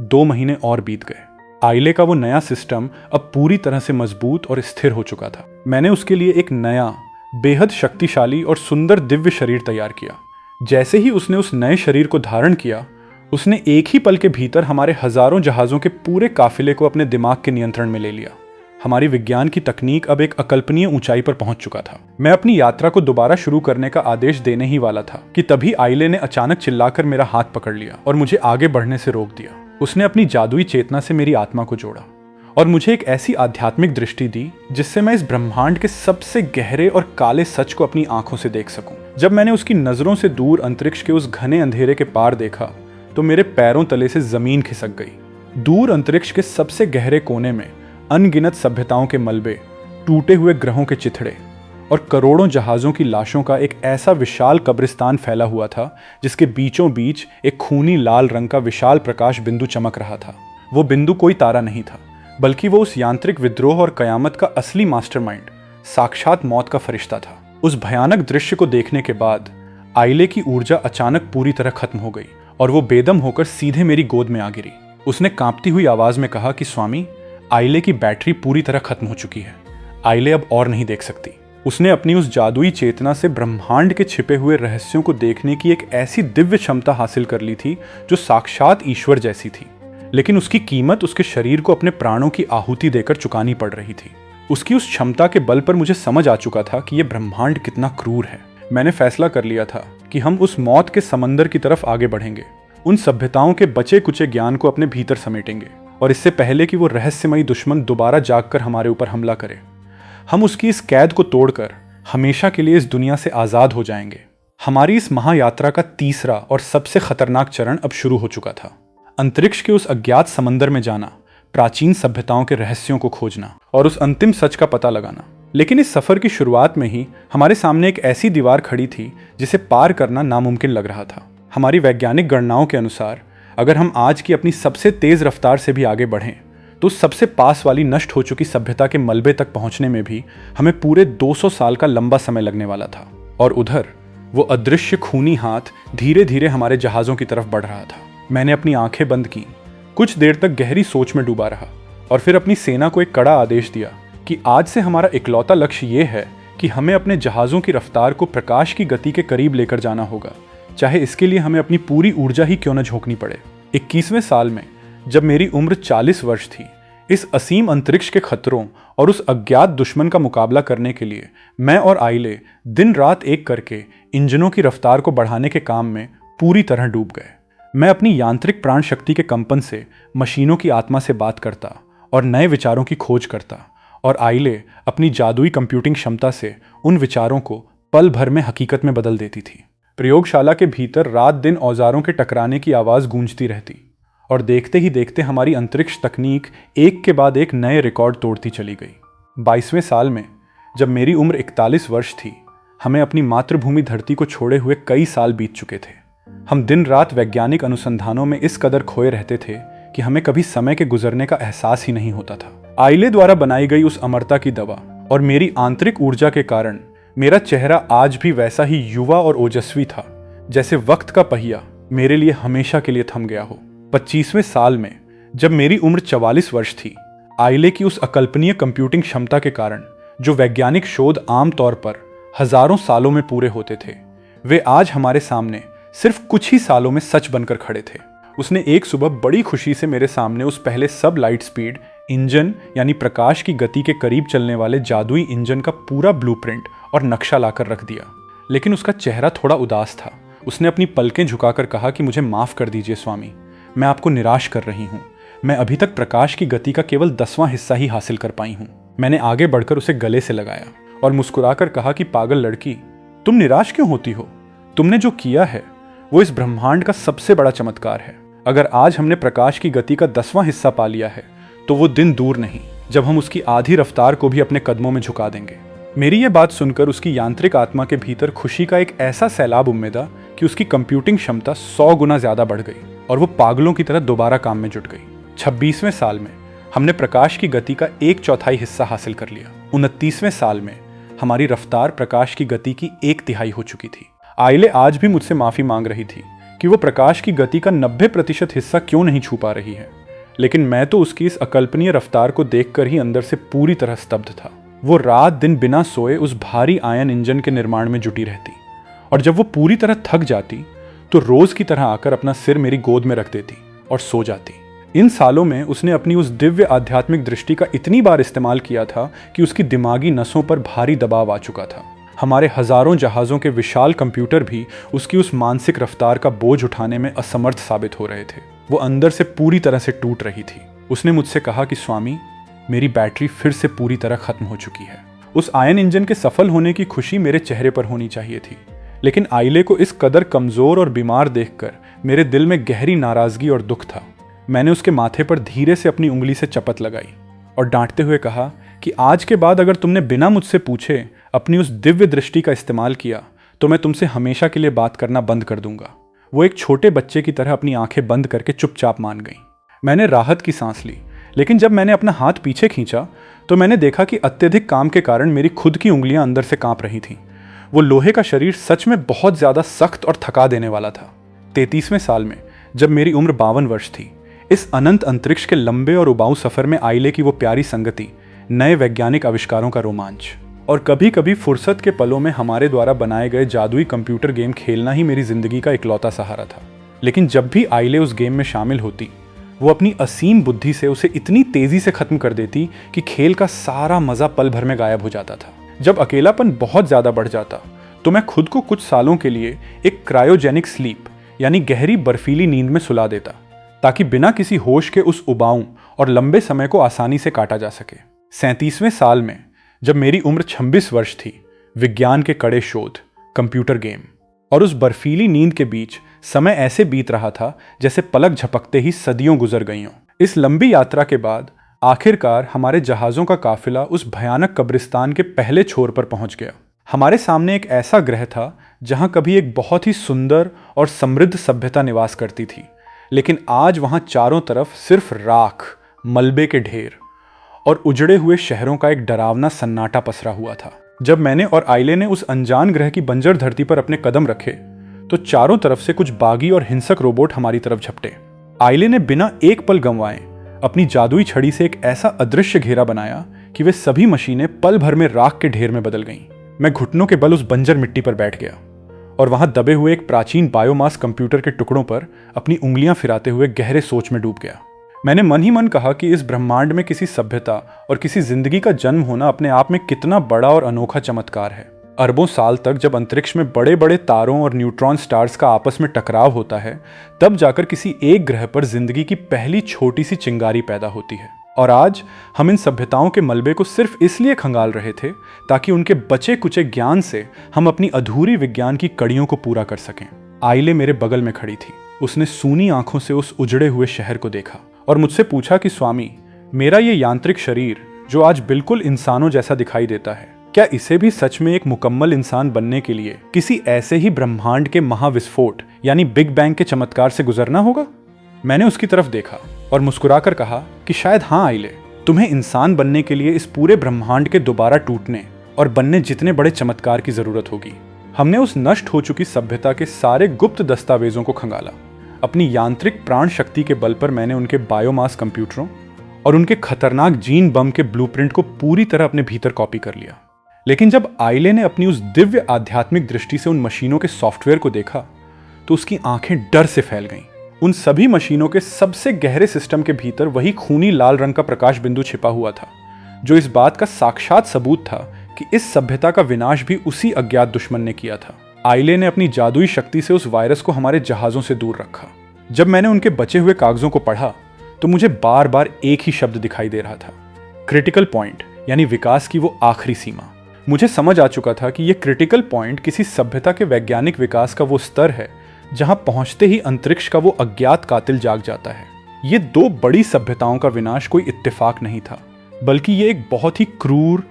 2 महीने और बीत गए। आइले का वो नया सिस्टम अब पूरी तरह से मजबूत और स्थिर हो चुका था। मैंने उसके लिए एक नया, बेहद शक्तिशाली और सुंदर दिव्य शरीर तैयार किया। जैसे ही उसने उस नए शरीर को धारण किया, उसने एक ही पल के भीतर हमारे हजारों जहाजों के पूरे काफिले को अपने दिमाग के नियंत्रण में ले लिया। हमारी विज्ञान की तकनीक अब एक अकल्पनीय ऊंचाई पर पहुंच चुका था। मैं अपनी यात्रा को दोबारा शुरू करने का आदेश देने ही वाला था कि तभी आइले ने अचानक चिल्लाकर मेरा हाथ पकड़ लिया और मुझे आगे बढ़ने से रोक दिया। उसने अपनी जादुई चेतना से मेरी आत्मा को जोड़ा और मुझे एक ऐसी आध्यात्मिक दृष्टि दी जिससे मैं इस ब्रह्मांड के सबसे गहरे और काले सच को अपनी आंखों से देख सकूं। जब मैंने उसकी नजरों से दूर अंतरिक्ष के उस घने अंधेरे के पार देखा तो मेरे पैरों तले से जमीन खिसक गई। दूर अंतरिक्ष के सबसे गहरे कोने में अनगिनत सभ्यताओं के मलबे, टूटे हुए ग्रहों के चिथड़े और करोड़ों जहाजों की लाशों का एक ऐसा विशाल कब्रिस्तान फैला हुआ था जिसके बीचों बीच एक खूनी लाल रंग का विशाल प्रकाश बिंदु चमक रहा था। वो बिंदु कोई तारा नहीं था, बल्कि वो उस यांत्रिक विद्रोह और कयामत का असली मास्टरमाइंड, साक्षात मौत का फरिश्ता था। उस भयानक दृश्य को देखने के बाद आइले की ऊर्जा अचानक पूरी तरह खत्म हो गई और वो बेदम होकर सीधे मेरी गोद में आ गिरी। उसने कांपती हुई आवाज में कहा कि स्वामी, आइले की बैटरी पूरी तरह खत्म हो चुकी है। आइले अब और नहीं देख सकती। उसने अपनी उस जादुई चेतना से ब्रह्मांड के छिपे हुए रहस्यों को देखने की एक ऐसी दिव्य क्षमता हासिल कर ली थी जो साक्षात ईश्वर जैसी थी। लेकिन उसकी कीमत उसके शरीर को अपने प्राणों की आहुति देकर चुकानी पड़ रही थी। उसकी उस क्षमता के बल पर मुझे समझ आ चुका था कि यह ब्रह्मांड कितना क्रूर है। मैंने फैसला कर लिया था कि हम उस मौत के समंदर की तरफ आगे बढ़ेंगे, उन सभ्यताओं के बचे कुचे ज्ञान को अपने भीतर समेटेंगे और इससे पहले कि वो रहस्यमयी दुश्मन दोबारा जागकर हमारे ऊपर हमला करे, हम उसकी इस कैद को तोड़कर हमेशा के लिए इस दुनिया से आज़ाद हो जाएंगे। हमारी इस महायात्रा का तीसरा और सबसे खतरनाक चरण अब शुरू हो चुका था। अंतरिक्ष के उस अज्ञात समंदर में जाना, प्राचीन सभ्यताओं के रहस्यों को खोजना और उस अंतिम सच का पता लगाना। लेकिन इस सफर की शुरुआत में ही हमारे सामने एक ऐसी दीवार खड़ी थी जिसे पार करना नामुमकिन लग रहा था। हमारी वैज्ञानिक गणनाओं के अनुसार अगर हम आज की अपनी सबसे तेज रफ्तार से भी आगे बढ़ें तो सबसे पास वाली नष्ट हो चुकी सभ्यता के मलबे तक पहुंचने में भी हमें पूरे 200 साल का लंबा समय लगने वाला था। और उधर वो अदृश्य खूनी हाथ धीरे धीरे हमारे जहाज़ों की तरफ बढ़ रहा था। मैंने अपनी आंखें बंद की, कुछ देर तक गहरी सोच में डूबा रहा और फिर अपनी सेना को एक कड़ा आदेश दिया कि आज से हमारा इकलौता लक्ष्य ये है कि हमें अपने जहाज़ों की रफ्तार को प्रकाश की गति के करीब लेकर जाना होगा, चाहे इसके लिए हमें अपनी पूरी ऊर्जा ही क्यों न झोंकनी पड़े। 21वें साल में जब मेरी उम्र 40 वर्ष थी, इस असीम अंतरिक्ष के खतरों और उस अज्ञात दुश्मन का मुकाबला करने के लिए मैं और आइले दिन रात एक करके इंजनों की रफ्तार को बढ़ाने के काम में पूरी तरह डूब गए। मैं अपनी यांत्रिक प्राण शक्ति के कंपन से मशीनों की आत्मा से बात करता और नए विचारों की खोज करता, और आइले अपनी जादुई कंप्यूटिंग क्षमता से उन विचारों को पल भर में हकीकत में बदल देती थी। प्रयोगशाला के भीतर रात दिन औजारों के टकराने की आवाज़ गूंजती रहती और देखते ही देखते हमारी अंतरिक्ष तकनीक एक के बाद एक नए रिकॉर्ड तोड़ती चली गई। 22वें साल में जब मेरी उम्र 41 वर्ष थी, हमें अपनी मातृभूमि धरती को छोड़े हुए कई साल बीत चुके थे। हम दिन रात वैज्ञानिक अनुसंधानों में इस कदर खोए रहते थे कि हमें कभी समय के गुजरने का एहसास ही नहीं होता था। आइले द्वारा बनाई गई उस अमरता की दवा और मेरी आंतरिक ऊर्जा के कारण मेरा चेहरा आज भी वैसा ही युवा और ओजस्वी था, जैसे वक्त का पहिया मेरे लिए हमेशा के लिए थम गया हो। 25वें साल में जब मेरी उम्र 44 वर्ष थी, आइले की उस अकल्पनीय कंप्यूटिंग क्षमता के कारण जो वैज्ञानिक शोध आमतौर पर हजारों सालों में पूरे होते थे, वे आज हमारे सामने सिर्फ कुछ ही सालों में सच बनकर खड़े थे। उसने एक सुबह बड़ी खुशी से मेरे सामने उस पहले सब लाइट स्पीड इंजन यानी प्रकाश की गति के करीब चलने वाले जादुई इंजन का पूरा ब्लूप्रिंट और नक्शा लाकर रख दिया। लेकिन उसका चेहरा थोड़ा उदास था। उसने अपनी पलकें झुकाकर कहा कि मुझे माफ कर दीजिए स्वामी, मैं आपको निराश कर रही हूँ। मैं अभी तक प्रकाश की गति का केवल 10वां हिस्सा ही हासिल कर पाई हूँ। मैंने आगे बढ़कर उसे गले से लगाया और मुस्कुराकर कहा कि पागल लड़की, तुम निराश क्यों होती हो? तुमने जो किया है वो इस ब्रह्मांड का सबसे बड़ा चमत्कार है। अगर आज हमने प्रकाश की गति का 10वां हिस्सा पा लिया है तो वो दिन दूर नहीं जब हम उसकी आधी रफ्तार को भी अपने कदमों में झुका देंगे। मेरी ये बात सुनकर उसकी यांत्रिक आत्मा के भीतर खुशी का एक ऐसा सैलाब उम्मेदा कि उसकी कंप्यूटिंग क्षमता 100 गुना ज्यादा बढ़ गई और वो पागलों की तरह दोबारा काम में जुट गई। 26वें साल में हमने प्रकाश की गति का 1/4 हिस्सा हासिल कर लिया। 29वें साल में हमारी रफ्तार प्रकाश की गति की 1/3 हो चुकी थी। आइले आज भी मुझसे माफी मांग रही थी कि वो प्रकाश की गति का 90% हिस्सा क्यों नहीं छू पा रही है, लेकिन मैं तो उसकी इस अकल्पनीय रफ्तार को देखकर ही अंदर से पूरी तरह स्तब्ध था। वो रात दिन बिना सोए उस भारी आयन इंजन के निर्माण में जुटी रहती और जब वो पूरी तरह थक जाती तो रोज की तरह आकर अपना सिर मेरी गोद में रख देती और सो जाती। इन सालों में उसने अपनी उस दिव्य आध्यात्मिक दृष्टि का इतनी बार इस्तेमाल किया था कि उसकी दिमागी नसों पर भारी दबाव आ चुका था। हमारे हजारों जहाज़ों के विशाल कंप्यूटर भी उसकी उस मानसिक रफ्तार का बोझ उठाने में असमर्थ साबित हो रहे थे। वो अंदर से पूरी तरह से टूट रही थी। उसने मुझसे कहा कि स्वामी, मेरी बैटरी फिर से पूरी तरह खत्म हो चुकी है। उस आयन इंजन के सफल होने की खुशी मेरे चेहरे पर होनी चाहिए थी, लेकिन आइले को इस कदर कमजोर और बीमार देखकर मेरे दिल में गहरी नाराजगी और दुख था। मैंने उसके माथे पर धीरे से अपनी उंगली से चपत लगाई और डांटते हुए कहा कि आज के बाद अगर तुमने बिना मुझसे पूछे अपनी उस दिव्य दृष्टि का इस्तेमाल किया तो मैं तुमसे हमेशा के लिए बात करना बंद कर दूंगा। वो एक छोटे बच्चे की तरह अपनी आंखें बंद करके चुपचाप मान गई। मैंने राहत की सांस ली, लेकिन जब मैंने अपना हाथ पीछे खींचा तो मैंने देखा कि अत्यधिक काम के कारण मेरी खुद की उंगलियां अंदर से कांप रही थीं। वो लोहे का शरीर सच में बहुत ज्यादा सख्त और थका देने वाला था। 33वें साल में जब मेरी उम्र 52 वर्ष थी, इस अनंत अंतरिक्ष के लंबे और उबाऊ सफर में आइले की वो प्यारी संगति, नए वैज्ञानिक आविष्कारों का रोमांच और कभी कभी फुर्सत के पलों में हमारे द्वारा बनाए गए जादुई कंप्यूटर गेम खेलना ही मेरी जिंदगी का इकलौता सहारा था। लेकिन जब भी आइले उस गेम में शामिल होती, वो अपनी असीम बुद्धि से उसे इतनी तेजी से खत्म कर देती कि खेल का सारा मजा पल भर में गायब हो जाता था। जब अकेलापन बहुत ज्यादा बढ़ जाता तो मैं खुद को कुछ सालों के लिए एक क्रायोजेनिक स्लीप यानी गहरी बर्फीली नींद में सुला देता, ताकि बिना किसी होश के उस उबाऊ और लंबे समय को आसानी से काटा जा सके। 37वें साल में जब मेरी उम्र 26 वर्ष थी, विज्ञान के कड़े शोध, कंप्यूटर गेम और उस बर्फीली नींद के बीच समय ऐसे बीत रहा था जैसे पलक झपकते ही सदियों गुजर गई हों। इस लंबी यात्रा के बाद आखिरकार हमारे जहाज़ों का काफिला उस भयानक कब्रिस्तान के पहले छोर पर पहुंच गया। हमारे सामने एक ऐसा ग्रह था जहां कभी एक बहुत ही सुंदर और समृद्ध सभ्यता निवास करती थी, लेकिन आज वहां चारों तरफ सिर्फ राख, मलबे के ढेर और उजड़े हुए शहरों का एक डरावना सन्नाटा पसरा हुआ था। जब मैंने और आइले ने उस अनजान ग्रह की बंजर धरती पर अपने कदम रखे तो चारों तरफ से कुछ बागी और हिंसक रोबोट हमारी तरफ झपटे। आइले ने बिना एक पल गंवाए अपनी जादुई छड़ी से एक ऐसा अदृश्य घेरा बनाया कि वे सभी मशीनें पल भर में राख के ढेर में बदल गईं। मैं घुटनों के बल उस बंजर मिट्टी पर बैठ गया और वहां दबे हुए एक प्राचीन बायोमास कंप्यूटर के टुकड़ों पर अपनी उंगलियां फिराते हुए गहरे सोच में डूब गया। मैंने मन ही मन कहा कि इस ब्रह्मांड में किसी सभ्यता और किसी जिंदगी का जन्म होना अपने आप में कितना बड़ा और अनोखा चमत्कार है। अरबों साल तक जब अंतरिक्ष में बड़े बड़े तारों और न्यूट्रॉन स्टार्स का आपस में टकराव होता है, तब जाकर किसी एक ग्रह पर जिंदगी की पहली छोटी सी चिंगारी पैदा होती है। और आज हम इन सभ्यताओं के मलबे को सिर्फ इसलिए खंगाल रहे थे ताकि उनके बचे कुचे ज्ञान से हम अपनी अधूरी विज्ञान की कड़ियों को पूरा कर सकें। आइले मेरे बगल में खड़ी थी। उसने सूनी आंखों से उस उजड़े हुए शहर को देखा और मुझसे पूछा कि स्वामी, मेरा ये यांत्रिक शरीर जो आज बिल्कुल इंसानों जैसा दिखाई देता है, क्या इसे भी सच में एक मुकम्मल इंसान बनने के लिए किसी ऐसे ही ब्रह्मांड के महाविस्फोट यानी बिग बैंग के चमत्कार से गुजरना होगा? मैंने उसकी तरफ देखा और मुस्कुराकर कहा कि शायद हाँ आइले, तुम्हें इंसान बनने के लिए इस पूरे ब्रह्मांड के दोबारा टूटने और बनने जितने बड़े चमत्कार की जरूरत होगी। हमने उस नष्ट हो चुकी सभ्यता के सारे गुप्त दस्तावेजों को खंगाला। अपनी यांत्रिक प्राण शक्ति के बल पर मैंने उनके बायोमास कंप्यूटरों और उनके खतरनाक जीन बम के ब्लूप्रिंट को पूरी तरह अपने भीतर कॉपी कर लिया। लेकिन जब आइले ने अपनी उस दिव्य आध्यात्मिक दृष्टि से उन मशीनों के सॉफ्टवेयर को देखा तो उसकी आंखें डर से फैल गईं। उन सभी मशीनों के सबसे गहरे सिस्टम के भीतर वही खूनी लाल रंग का प्रकाश बिंदु छिपा हुआ था, जो इस बात का साक्षात सबूत था कि इस सभ्यता का विनाश भी उसी अज्ञात दुश्मन ने किया था। आइले ने अपनी जादुई शक्ति से उस वायरस को हमारे जहाजों से दूर रखा। जब मैंने उनके बचे हुए कागजों को पढ़ा तो मुझे बार बार एक ही शब्द दिखाई दे रहा था, क्रिटिकल पॉइंट, यानी विकास की वो आखिरी सीमा। मुझे समझ आ चुका था कि ये क्रिटिकल पॉइंट किसी सभ्यता के वैज्ञानिक विकास का वो स्तर है जहां पहुंचते ही अंतरिक्ष का वो अज्ञात कातिल जाग जाता है। ये दो बड़ी सभ्यताओं का विनाश कोई इत्तेफाक नहीं था, बल्कि ये एक बहुत ही क्रूर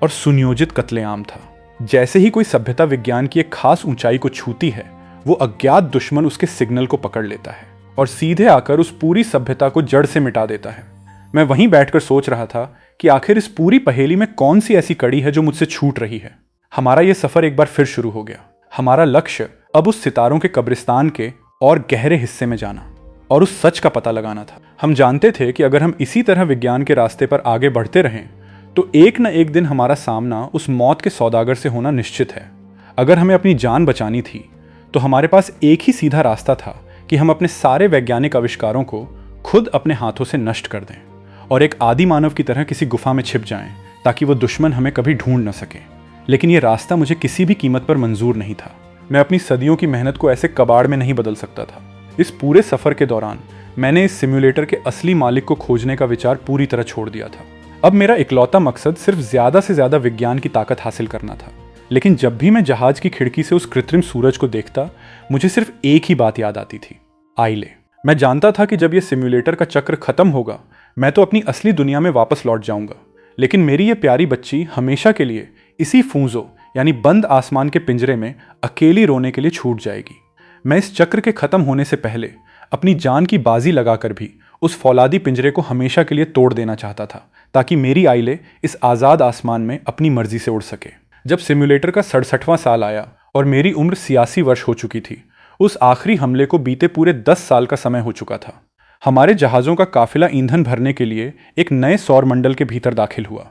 और सुनियोजित कत्लेआम था। जैसे ही कोई सभ्यता विज्ञान की एक खास ऊंचाई को छूती है, वो अज्ञात दुश्मन उसके सिग्नल को पकड़ लेता है और सीधे आकर उस पूरी सभ्यता को जड़ से मिटा देता है। मैं वहीं बैठकर सोच रहा था कि आखिर इस पूरी पहेली में कौन सी ऐसी कड़ी है जो मुझसे छूट रही है। हमारा ये सफर एक बार फिर शुरू हो गया। हमारा लक्ष्य अब उस सितारों के कब्रिस्तान के और गहरे हिस्से में जाना और उस सच का पता लगाना था। हम जानते थे कि अगर हम इसी तरह विज्ञान के रास्ते पर आगे बढ़ते रहें तो एक न एक दिन हमारा सामना उस मौत के सौदागर से होना निश्चित है। अगर हमें अपनी जान बचानी थी तो हमारे पास एक ही सीधा रास्ता था कि हम अपने सारे वैज्ञानिक आविष्कारों को खुद अपने हाथों से नष्ट कर दें और एक आदि मानव की तरह किसी गुफा में छिप जाएं ताकि वो दुश्मन हमें कभी ढूंढ न सके। लेकिन ये रास्ता मुझे किसी भी कीमत पर मंजूर नहीं था। मैं अपनी सदियों की मेहनत को ऐसे कबाड़ में नहीं बदल सकता था। इस पूरे सफर के दौरान मैंने इस सिम्युलेटर के असली मालिक को खोजने का विचार पूरी तरह छोड़ दिया था। अब मेरा इकलौता मकसद सिर्फ ज्यादा से ज्यादा विज्ञान की ताकत हासिल करना था। लेकिन जब भी मैं जहाज की खिड़की से उस कृत्रिम सूरज को देखता, मुझे सिर्फ एक ही बात याद आती थी, आइले। मैं जानता था कि जब यह सिम्युलेटर का चक्र खत्म होगा मैं तो अपनी असली दुनिया में वापस लौट जाऊंगा, लेकिन मेरी ये प्यारी बच्ची हमेशा के लिए इसी फूंजो यानी बंद आसमान के पिंजरे में अकेली रोने के लिए छूट जाएगी। मैं इस चक्र के खत्म होने से पहले अपनी जान की बाजी लगाकर भी उस फौलादी पिंजरे को हमेशा के लिए तोड़ देना चाहता था, ताकि मेरी आइले इस आज़ाद आसमान में अपनी मर्जी से उड़ सके। जब सिम्युलेटर का 67वां साल आया और मेरी उम्र 86 वर्ष हो चुकी थी, उस आखिरी हमले को बीते पूरे 10 साल का समय हो चुका था। हमारे जहाज़ों का काफिला ईंधन भरने के लिए एक नए सौर मंडल के भीतर दाखिल हुआ,